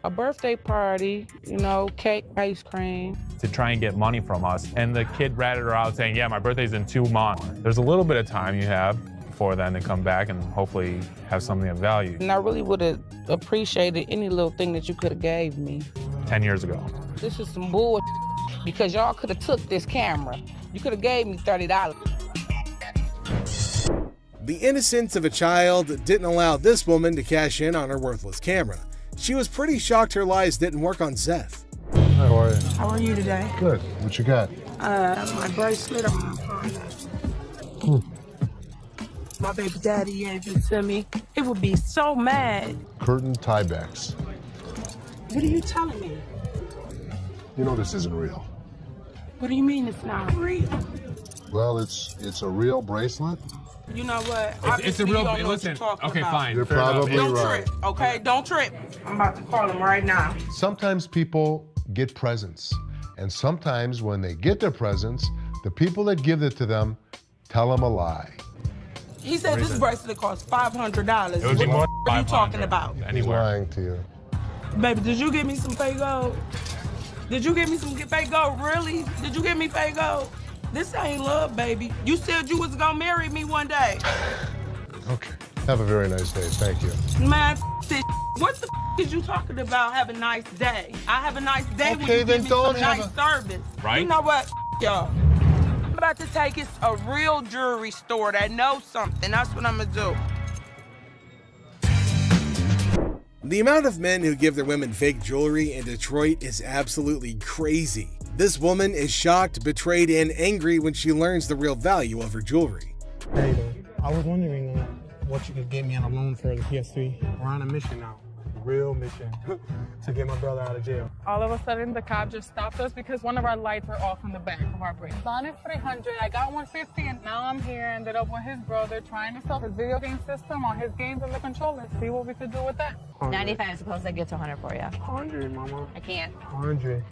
A birthday party, you know, cake, ice cream. To try and get money from us. And the kid ratted her out saying, yeah, my birthday's in 2 months. There's a little bit of time you have before then to come back and hopefully have something of value. And I really would have appreciated any little thing that you could have gave me. 10 years ago. This is some bull because y'all could have took this camera. You could have gave me $30. The innocence of a child didn't allow this woman to cash in on her worthless camera. She was pretty shocked her lies didn't work on Seth. How are you? How are you today? Good. What you got? My bracelet on my phone. My baby daddy gave it to me. It would be so mad. Curtain tiebacks. What are you telling me? You know this isn't real. What do you mean it's not real? Well, it's a real bracelet. You know what? It's a real. Listen. Okay, fine. You're probably Don't right. trip, okay? Don't trip. I'm about to call him right now. Sometimes people get presents, and sometimes when they get their presents, the people that give it to them tell them a lie. He said this bracelet costs $500. It would be more What are you talking about? He's lying to you. Baby, did you give me some fake gold? Did you give me some fake gold? Really? Did you give me fake gold? This ain't love, baby. You said you was gonna marry me one day. Okay. Have a very nice day. Thank you. Man, this. What the is you talking about? Have a nice day. I have a nice day when Okay, you then give me don't some have nice service. Right? You know what, y'all? I'm about to take it to a real jewelry store that knows something. That's what I'm gonna do. The amount of men who give their women fake jewelry in Detroit is absolutely crazy. This woman is shocked, betrayed, and angry when she learns the real value of her jewelry. Hey, I was wondering what you could get me on a loan for the PS3. We're on a mission now. Real mission to get my brother out of jail. All of a sudden, the cop just stopped us because one of our lights are off in the back of our brake. On it 300, I got 150, and now I'm here. Ended up with his brother trying to sell his video game system on his games and the controller. See what we could do with that. 95, suppose I get to 100 for you. 100, mama. I can't. 100.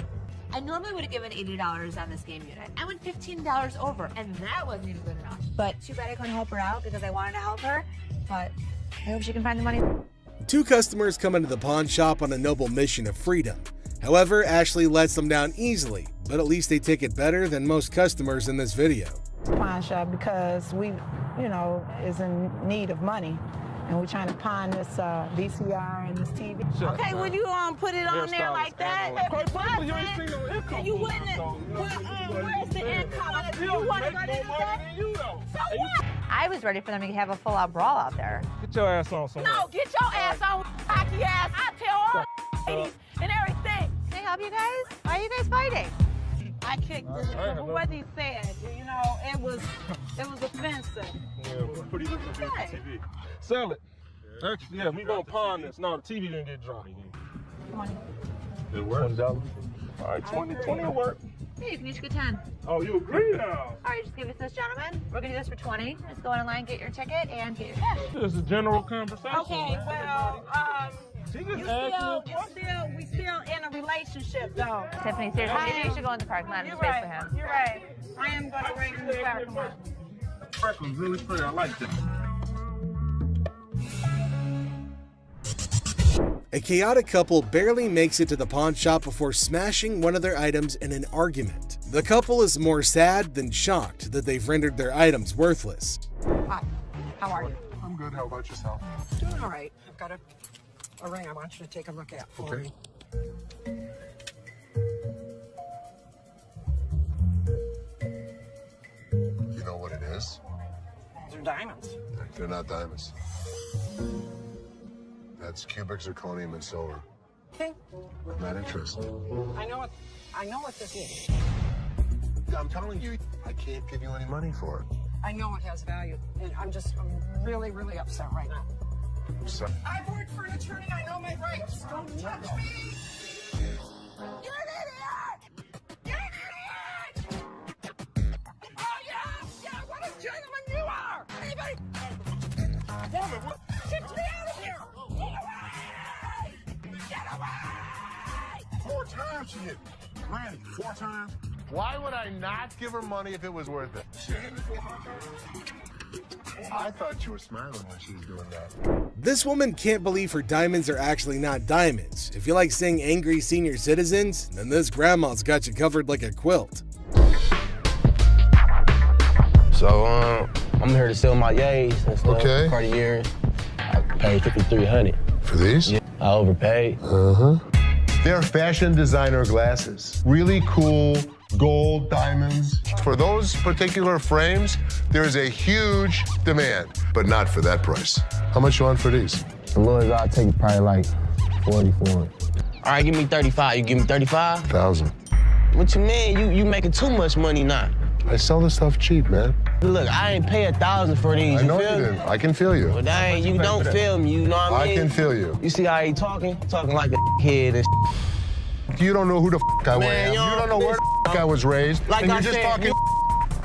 I normally would have given $80 on this game unit. I went $15 over, and that wasn't even good enough. But too bad I couldn't help her out because I wanted to help her. But I hope she can find the money. Two customers come into the pawn shop on a noble mission of freedom. However, Ashley lets them down easily, but at least they take it better than most customers in this video. Pawn shop because we, is in need of money. and we're trying to pawn this VCR and this TV. Okay, would you put it on there like that? You ain't seen no income. You wouldn't. Where's the income? You want to go to the So what? I was ready for them to have a full-out brawl out there. Get your ass on somewhere. No, get your ass on, cocky ass. I tell all ladies and everything. Can I help you guys? Why are you guys fighting? I kicked what he said. You know, it was offensive. Yeah, pretty good for TV. Sell it. Actually, yeah, we gonna pawn this. No, the TV didn't get dropped. It worked. $20. All right, 20 will work. Hey, you can each get 10. Oh, you agree now? All right, just give it to this gentleman. We're gonna do this for 20. Just go online, get your ticket, and get your cash. This is a general conversation. Okay, well, we still in a relationship though. Tiffany, seriously, maybe you should go in the parking lot and just wait for him. You're right. I am gonna wait in the parking lot. Franklin's really pretty. I like this. A chaotic couple barely makes it to the pawn shop before smashing one of their items in an argument. The couple is more sad than shocked that they've rendered their items worthless. Hi, how are you? I'm good. How about yourself? Doing all right. I've got a ring I want you to take a look at for me. You know what it is? They're diamonds. They're not diamonds. That's cubic zirconium and silver. Okay. Not interested. I know what this is. I'm telling you, I can't give you any money for it. I know it has value, and I'm really, really upset right now. So, I've worked for an attorney. I know my rights. Don't touch me. You're an idiot. You're an idiot. Oh yeah, what a gentleman you are. Anybody? Woman, what? Get me out of here. Get away. Get away. 4 times she hit me. Randy, 4 times? Why would I not give her money if it was worth it? I thought you were smiling when she was doing that. This woman can't believe her diamonds are actually not diamonds. If you like seeing angry senior citizens, then this grandma's got you covered like a quilt. So, I'm here to sell my yays and stuff. Okay. Cartier. I paid $5,300. For these? Yeah, I overpaid. They're fashion designer glasses. Really cool gold diamonds. For those particular frames, there's a huge demand, but not for that price. How much you want for these? The lowest I'll take probably like 40 for it. All right, give me 35. You give me 35? 1,000. What you mean? You making too much money now. I sell this stuff cheap, man. Look, I ain't pay 1,000 for these. I know feel you me? didn't. I can feel you. But you don't feel me, you know what I mean? I can feel you. You see how he talking? Talking like a kid and You don't know who the I am. Man, You don't know where the I was raised. Like and I you're just said, talking.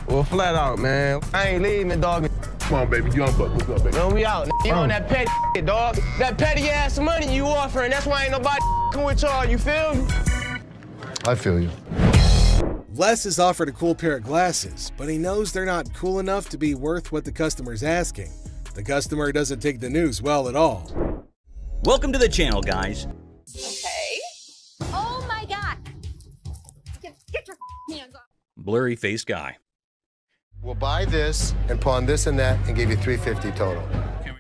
Well, flat out, man. I ain't leaving, dog. Come on, baby. Young buck. What's up, baby? Man, we out. You on that petty shit, dog. That petty ass money you offering. That's why ain't nobody with y'all. You feel me? I feel you. Les is offered a cool pair of glasses, but he knows they're not cool enough to be worth what the customer's asking. The customer doesn't take the news well at all. Welcome to the channel, guys. Okay. Oh my God. Get your hands off. Blurry faced guy. We'll buy this and pawn this and that and give you $350 total.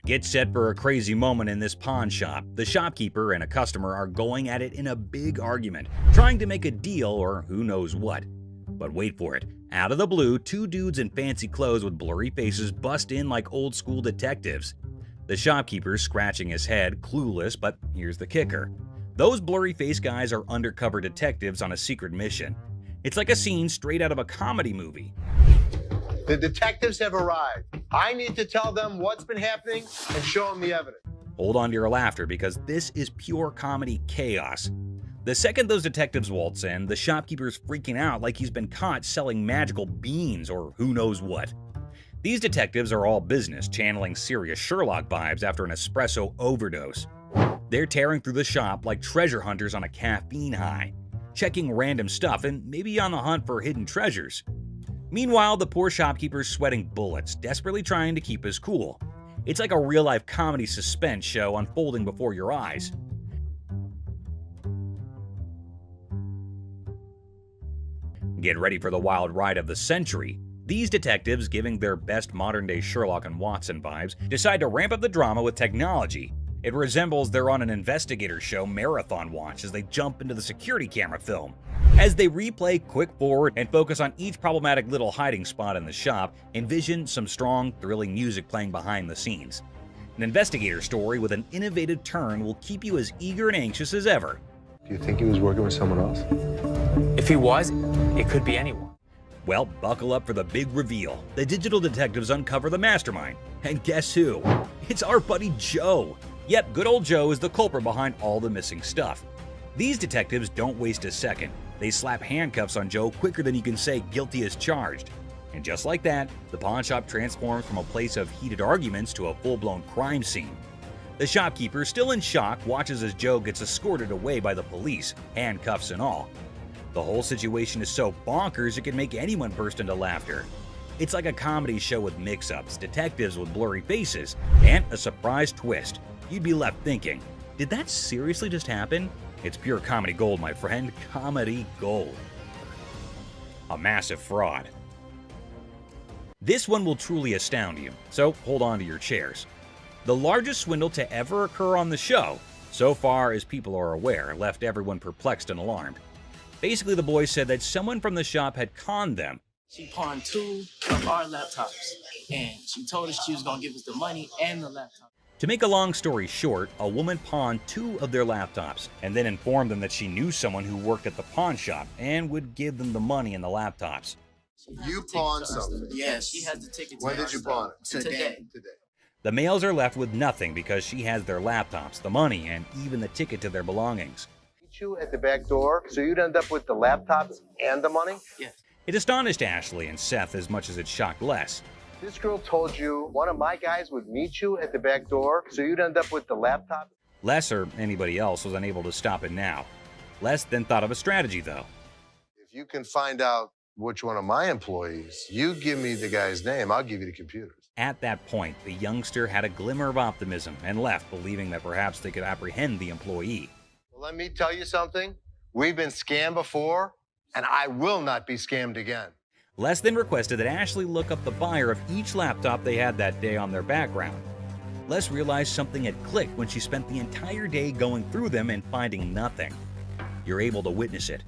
Get set for a crazy moment in this pawn shop. The shopkeeper and a customer are going at it in a big argument, trying to make a deal or who knows what. But wait for it. Out of the blue, 2 dudes in fancy clothes with blurry faces bust in like old school detectives. The shopkeeper's scratching his head, clueless, but here's the kicker. Those blurry faced guys are undercover detectives on a secret mission. It's like a scene straight out of a comedy movie. The detectives have arrived. I need to tell them what's been happening and show them the evidence. Hold on to your laughter because this is pure comedy chaos. The second those detectives waltz in, the shopkeeper's freaking out like he's been caught selling magical beans or who knows what. These detectives are all business, channeling serious Sherlock vibes after an espresso overdose. They're tearing through the shop like treasure hunters on a caffeine high, checking random stuff and maybe on the hunt for hidden treasures. Meanwhile, the poor shopkeeper's sweating bullets, desperately trying to keep his cool. It's like a real-life comedy suspense show unfolding before your eyes. Get ready for the wild ride of the century. These detectives, giving their best modern-day Sherlock and Watson vibes, decide to ramp up the drama with technology. It resembles they're on an investigator show marathon watch as they jump into the security camera film. As they replay quick forward and focus on each problematic little hiding spot in the shop, envision some strong, thrilling music playing behind the scenes. An investigator story with an innovative turn will keep you as eager and anxious as ever. Do you think he was working with someone else? If he was, it could be anyone. Well, buckle up for the big reveal. The digital detectives uncover the mastermind. And guess who? It's our buddy Joe. Yep, good old Joe is the culprit behind all the missing stuff. These detectives don't waste a second. They slap handcuffs on Joe quicker than you can say guilty as charged. And just like that, the pawn shop transforms from a place of heated arguments to a full-blown crime scene. The shopkeeper, still in shock, watches as Joe gets escorted away by the police, handcuffs and all. The whole situation is so bonkers it can make anyone burst into laughter. It's like a comedy show with mix-ups, detectives with blurry faces, and a surprise twist. You'd be left thinking, did that seriously just happen? It's pure comedy gold, my friend. Comedy gold. A massive fraud. This one will truly astound you, so hold on to your chairs. The largest swindle to ever occur on the show, so far as people are aware, left everyone perplexed and alarmed. Basically, the boys said that someone from the shop had conned them. She pawned 2 of our laptops, and she told us she was gonna give us the money and the laptop. To make a long story short, a woman pawned 2 of their laptops and then informed them that she knew someone who worked at the pawn shop and would give them the money and the laptops. You pawned something? Yes, she has the ticket. When did you pawn it? Today. The males are left with nothing because she has their laptops, the money, and even the ticket to their belongings. You at the back door, so you'd end up with the laptops and the money? Yes. It astonished Ashley and Seth as much as it shocked Les. This girl told you one of my guys would meet you at the back door, so you'd end up with the laptop? Les, or anybody else, was unable to stop it now. Les then thought of a strategy, though. If you can find out which one of my employees, you give me the guy's name, I'll give you the computers. At that point, the youngster had a glimmer of optimism and left, believing that perhaps they could apprehend the employee. Well, let me tell you something. We've been scammed before, and I will not be scammed again. Les then requested that Ashley look up the buyer of each laptop they had that day on their background. Les realized something had clicked when she spent the entire day going through them and finding nothing. You're able to witness it.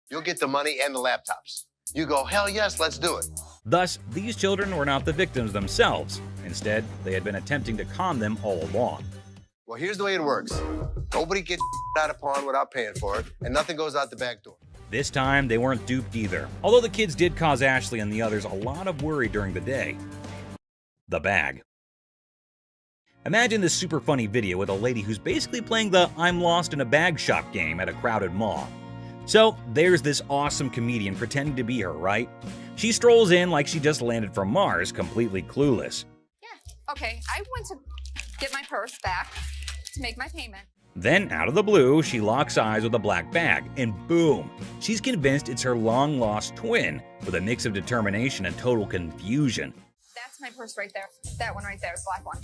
You'll get the money and the laptops. You go, hell yes, let's do it. Thus, these children were not the victims themselves. Instead, they had been attempting to con them all along. Well, here's the way it works. Nobody gets out of pawn without paying for it, and nothing goes out the back door. This time, they weren't duped either, although the kids did cause Ashley and the others a lot of worry during the day. The bag. Imagine this super funny video with a lady who's basically playing the I'm lost in a bag shop game at a crowded mall. So there's this awesome comedian pretending to be her, right? She strolls in like she just landed from Mars, completely clueless. Okay, I went to get my purse back to make my payment. Then, out of the blue, she locks eyes with a black bag, and boom! She's convinced it's her long-lost twin, with a mix of determination and total confusion. That's my purse right there. That one right there, the black one.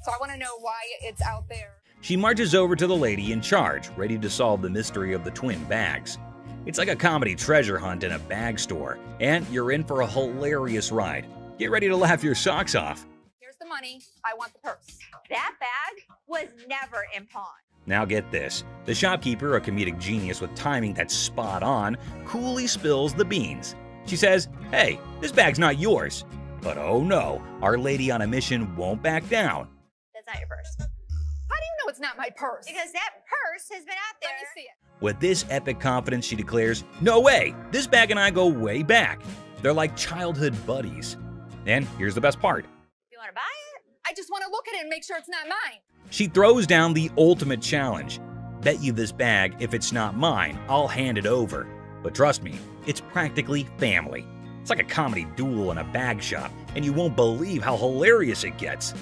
So I want to know why it's out there. She marches over to the lady in charge, ready to solve the mystery of the twin bags. It's like a comedy treasure hunt in a bag store, and you're in for a hilarious ride. Get ready to laugh your socks off. Here's the money. I want the purse. That bag was never in pawn. Now get this, the shopkeeper, a comedic genius with timing that's spot on, coolly spills the beans. She says, hey, this bag's not yours. But oh no, our lady on a mission won't back down. That's not your purse. How do you know it's not my purse? Because that purse has been out there. Let me see it. With this epic confidence, she declares, no way, this bag and I go way back. They're like childhood buddies. And here's the best part. You want to buy it? I just want to look at it and make sure it's not mine. She throws down the ultimate challenge. Bet you this bag, if it's not mine, I'll hand it over. But trust me, it's practically family. It's like a comedy duel in a bag shop, and you won't believe how hilarious it gets.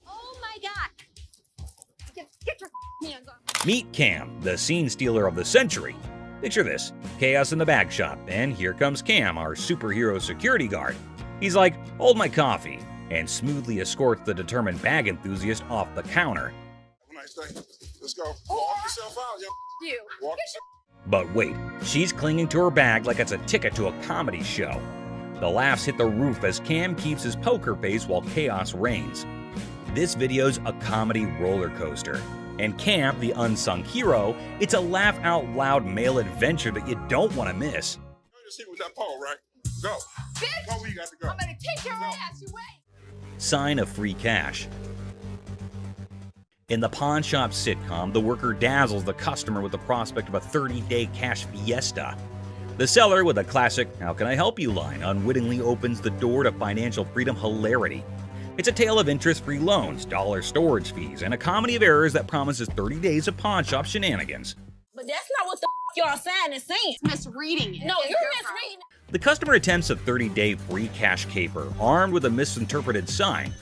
Oh my God. Get your hands on. Meet Cam, the scene stealer of the century. Picture this, chaos in the bag shop, and here comes Cam, our superhero security guard. He's like, hold my coffee, and smoothly escorts the determined bag enthusiast off the counter. Have a nice day. Let's go. Walk yourself out, yo. You. But wait, she's clinging to her bag like it's a ticket to a comedy show. The laughs hit the roof as Cam keeps his poker face while chaos reigns. This video's a comedy roller coaster. And Cam, the unsung hero, it's a laugh-out-loud male adventure that you don't want to miss. Just hit with that pole, right? Go. Bitch! Go where you got to go. I'm gonna kick your ass, you wait! Sign of free cash. In the pawn shop sitcom, the worker dazzles the customer with the prospect of a 30-day cash fiesta. The seller, with a classic "How can I help you" line, unwittingly opens the door to financial freedom hilarity. It's a tale of interest-free loans, dollar storage fees, and a comedy of errors that promises 30 days of pawn shop shenanigans. But that's not what the y'all saying and saying. Misreading it. No, you're misreading it. The customer attempts a 30-day free cash caper, armed with a misinterpreted sign.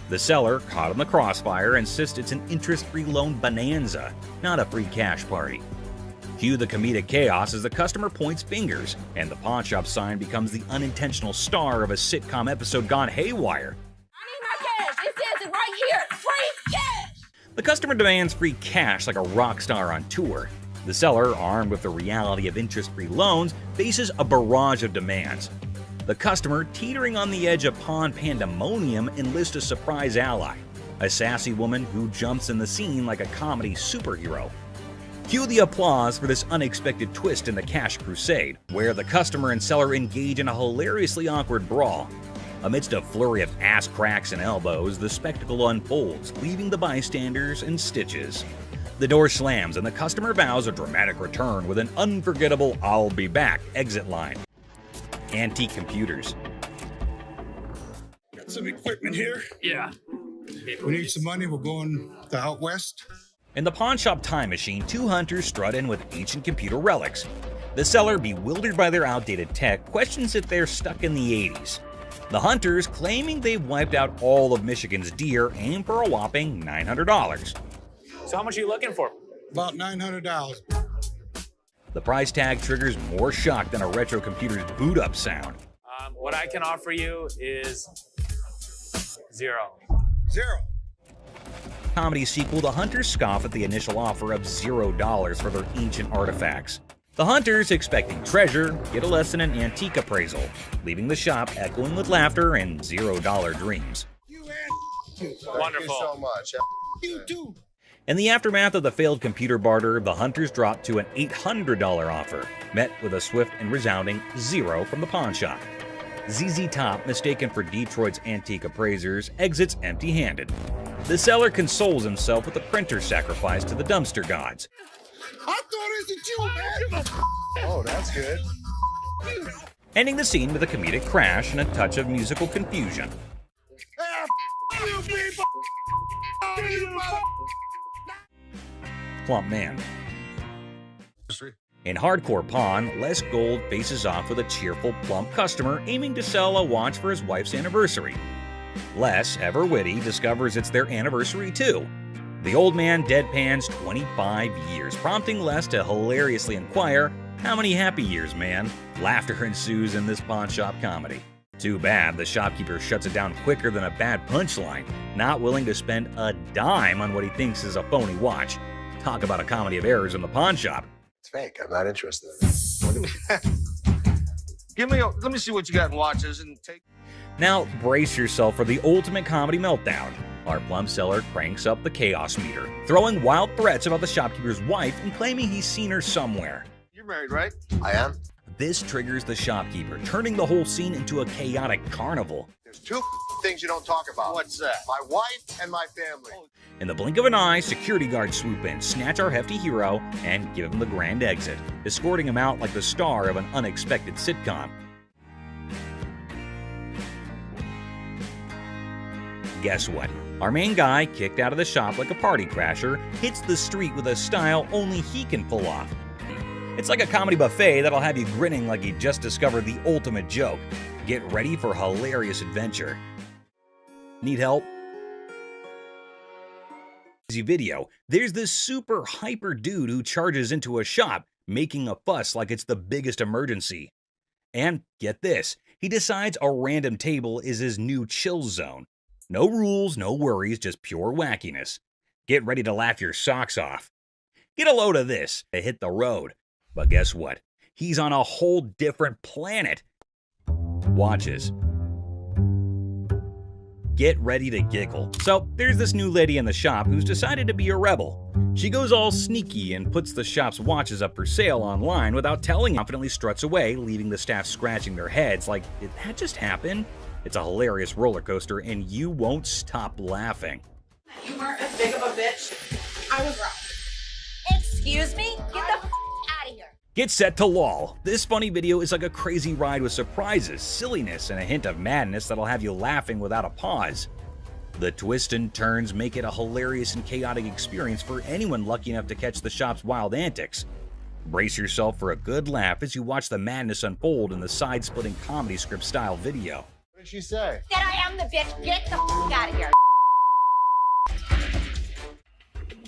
The seller, caught in the crossfire, insists it's an interest-free loan bonanza, not a free cash party. Cue the comedic chaos as the customer points fingers, and the pawn shop sign becomes the unintentional star of a sitcom episode gone haywire. Cash. It says it right here. Free cash. The customer demands free cash like a rock star on tour. The seller, armed with the reality of interest-free loans, faces a barrage of demands. The customer, teetering on the edge of pawn pandemonium, enlists a surprise ally, a sassy woman who jumps in the scene like a comedy superhero. Cue the applause for this unexpected twist in the cash crusade, where the customer and seller engage in a hilariously awkward brawl. Amidst a flurry of ass cracks and elbows, the spectacle unfolds, leaving the bystanders in stitches. The door slams and the customer vows a dramatic return with an unforgettable "I'll be back" exit line. Antique computers. Got some equipment here. Yeah. We need some money. We're going to out west. In the pawn shop time machine, two hunters strut in with ancient computer relics. The seller, bewildered by their outdated tech, questions if they're stuck in the 80s. The hunters, claiming they've wiped out all of Michigan's deer, aim for a whopping $900. So how much are you looking for? About $900. The price tag triggers more shock than a retro computer's boot-up sound. What I can offer you is zero. Zero. Comedy sequel, the hunters scoff at the initial offer of $0 for their ancient artifacts. The hunters, expecting treasure, get a less than an antique appraisal, leaving the shop echoing with laughter and $0 dreams. Wonderful. Thank you so much. You too. In the aftermath of the failed computer barter, the hunters drop to an $800 offer, met with a swift and resounding $0 from the pawn shop. ZZ Top, mistaken for Detroit's antique appraisers, exits empty-handed. The seller consoles himself with a printer sacrifice to the dumpster gods. I thought it was you, man. Oh, that's good. Ending the scene with a comedic crash and a touch of musical confusion. You people. Plump man. In Hardcore Pawn, Les Gold faces off with a cheerful, plump customer aiming to sell a watch for his wife's anniversary. Les, ever witty, discovers it's their anniversary too. The old man deadpans 25 years, prompting Les to hilariously inquire, "How many happy years, man?" Laughter ensues in this pawn shop comedy. Too bad the shopkeeper shuts it down quicker than a bad punchline, not willing to spend a dime on what he thinks is a phony watch. Talk about a comedy of errors in the pawn shop. It's fake. I'm not interested in it. Let me see what you got in watches and take. Now brace yourself for the ultimate comedy meltdown. Our plum seller cranks up the chaos meter, throwing wild threats about the shopkeeper's wife and claiming he's seen her somewhere. You're married, right? I am. This triggers the shopkeeper, turning the whole scene into a chaotic carnival. There's two things you don't talk about. What's that? My wife and my family. In the blink of an eye, security guards swoop in, snatch our hefty hero, and give him the grand exit, escorting him out like the star of an unexpected sitcom. Guess what? Our main guy, kicked out of the shop like a party crasher, hits the street with a style only he can pull off. It's like a comedy buffet that'll have you grinning like you just discovered the ultimate joke. Get ready for hilarious adventure. Need help? Video, there's this super hyper dude who charges into a shop, making a fuss like it's the biggest emergency. And get this, he decides a random table is his new chill zone. No rules, no worries, just pure wackiness. Get ready to laugh your socks off. Get a load of this to hit the road. But guess what? He's on a whole different planet. watches. Get ready to giggle. So there's this new lady in the shop who's decided to be a rebel. She goes all sneaky and puts the shop's watches up for sale online without telling, confidently struts away, leaving the staff scratching their heads like, did that just happen? It's a hilarious roller coaster and you won't stop laughing. You weren't as big of a bitch. I was wrong. Excuse me? Get the out of here. Get set to lol. This funny video is like a crazy ride with surprises, silliness, and a hint of madness that'll have you laughing without a pause. The twists and turns make it a hilarious and chaotic experience for anyone lucky enough to catch the shop's wild antics. Brace yourself for a good laugh as you watch the madness unfold in the side-splitting comedy script style video. What did she say? That I am the bitch. Get the out of here.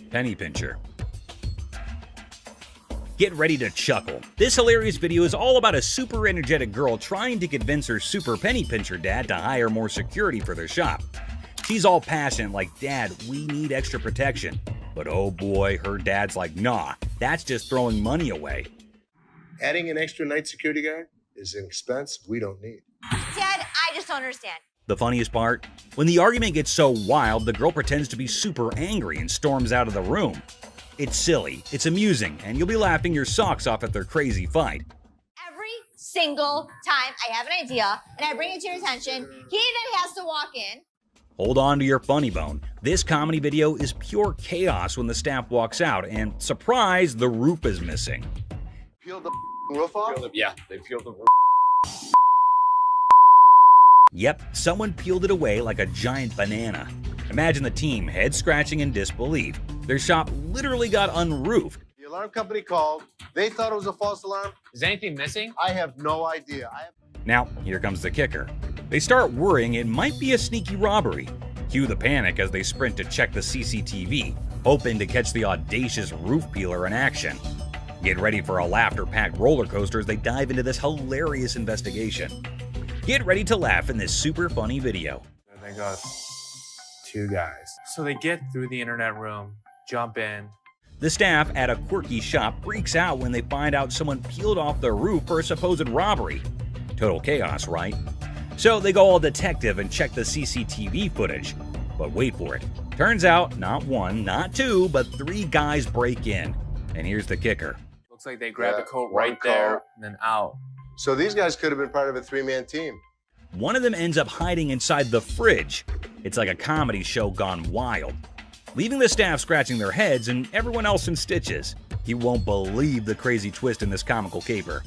Penny pincher. Get ready to chuckle. This hilarious video is all about a super energetic girl trying to convince her super penny pincher dad to hire more security for their shop. She's all passionate like, "Dad, we need extra protection." But oh boy, her dad's like, "Nah, that's just throwing money away." Adding an extra night security guard is an expense we don't need. Dad, I just don't understand. The funniest part? When the argument gets so wild, the girl pretends to be super angry and storms out of the room. It's silly, it's amusing, and you'll be laughing your socks off at their crazy fight. Every single time I have an idea and I bring it to your attention, he then has to walk in. Hold on to your funny bone. This comedy video is pure chaos when the staff walks out, and surprise, the roof is missing. Peel the roof off? Yeah, they peeled the roof. Yep, someone peeled it away like a giant banana. Imagine the team head scratching in disbelief. Their shop literally got unroofed. The alarm company called. They thought it was a false alarm. Is anything missing? I have no idea. Now, here comes the kicker. They start worrying it might be a sneaky robbery. Cue the panic as they sprint to check the CCTV, hoping to catch the audacious roof peeler in action. Get ready for a laughter-packed roller coaster as they dive into this hilarious investigation. Get ready to laugh in this super funny video. They got 2 guys. So they get through the internet room, jump in. The staff at a quirky shop freaks out when they find out someone peeled off the roof for a supposed robbery. Total chaos, right? So they go all detective and check the CCTV footage. But wait for it. Turns out, not 1, not 2, but 3 guys break in. And here's the kicker. Looks like they grabbed the coat right there and then out. So these guys could have been part of a 3-man team. One of them ends up hiding inside the fridge. It's like a comedy show gone wild, leaving the staff scratching their heads and everyone else in stitches. You won't believe the crazy twist in this comical caper.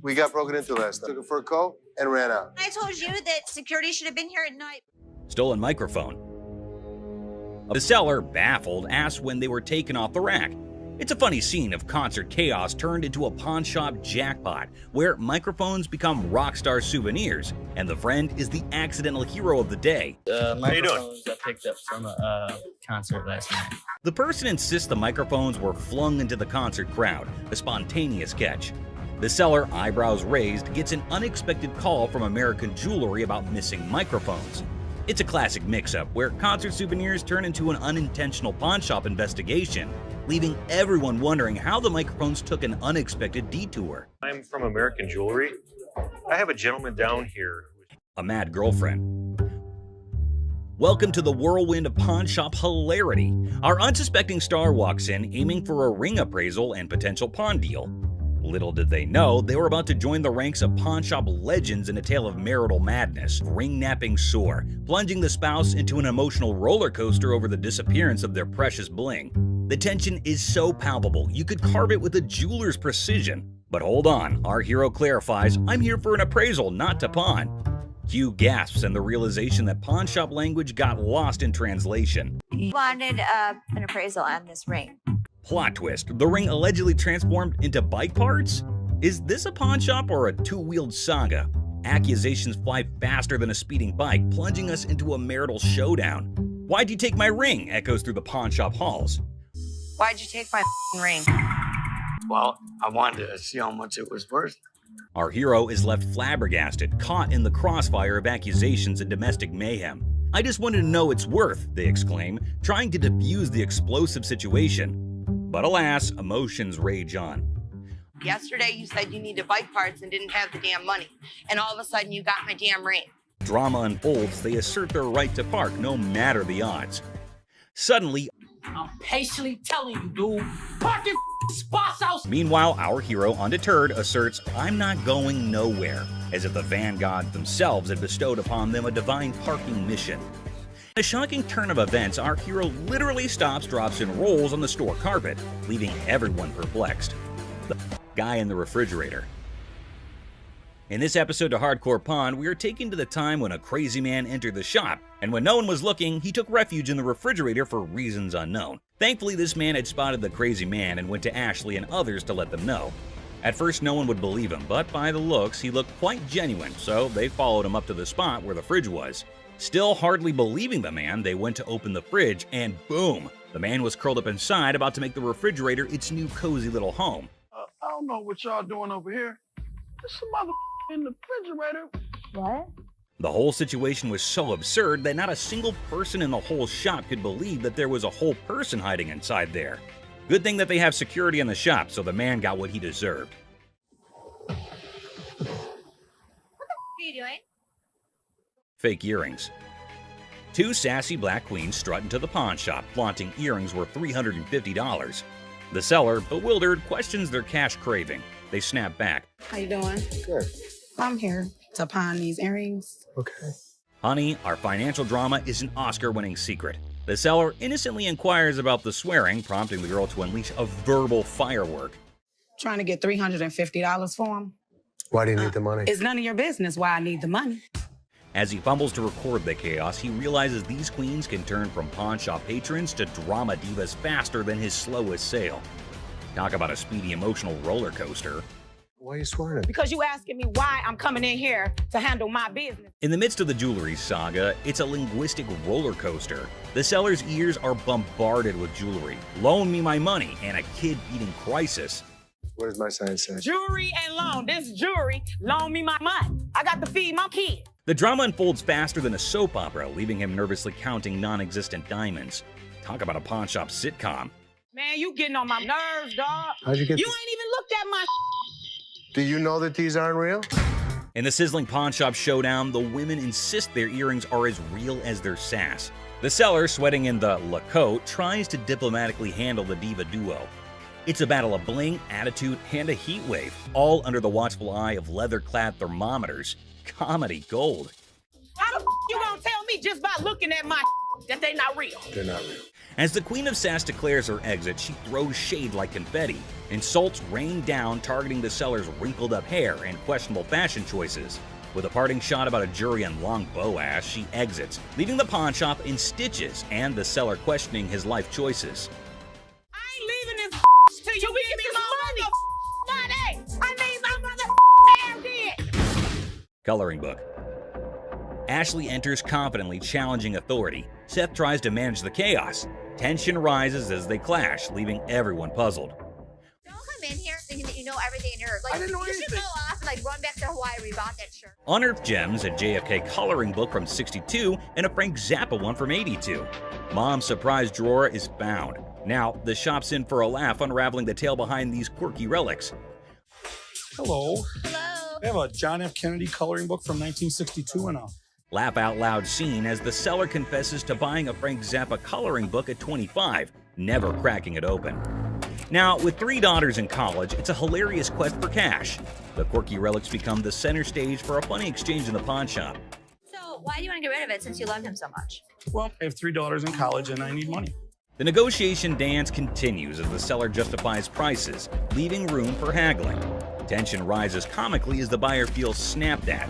We got broken into last night. Took it for a coat and ran out. I told you that security should have been here at night. Stolen microphone. The seller, baffled, asked when they were taken off the rack. It's a funny scene of concert chaos turned into a pawn shop jackpot, where microphones become rock star souvenirs, and the friend is the accidental hero of the day. Microphones I picked up from a concert last night. The person insists the microphones were flung into the concert crowd, a spontaneous catch. The seller, eyebrows raised, gets an unexpected call from American Jewelry about missing microphones. It's a classic mix-up where concert souvenirs turn into an unintentional pawn shop investigation, leaving everyone wondering how the microphones took an unexpected detour. I'm from American Jewelry. I have a gentleman down here. A mad girlfriend. Welcome to the whirlwind of pawn shop hilarity. Our unsuspecting star walks in aiming for a ring appraisal and potential pawn deal. Little did they know, they were about to join the ranks of pawn shop legends in a tale of marital madness, ring-napping sore, plunging the spouse into an emotional roller coaster over the disappearance of their precious bling. The tension is so palpable, you could carve it with a jeweler's precision. But hold on, our hero clarifies, "I'm here for an appraisal, not to pawn." Cue gasps and the realization that pawn shop language got lost in translation. He wanted an appraisal on this ring. Plot twist, the ring allegedly transformed into bike parts? Is this a pawn shop or a two-wheeled saga? Accusations fly faster than a speeding bike, plunging us into a marital showdown. "Why'd you take my ring?" echoes through the pawn shop halls. Why'd you take my ring? Well, I wanted to see how much it was worth. Our hero is left flabbergasted, caught in the crossfire of accusations and domestic mayhem. "I just wanted to know its worth," they exclaim, trying to defuse the explosive situation. But alas, emotions rage on. Yesterday, you said you needed bike parts and didn't have the damn money. And all of a sudden, you got my damn ring. Drama unfolds. They assert their right to park no matter the odds. Suddenly, I'm patiently telling you, dude. Park your spots out. Meanwhile, our hero, undeterred, asserts, "I'm not going nowhere," as if the van gods themselves had bestowed upon them a divine parking mission. In a shocking turn of events, our hero literally stops, drops, and rolls on the store carpet, leaving everyone perplexed. The guy in the refrigerator. In this episode of Hardcore Pawn, we are taken to the time when a crazy man entered the shop, and when no one was looking, he took refuge in the refrigerator for reasons unknown. Thankfully, this man had spotted the crazy man and went to Ashley and others to let them know. At first, no one would believe him, but by the looks, he looked quite genuine, so they followed him up to the spot where the fridge was. Still hardly believing the man, they went to open the fridge, and boom! The man was curled up inside, about to make the refrigerator its new cozy little home. I don't know what y'all doing over here. There's some mother in the refrigerator. What? The whole situation was so absurd that not a single person in the whole shop could believe that there was a whole person hiding inside there. Good thing that they have security in the shop, so the man got what he deserved. What the are you doing? Fake earrings. Two sassy black queens strut into the pawn shop, flaunting earrings worth $350. The seller, bewildered, questions their cash craving. They snap back. How you doing? Good. I'm here to pawn these earrings. Okay. Honey, our financial drama is an Oscar-winning secret. The seller innocently inquires about the swearing, prompting the girl to unleash a verbal firework. Trying to get $350 for them. Why do you need the money? It's none of your business why I need the money. As he fumbles to record the chaos, he realizes these queens can turn from pawn shop patrons to drama divas faster than his slowest sale. Talk about a speedy emotional roller coaster. Why are you swearing? Because you asking me why I'm coming in here to handle my business. In the midst of the jewelry saga, it's a linguistic roller coaster. The seller's ears are bombarded with jewelry, loan me my money, and a kid-eating crisis. What does my sign say? Jewelry and loan. This jewelry, loan me my money. I got to feed my kid. The drama unfolds faster than a soap opera, leaving him nervously counting non-existent diamonds. Talk about a pawn shop sitcom. Man, you getting on my nerves, dog. How'd you get You this? ain't even looked at my Do you know that these aren't real? In the sizzling pawn shop showdown, the women insist their earrings are as real as their sass. The seller, sweating in the La Cote, tries to diplomatically handle the diva duo. It's a battle of bling, attitude, and a heat wave, all under the watchful eye of leather-clad thermometers. Comedy gold. How the you gonna tell me just by looking at my that they not real? They're not real. As the Queen of Sass declares her exit, she throws shade like confetti. Insults rain down, targeting the seller's wrinkled-up hair and questionable fashion choices. With a parting shot about a jury and long bow ass, she exits, leaving the pawn shop in stitches and the seller questioning his life choices. I ain't leaving this till you give me my money. I need my mother dead. Coloring book. Ashley enters confidently, challenging authority. Seth tries to manage the chaos. Tension rises as they clash, leaving everyone puzzled. Don't come in here thinking that you know everything in your like. I didn't know you should anything. go off and like run back to Hawaii where you bought that shirt. Unearthed Gems, a JFK coloring book from '62, and a Frank Zappa one from '82. Mom's surprise drawer is found. Now, the shop's in for a laugh, unraveling the tale behind these quirky relics. Hello. Hello. I have a John F. Kennedy coloring book from 1962 and a Laugh out loud scene as the seller confesses to buying a Frank Zappa coloring book at 25, never cracking it open. Now, with 3 daughters in college, it's a hilarious quest for cash. The quirky relics become the center stage for a funny exchange in the pawn shop. So why do you want to get rid of it since you loved him so much? well, I have 3 daughters in college and I need money. The negotiation dance continues as the seller justifies prices, leaving room for haggling. Tension rises comically as the buyer feels snapped at.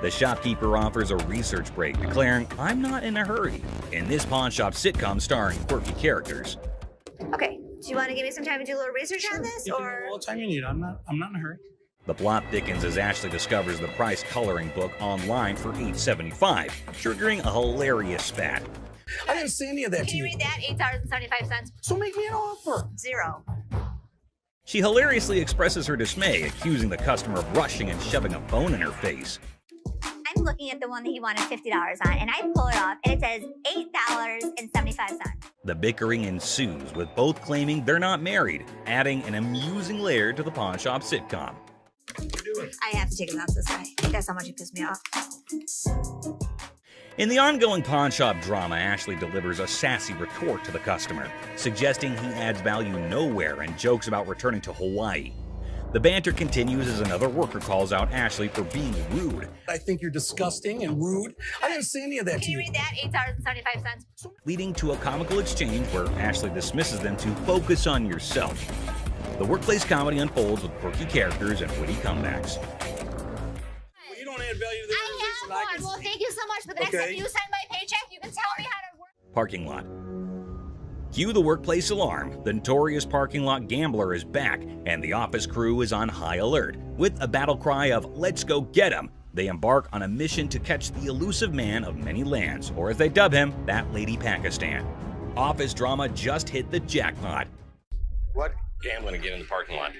The shopkeeper offers a research break, declaring, "I'm not in a hurry," in this pawn shop sitcom starring quirky characters. Okay, do you want to give me some time to do a little research on this, You can or? have all the time you need. I'm not in a hurry. The plot thickens as Ashley discovers the price coloring book online for $8.75, triggering a hilarious spat. I didn't say any of that Can to you you. read that? $8.75. So make me an offer. 0. She hilariously expresses her dismay, accusing the customer of rushing and shoving a phone in her face. I'm looking at the one that he wanted $50 on, and I pull it off, and it says $8.75. The bickering ensues, with both claiming they're not married, adding an amusing layer to the pawn shop sitcom. I have to take him out this way. That's how much he pissed me off. In the ongoing pawn shop drama, Ashley delivers a sassy retort to the customer, suggesting he adds value nowhere and jokes about returning to Hawaii. The banter continues as another worker calls out Ashley for being rude. I think you're disgusting and rude. I didn't say any of that to Can you read that? $8.75. Leading to a comical exchange where Ashley dismisses them to focus on yourself. The workplace comedy unfolds with quirky characters and witty comebacks. You don't add value to the organization. I have one. Well, thank you so much. But the next time you send my paycheck, you can tell me how to work. Parking lot. Cue the workplace alarm. The notorious parking lot gambler is back, and the office crew is on high alert. With a battle cry of "Let's go get him!" they embark on a mission to catch the elusive man of many lands, or as they dub him, That Lady Pakistan. Office drama just hit the jackpot. What gambling again in the parking lot?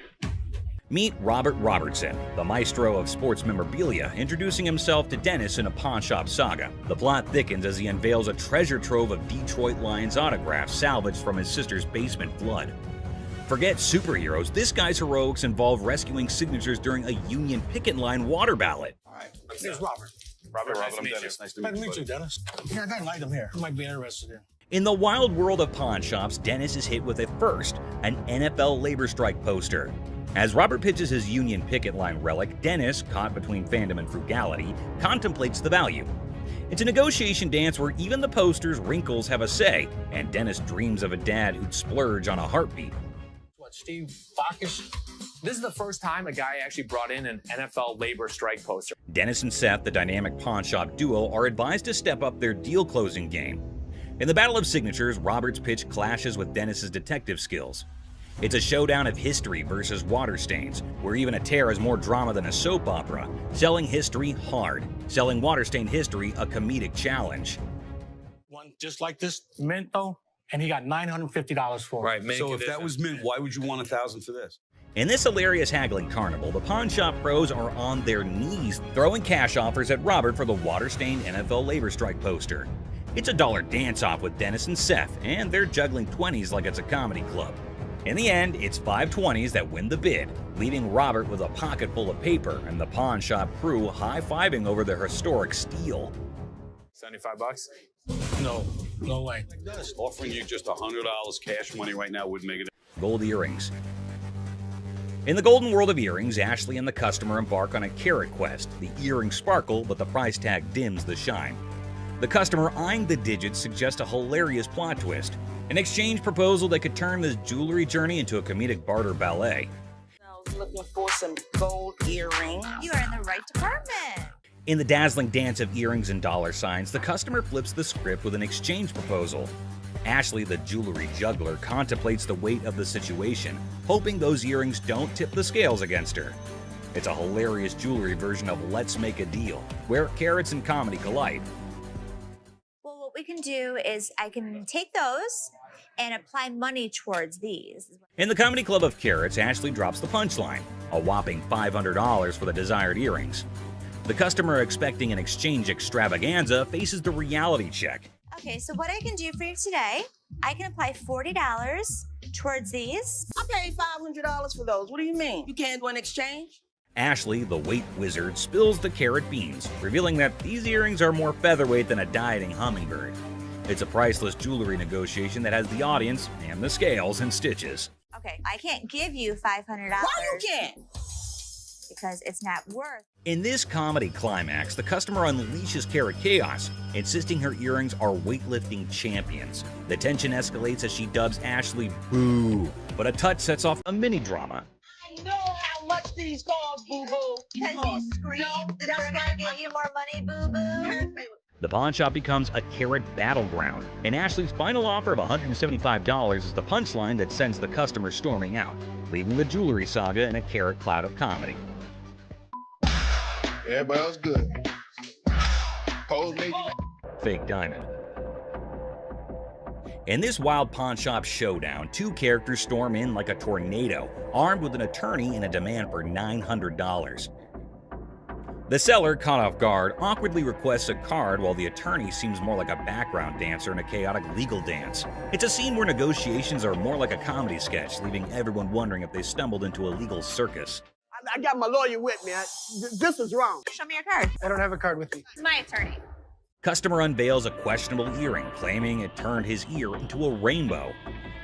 Meet Robert Robertson, the maestro of sports memorabilia, introducing himself to Dennis in a pawn shop saga. The plot thickens as he unveils a treasure trove of Detroit Lions autographs salvaged from his sister's basement flood. Forget superheroes, this guy's heroics involve rescuing signatures during a Union picket line water ballot. All right, here's Robert. Robert, nice I'm to meet Dennis. you. Nice to Nice meet to you. meet you, Dennis. Yeah, I got an item here. You might be interested in. In the wild world of pawn shops, Dennis is hit with a first, an NFL labor strike poster. As Robert pitches his Union picket line relic, Dennis, caught between fandom and frugality, contemplates the value. It's a negotiation dance where even the poster's wrinkles have a say, and Dennis dreams of a dad who'd splurge on a heartbeat. What, Steve Backus? This is the first time a guy actually brought in an NFL labor strike poster. Dennis and Seth, the dynamic pawn shop duo, are advised to step up their deal-closing game. In the battle of signatures, Robert's pitch clashes with Dennis's detective skills. It's a showdown of history versus water stains, where even a tear is more drama than a soap opera. Selling history hard, selling water-stained history a comedic challenge. One just like this mint though, and he got $950 for it. Right, So if that was mint, why would you want $1,000 for this? In this hilarious haggling carnival, the pawn shop pros are on their knees, throwing cash offers at Robert for the water-stained NFL labor strike poster. It's a dollar dance-off with Dennis and Seth, and they're juggling 20s like it's a comedy club. In the end, it's 5 20s that win the bid, leaving Robert with a pocket full of paper and the pawn shop crew high-fiving over their historic steal. $75? No way. Dennis, offering you just $100 cash money right now would make it. Gold earrings. In the golden world of earrings, Ashley and the customer embark on a carat quest. The earrings sparkle, but the price tag dims the shine. The customer eyeing the digits suggests a hilarious plot twist, an exchange proposal that could turn this jewelry journey into a comedic barter ballet. I was looking for some gold earrings. You are in the right department. In the dazzling dance of earrings and dollar signs, the customer flips the script with an exchange proposal. Ashley, the jewelry juggler, contemplates the weight of the situation, hoping those earrings don't tip the scales against her. It's a hilarious jewelry version of Let's Make a Deal, where carrots and comedy collide. Well, what we can do is I can take those and apply money towards these. In the comedy club of carrots, Ashley drops the punchline, a whopping $500 for the desired earrings. The customer, expecting an exchange extravaganza, faces the reality check. Okay, so what I can do for you today, I can apply $40 towards these. I paid $500 for those. What do you mean? You can't do an exchange? Ashley, the weight wizard, spills the carrot beans, revealing that these earrings are more featherweight than a dieting hummingbird. It's a priceless jewelry negotiation that has the audience and the scales in stitches. Okay, I can't give you $500. Why you can't? Because it's not worth. In this comedy climax, the customer unleashes carrot chaos, insisting her earrings are weightlifting champions. The tension escalates as she dubs Ashley Boo, but a touch sets off a mini drama. I know how much these cost, boo-boo. Because you scream, that's gonna get you more money, boo-boo. The pawn shop becomes a carrot battleground, and Ashley's final offer of $175 is the punchline that sends the customer storming out, leaving the jewelry saga in a carrot cloud of comedy. Everybody else good. Pose made you. Fake diamond. In this wild pawn shop showdown, two characters storm in like a tornado, armed with an attorney and a demand for $900. The seller, caught off guard, awkwardly requests a card while the attorney seems more like a background dancer in a chaotic legal dance. It's a scene where negotiations are more like a comedy sketch, leaving everyone wondering if they stumbled into a legal circus. I got my lawyer with me. This is wrong. Show me your card. I don't have a card with me. My attorney. Customer unveils a questionable earring, claiming it turned his ear into a rainbow.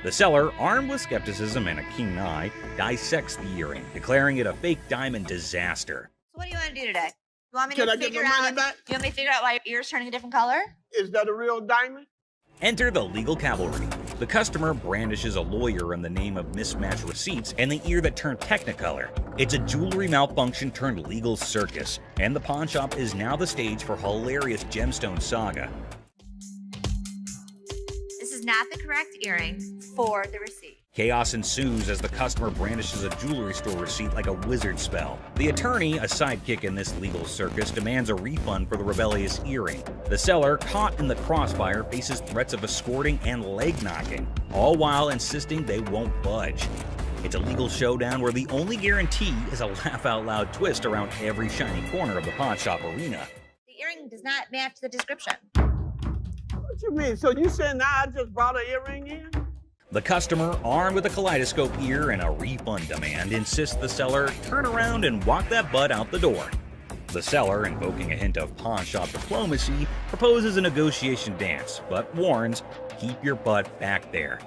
The seller, armed with skepticism and a keen eye, dissects the earring, declaring it a fake diamond disaster. So what do you want to do today? You want me Can to I get figure my money out? back? You want me to figure out why your ear's turning a different color? Is that a real diamond? Enter the legal cavalry. The customer brandishes a lawyer in the name of mismatched receipts and the ear that turned technicolor. It's a jewelry malfunction turned legal circus, and the pawn shop is now the stage for hilarious gemstone saga. This is not the correct earring for the receipt. Chaos ensues as the customer brandishes a jewelry store receipt like a wizard spell. The attorney, a sidekick in this legal circus, demands a refund for the rebellious earring. The seller, caught in the crossfire, faces threats of escorting and leg knocking, all while insisting they won't budge. It's a legal showdown where the only guarantee is a laugh-out-loud twist around every shiny corner of the pawn shop arena. The earring does not match the description. What you mean? So you saying now I just brought an earring in? The customer, armed with a kaleidoscope ear and a refund demand, insists the seller turn around and walk that butt out the door. The seller, invoking a hint of pawn shop diplomacy, proposes a negotiation dance, but warns, keep your butt back there.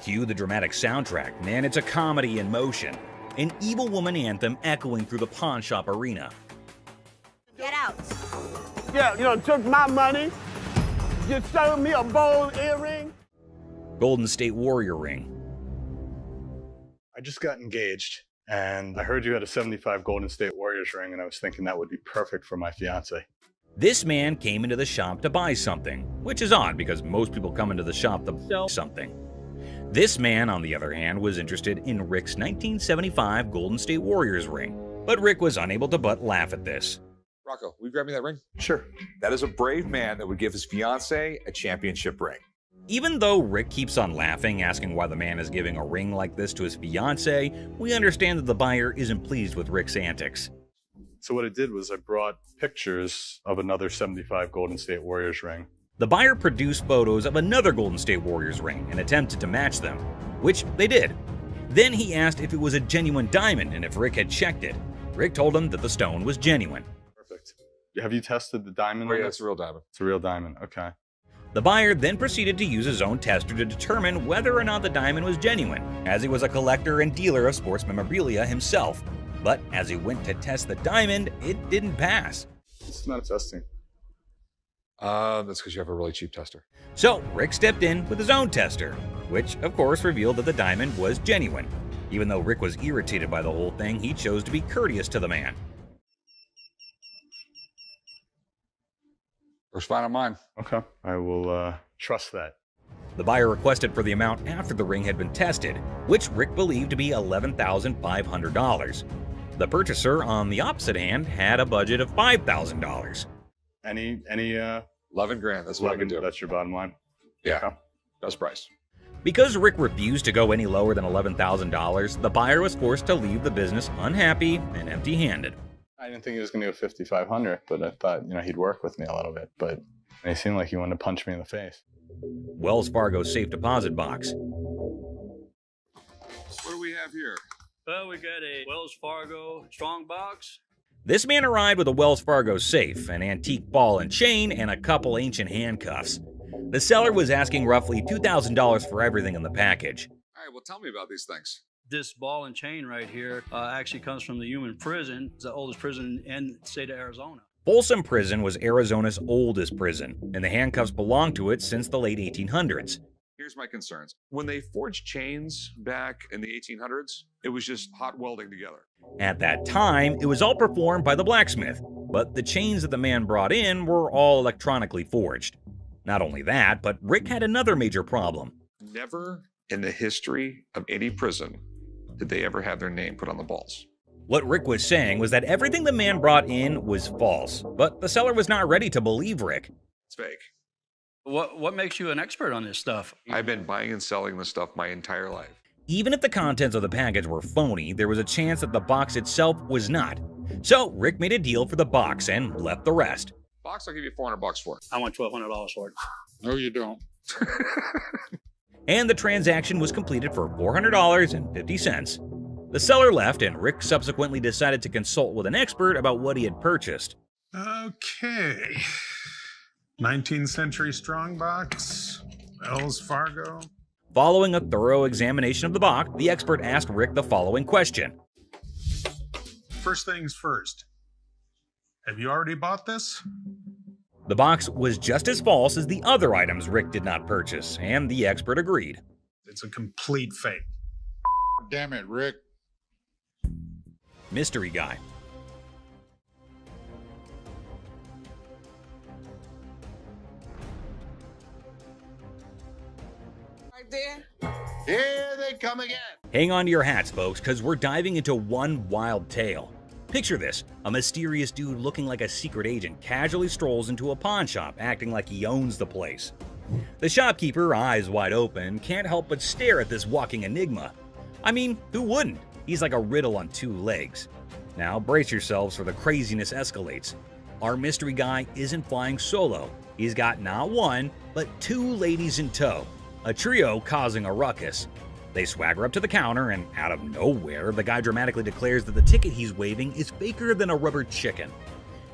Cue the dramatic soundtrack, man, it's a comedy in motion. An evil woman anthem echoing through the pawn shop arena. Get out. Yeah, you know, took my money, just sold me a bold earring. Golden State Warrior ring. I just got engaged, and I heard you had a 75 Golden State Warriors ring, and I was thinking that would be perfect for my fiance. This man came into the shop to buy something, which is odd because most people come into the shop to sell something. This man, on the other hand, was interested in Rick's 1975 Golden State Warriors ring, but Rick was unable to but laugh at this. Rocco, will you grab me that ring? Sure. That is a brave man that would give his fiance a championship ring. Even though Rick keeps on laughing, asking why the man is giving a ring like this to his fiance, we understand that the buyer isn't pleased with Rick's antics. So what I did was I brought pictures of another 75 Golden State Warriors ring. The buyer produced photos of another Golden State Warriors ring and attempted to match them, which they did. Then he asked if it was a genuine diamond and if Rick had checked it. Rick told him that the stone was genuine. Perfect. Have you tested the diamond? Oh yeah, it's a real diamond. It's a real diamond, okay. The buyer then proceeded to use his own tester to determine whether or not the diamond was genuine, as he was a collector and dealer of sports memorabilia himself. But as he went to test the diamond, it didn't pass. It's not testing. That's because you have a really cheap tester. So Rick stepped in with his own tester, which of course revealed that the diamond was genuine. Even though Rick was irritated by the whole thing, he chose to be courteous to the man. First fine on mine. Okay. I will trust that. The buyer requested for the amount after the ring had been tested, which Rick believed to be $11,500. The purchaser, on the opposite hand, had a budget of $5,000. Any 11 grand, that's what I can do. That's your bottom line? Yeah, okay. Best price. Because Rick refused to go any lower than $11,000, the buyer was forced to leave the business unhappy and empty-handed. I didn't think he was going to go 5,500, but I thought, he'd work with me a little bit, but he seemed like he wanted to punch me in the face. Wells Fargo safe deposit box. What do we have here? Well, we got a Wells Fargo strong box. This man arrived with a Wells Fargo safe, an antique ball and chain, and a couple ancient handcuffs. The seller was asking roughly $2,000 for everything in the package. All right, well, tell me about these things. This ball and chain right here actually comes from the Human Prison. It's the oldest prison in the state of Arizona. Folsom Prison was Arizona's oldest prison, and the handcuffs belonged to it since the late 1800s. Here's my concerns. When they forged chains back in the 1800s, it was just hot welding together. At that time, it was all performed by the blacksmith, but the chains that the man brought in were all electronically forged. Not only that, but Rick had another major problem. Never in the history of any prison did they ever have their name put on the balls. What Rick was saying was that everything the man brought in was false, but the seller was not ready to believe Rick. It's fake. What makes you an expert on this stuff? I've been buying and selling this stuff my entire life. Even if the contents of the package were phony, there was a chance that the box itself was not. So Rick made a deal for the box and left the rest. Box, I'll give you $400 for it. I want $1,200 for it. No, you don't. And the transaction was completed for $400.50. The seller left, and Rick subsequently decided to consult with an expert about what he had purchased. Okay. 19th century strongbox, Wells Fargo. Following a thorough examination of the box, the expert asked Rick the following question. First things first. Have you already bought this? The box was just as false as the other items Rick did not purchase, and the expert agreed. It's a complete fake. Damn it, Rick. Mystery guy. Right there. Here they come again. Hang on to your hats, folks, because we're diving into one wild tale. Picture this, a mysterious dude looking like a secret agent casually strolls into a pawn shop, acting like he owns the place. The shopkeeper, eyes wide open, can't help but stare at this walking enigma. I mean, who wouldn't? He's like a riddle on two legs. Now brace yourselves for the craziness escalates. Our mystery guy isn't flying solo. He's got not one, but two ladies in tow, a trio causing a ruckus. They swagger up to the counter, and out of nowhere, the guy dramatically declares that the ticket he's waving is faker than a rubber chicken.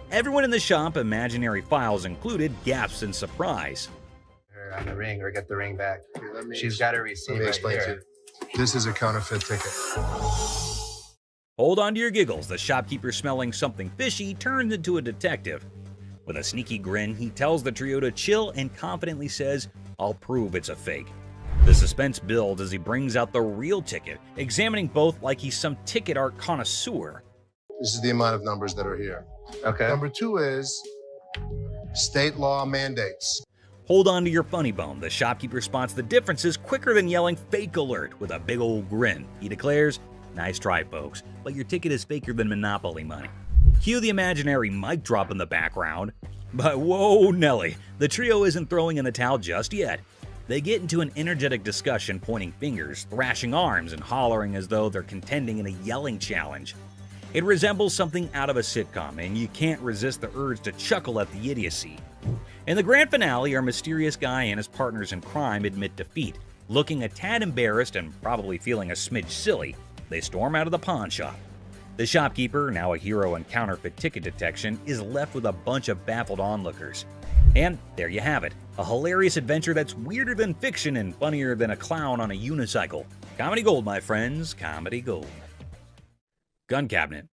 Everyone in the shop, imaginary files included, gasps in surprise. Her on the ring, or get the ring back. She's got a receipt. Let me explain right to here. you. This is a counterfeit ticket. Hold on to your giggles. The shopkeeper, smelling something fishy, turns into a detective. With a sneaky grin, he tells the trio to chill and confidently says, "I'll prove it's a fake." The suspense builds as he brings out the real ticket, examining both like he's some ticket art connoisseur. This is the amount of numbers that are here. Okay. Number 2 is state law mandates. Hold on to your funny bone. The shopkeeper spots the differences quicker than yelling "fake alert" with a big old grin. He declares, "Nice try, folks, but your ticket is faker than Monopoly money." Cue the imaginary mic drop in the background. But whoa, Nelly, the trio isn't throwing in the towel just yet. They get into an energetic discussion, pointing fingers, thrashing arms, and hollering as though they're contending in a yelling challenge. It resembles something out of a sitcom, and you can't resist the urge to chuckle at the idiocy. In the grand finale, our mysterious guy and his partners in crime admit defeat. Looking a tad embarrassed and probably feeling a smidge silly, they storm out of the pawn shop. The shopkeeper, now a hero in counterfeit ticket detection, is left with a bunch of baffled onlookers. And there you have it, a hilarious adventure that's weirder than fiction and funnier than a clown on a unicycle. Comedy gold, my friends, comedy gold. Gun cabinet.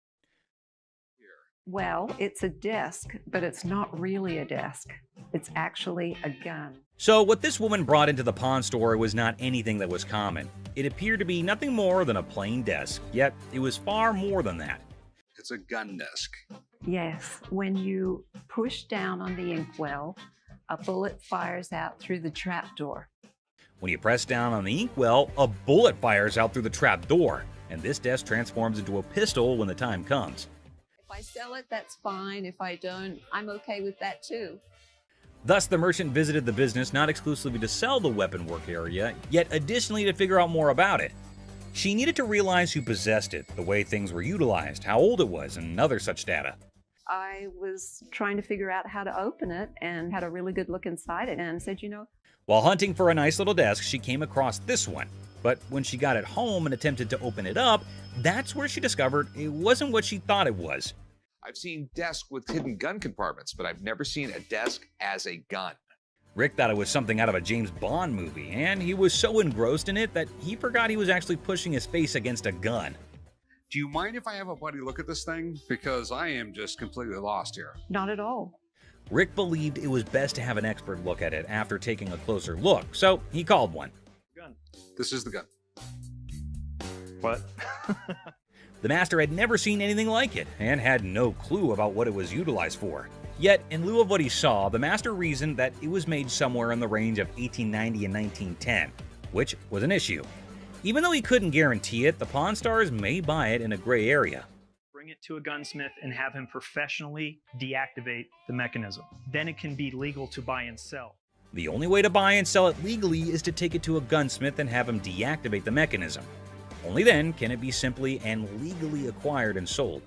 Well, it's a desk, but it's not really a desk. It's actually a gun. So what this woman brought into the pawn store was not anything that was common. It appeared to be nothing more than a plain desk, yet it was far more than that. It's a gun desk. Yes, when you push down on the inkwell, a bullet fires out through the trapdoor. When you press down on the inkwell, a bullet fires out through the trap door, and this desk transforms into a pistol when the time comes. If I sell it, that's fine. If I don't, I'm okay with that too. Thus, the merchant visited the business not exclusively to sell the weapon work area, yet additionally to figure out more about it. She needed to realize who possessed it, the way things were utilized, how old it was, and other such data. I was trying to figure out how to open it and had a really good look inside it and said, While hunting for a nice little desk, she came across this one. But when she got it home and attempted to open it up, that's where she discovered it wasn't what she thought it was. I've seen desks with hidden gun compartments, but I've never seen a desk as a gun. Rick thought it was something out of a James Bond movie, and he was so engrossed in it that he forgot he was actually pushing his face against a gun. Do you mind if I have a buddy look at this thing? Because I am just completely lost here. Not at all. Rick believed it was best to have an expert look at it after taking a closer look, so he called one. Gun. This is the gun. What? The master had never seen anything like it, and had no clue about what it was utilized for. Yet, in lieu of what he saw, the master reasoned that it was made somewhere in the range of 1890 and 1910, which was an issue. Even though he couldn't guarantee it, the Pawn Stars may buy it in a gray area. Bring it to a gunsmith and have him professionally deactivate the mechanism. Then it can be legal to buy and sell. The only way to buy and sell it legally is to take it to a gunsmith and have him deactivate the mechanism. Only then can it be simply and legally acquired and sold.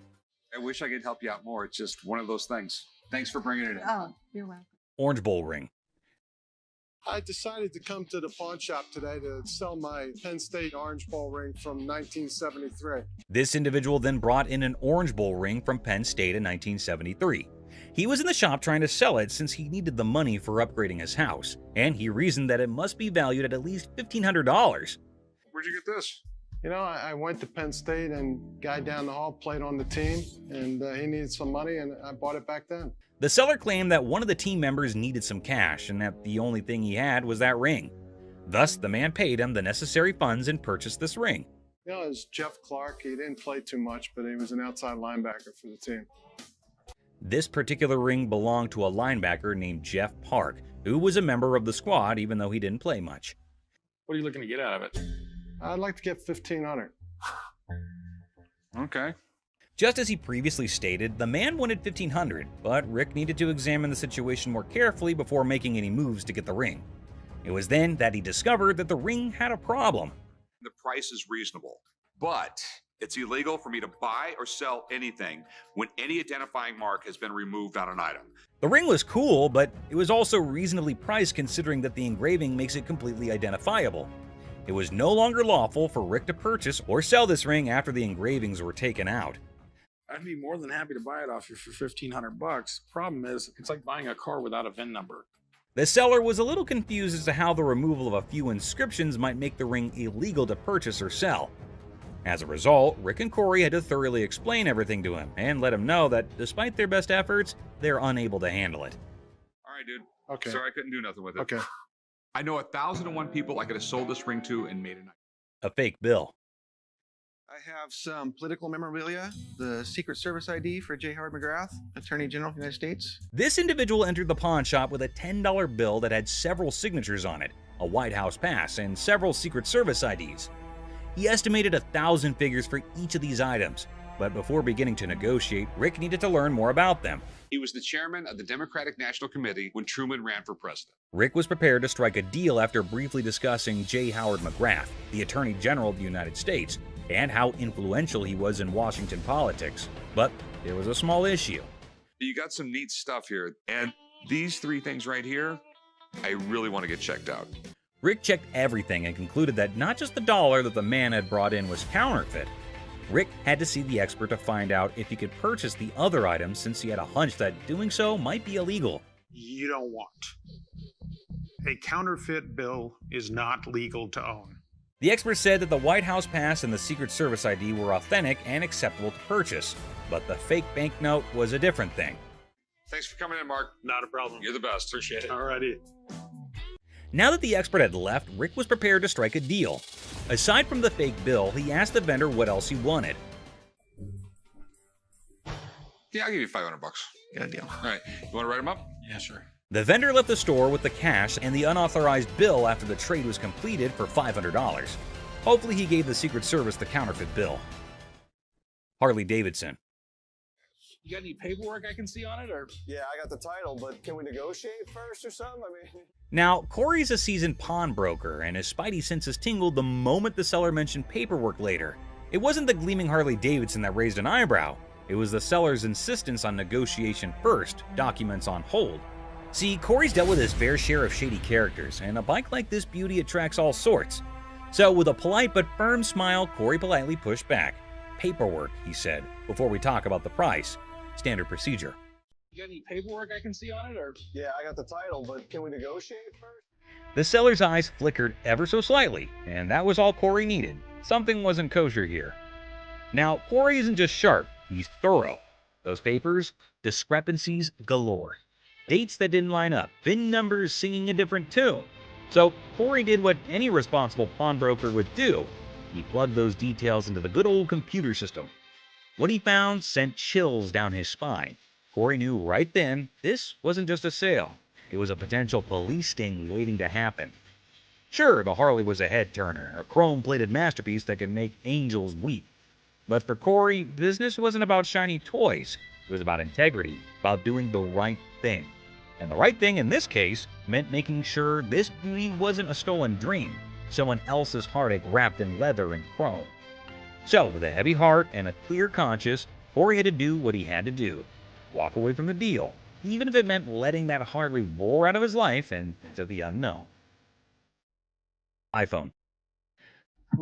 I wish I could help you out more. It's just one of those things. Thanks for bringing it in. Oh, you're welcome. Orange Bowl ring. I decided to come to the pawn shop today to sell my Penn State Orange Bowl ring from 1973. This individual then brought in an Orange Bowl ring from Penn State in 1973. He was in the shop trying to sell it since he needed the money for upgrading his house, and he reasoned that it must be valued at least $1,500. Where'd you get this? You know, I went to Penn State and guy down the hall played on the team, and he needed some money, and I bought it back then. The seller claimed that one of the team members needed some cash and that the only thing he had was that ring. Thus, the man paid him the necessary funds and purchased this ring. You know, it was Jeff Clark. He didn't play too much, but he was an outside linebacker for the team. This particular ring belonged to a linebacker named Jeff Park, who was a member of the squad even though he didn't play much. What are you looking to get out of it? I'd like to get $1,500. Okay. Just as he previously stated, the man wanted $1,500, but Rick needed to examine the situation more carefully before making any moves to get the ring. It was then that he discovered that the ring had a problem. The price is reasonable, but it's illegal for me to buy or sell anything when any identifying mark has been removed on an item. The ring was cool, but it was also reasonably priced considering that the engraving makes it completely identifiable. It was no longer lawful for Rick to purchase or sell this ring after the engravings were taken out. I'd be more than happy to buy it off you for $1,500. Problem is, it's like buying a car without a VIN number. The seller was a little confused as to how the removal of a few inscriptions might make the ring illegal to purchase or sell. As a result, Rick and Corey had to thoroughly explain everything to him and let him know that despite their best efforts, they're unable to handle it. All right, dude. Okay. Sorry I couldn't do nothing with it. Okay. I know 1,001 people I could have sold this ring to and made a night. A fake bill. I have some political memorabilia, the Secret Service ID for J. Howard McGrath, Attorney General of the United States. This individual entered the pawn shop with a $10 bill that had several signatures on it, a White House pass, and several Secret Service IDs. He estimated 1,000 figures for each of these items, but before beginning to negotiate, Rick needed to learn more about them. He was the chairman of the Democratic National Committee when Truman ran for president. Rick was prepared to strike a deal after briefly discussing J. Howard McGrath, the Attorney General of the United States, and how influential he was in Washington politics. But there was a small issue. You got some neat stuff here, and these three things right here, I really want to get checked out. Rick checked everything and concluded that not just the dollar that the man had brought in was counterfeit. Rick had to see the expert to find out if he could purchase the other items since he had a hunch that doing so might be illegal. You don't want. A counterfeit bill is not legal to own. The expert said that the White House pass and the Secret Service ID were authentic and acceptable to purchase, but the fake banknote was a different thing. Thanks for coming in, Mark. Not a problem. You're the best. Appreciate it. Alrighty. Now that the expert had left, Rick was prepared to strike a deal. Aside from the fake bill, he asked the vendor what else he wanted. Yeah, I'll give you $500. Got a deal. All right. You want to write them up? Yeah, sure. The vendor left the store with the cash and the unauthorized bill after the trade was completed for $500. Hopefully he gave the Secret Service the counterfeit bill. Harley Davidson. You got any paperwork I can see on it, or? Yeah, I got the title, but can we negotiate first or something? I mean... Now, Corey's a seasoned pawnbroker, and his spidey senses tingled the moment the seller mentioned paperwork later. It wasn't the gleaming Harley Davidson that raised an eyebrow. It was the seller's insistence on negotiation first, documents on hold. See, Corey's dealt with his fair share of shady characters, and a bike like this beauty attracts all sorts. So, with a polite but firm smile, Corey politely pushed back. Paperwork, he said, before we talk about the price. Standard procedure. You got any paperwork I can see on it, or? Yeah, I got the title, but can we negotiate first? The seller's eyes flickered ever so slightly, and that was all Corey needed. Something wasn't kosher here. Now, Corey isn't just sharp, he's thorough. Those papers, discrepancies galore. Dates that didn't line up, VIN numbers singing a different tune. So Corey did what any responsible pawnbroker would do. He plugged those details into the good old computer system. What he found sent chills down his spine. Corey knew right then this wasn't just a sale. It was a potential police sting waiting to happen. Sure, the Harley was a head-turner, a chrome-plated masterpiece that could make angels weep. But for Corey, business wasn't about shiny toys. It was about integrity, about doing the right thing. And the right thing in this case meant making sure this beauty wasn't a stolen dream, someone else's heartache wrapped in leather and chrome. So, with a heavy heart and a clear conscience, Corey had to do what he had to do, walk away from the deal, even if it meant letting that Harley roar out of his life and into the unknown. iPhone.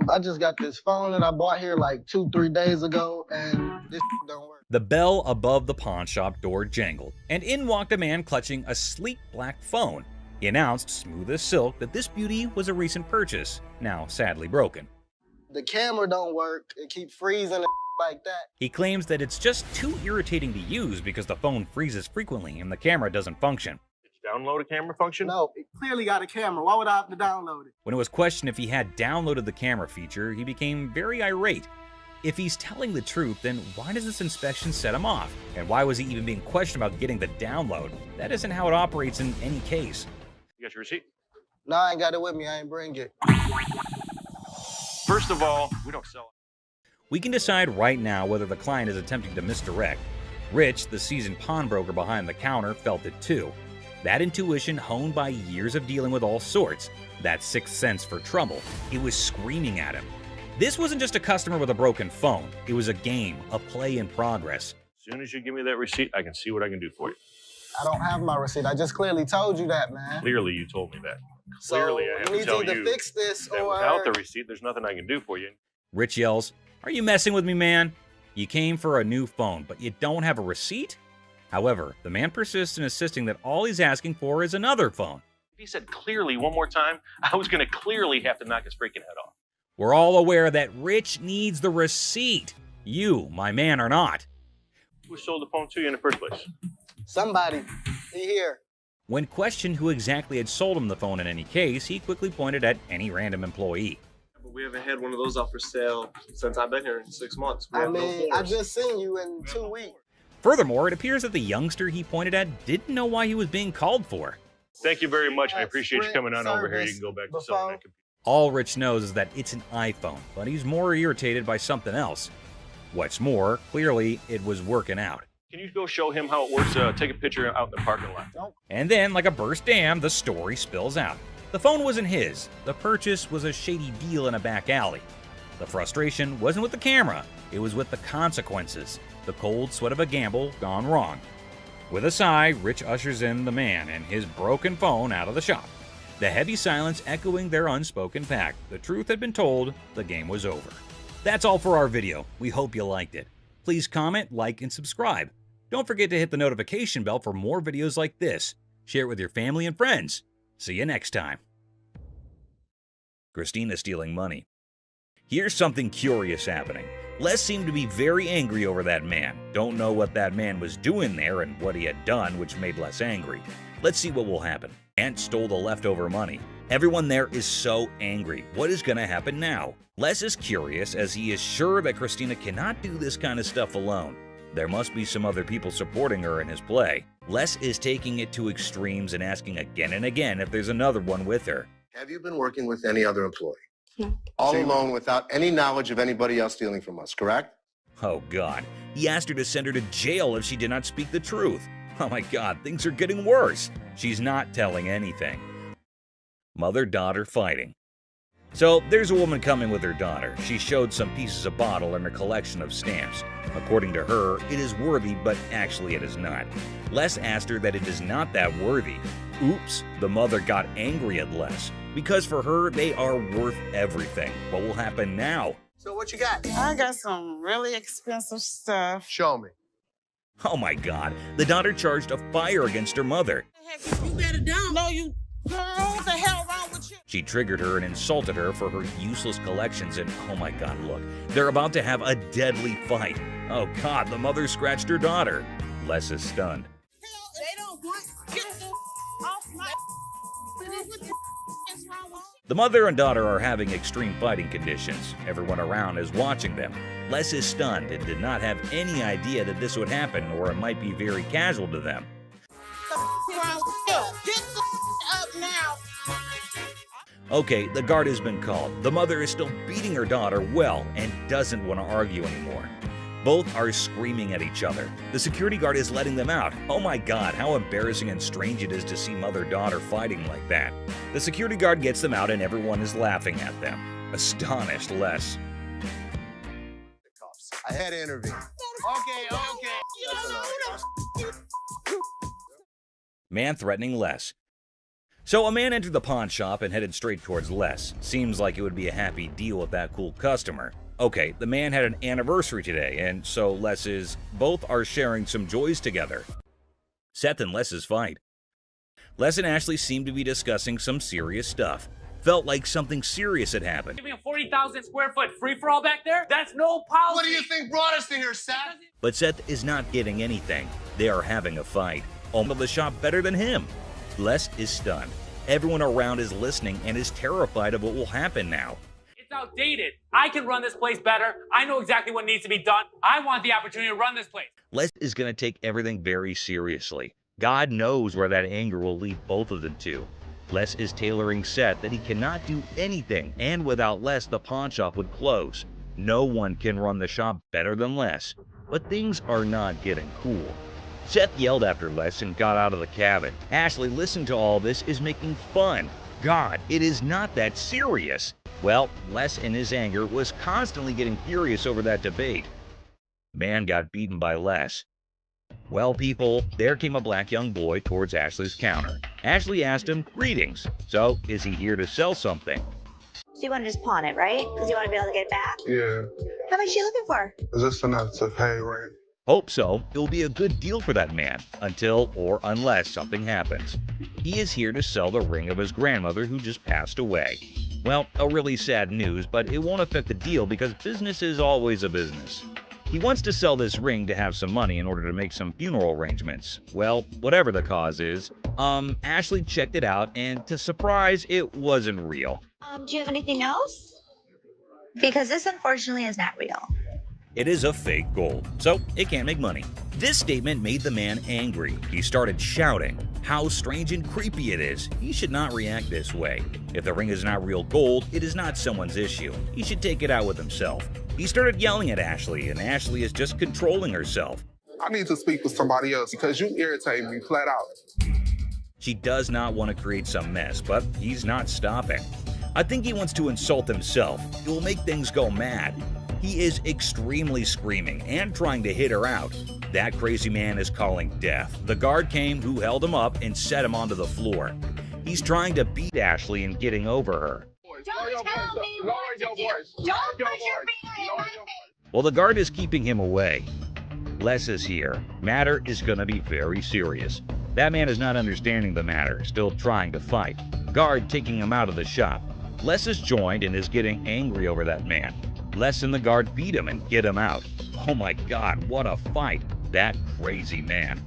I just got this phone that I bought here like 2-3 days ago, and this don't work. The bell above the pawn shop door jangled, and in walked a man clutching a sleek black phone. He announced, smooth as silk, that this beauty was a recent purchase, now sadly broken. The camera don't work. It keeps freezing and like that. He claims that it's just too irritating to use because the phone freezes frequently and the camera doesn't function. Download a camera function? No, it clearly got a camera. Why would I have to download it? When it was questioned if he had downloaded the camera feature, he became very irate. If he's telling the truth, then why does this inspection set him off? And why was he even being questioned about getting the download? That isn't how it operates in any case. You got your receipt? No, I ain't got it with me. I ain't bring it. First of all, we don't sell it. We can decide right now whether the client is attempting to misdirect. Rich, the seasoned pawnbroker behind the counter, felt it too. That intuition honed by years of dealing with all sorts, that sixth sense for trouble, it was screaming at him. This wasn't just a customer with a broken phone. It was a game, a play in progress. As soon as you give me that receipt, I can see what I can do for you. I don't have my receipt. I just clearly told you that, man. Clearly, you told me that. So Clearly, I have we to need tell to you either fix this that or... without the receipt, there's nothing I can do for you. Rich yells, "Are you messing with me, man? You came for a new phone, but you don't have a receipt?" However, the man persists in insisting that all he's asking for is another phone. If he said clearly one more time, I was going to clearly have to knock his freaking head off. We're all aware that Rich needs the receipt. You, my man, are not. Who sold the phone to you in the first place? Somebody. He here. When questioned who exactly had sold him the phone in any case, he quickly pointed at any random employee. But we haven't had one of those up for sale since I've been here in 6 months. I mean, I just seen you in 2 weeks. Furthermore, it appears that the youngster he pointed at didn't know why he was being called for. Thank you very much. I appreciate you coming on over here. You can go back to selling that computer. All Rich knows is that it's an iPhone, but he's more irritated by something else. What's more, clearly it was working out. Can you go show him how it works? Take a picture out in the parking lot. And then, like a burst dam, the story spills out. The phone wasn't his. The purchase was a shady deal in a back alley. The frustration wasn't with the camera. It was with the consequences. The cold sweat of a gamble gone wrong. With a sigh, Rich ushers in the man and his broken phone out of the shop. The heavy silence echoing their unspoken pact. The truth had been told, the game was over. That's all for our video. We hope you liked it. Please comment, like, and subscribe. Don't forget to hit the notification bell for more videos like this. Share it with your family and friends. See you next time. Christina stealing money. Here's something curious happening. Les seemed to be very angry over that man. Don't know what that man was doing there and what he had done, which made Les angry. Let's see what will happen. Ant stole the leftover money. Everyone there is so angry. What is going to happen now? Les is curious as he is sure that Christina cannot do this kind of stuff alone. There must be some other people supporting her in his play. Les is taking it to extremes and asking again and again if there's another one with her. Have you been working with any other employee? No. All alone without any knowledge of anybody else stealing from us, correct? Oh God, he asked her to send her to jail if she did not speak the truth. Oh my God, things are getting worse. She's not telling anything. Mother-daughter fighting. So there's a woman coming with her daughter. She showed some pieces of bottle in her collection of stamps. According to her, it is worthy, but actually it is not. Les asked her that it is not that worthy. Oops, the mother got angry at Les. Because for her, they are worth everything. What will happen now? So what you got? I got some really expensive stuff. Show me. Oh my God, the daughter charged a fire against her mother. You better down. No, you. Girl, what the hell wrong with you? She triggered her and insulted her for her useless collections and oh my God, look, they're about to have a deadly fight. Oh God, the mother scratched her daughter. Les is stunned. They don't want get off my. What the is wrong with you? The mother and daughter are having extreme fighting conditions. Everyone around is watching them. Les is stunned and did not have any idea that this would happen or it might be very casual to them. Get the up now. Okay, the guard has been called. The mother is still beating her daughter well and doesn't want to argue anymore. Both are screaming at each other. The security guard is letting them out. Oh my God, how embarrassing and strange it is to see mother-daughter fighting like that. The security guard gets them out and everyone is laughing at them. Astonished Les. I had to intervene. Man threatening Les. So a man entered the pawn shop and headed straight towards Les. Seems like it would be a happy deal with that cool customer. Okay, the man had an anniversary today, and so both are sharing some joys together. Seth and Les's fight. Les and Ashley seemed to be discussing some serious stuff. Felt like something serious had happened. Giving a 40,000 square foot free-for-all back there? That's no policy. What do you think brought us to here, Seth? But Seth is not getting anything. They are having a fight. Owner of the shop better than him. Les is stunned. Everyone around is listening and is terrified of what will happen now. It's outdated. I can run this place better. I know exactly what needs to be done. I want the opportunity to run this place. Les is going to take everything very seriously. God knows where that anger will lead both of them to. Les is tailoring Seth that he cannot do anything, and without Les, the pawn shop would close. No one can run the shop better than Les. But things are not getting cool. Seth yelled after Les and got out of the cabin. Ashley, listening to all this, is making fun. God, it is not that serious. Well, Les in his anger was constantly getting furious over that debate. Man got beaten by Les. Well, people, there came a black young boy towards Ashley's counter. Ashley asked him, "Greetings. So, is he here to sell something?" So you want to just pawn it, right? Because you want to be able to get it back? Yeah. How much are you looking for? Is this enough to pay rent? Hope so. It will be a good deal for that man, until or unless something happens. He is here to sell the ring of his grandmother who just passed away. Well, a really sad news, but it won't affect the deal because business is always a business. He wants to sell this ring to have some money in order to make some funeral arrangements. Well, whatever the cause is, Ashley checked it out, and to surprise, it wasn't real. Do you have anything else? Because this unfortunately is not real. It is a fake gold, so it can't make money. This statement made the man angry. He started shouting how strange and creepy it is. He should not react this way. If the ring is not real gold, it is not someone's issue. He should take it out with himself. He started yelling at Ashley, and Ashley is just controlling herself. I need to speak with somebody else because you irritate me flat out. She does not want to create some mess, but he's not stopping. I think he wants to insult himself. It will make things go mad. He is extremely screaming and trying to hit her out. That crazy man is calling death. The guard came who held him up and set him onto the floor. He's trying to beat Ashley and getting over her. Don't tell me what to do. Don't put your finger in my face. Well, the guard is keeping him away. Les is here. Matter is going to be very serious. That man is not understanding the matter, still trying to fight. Guard taking him out of the shop. Les is joined and is getting angry over that man. Les and the guard beat him and get him out. Oh my God, what a fight. That crazy man.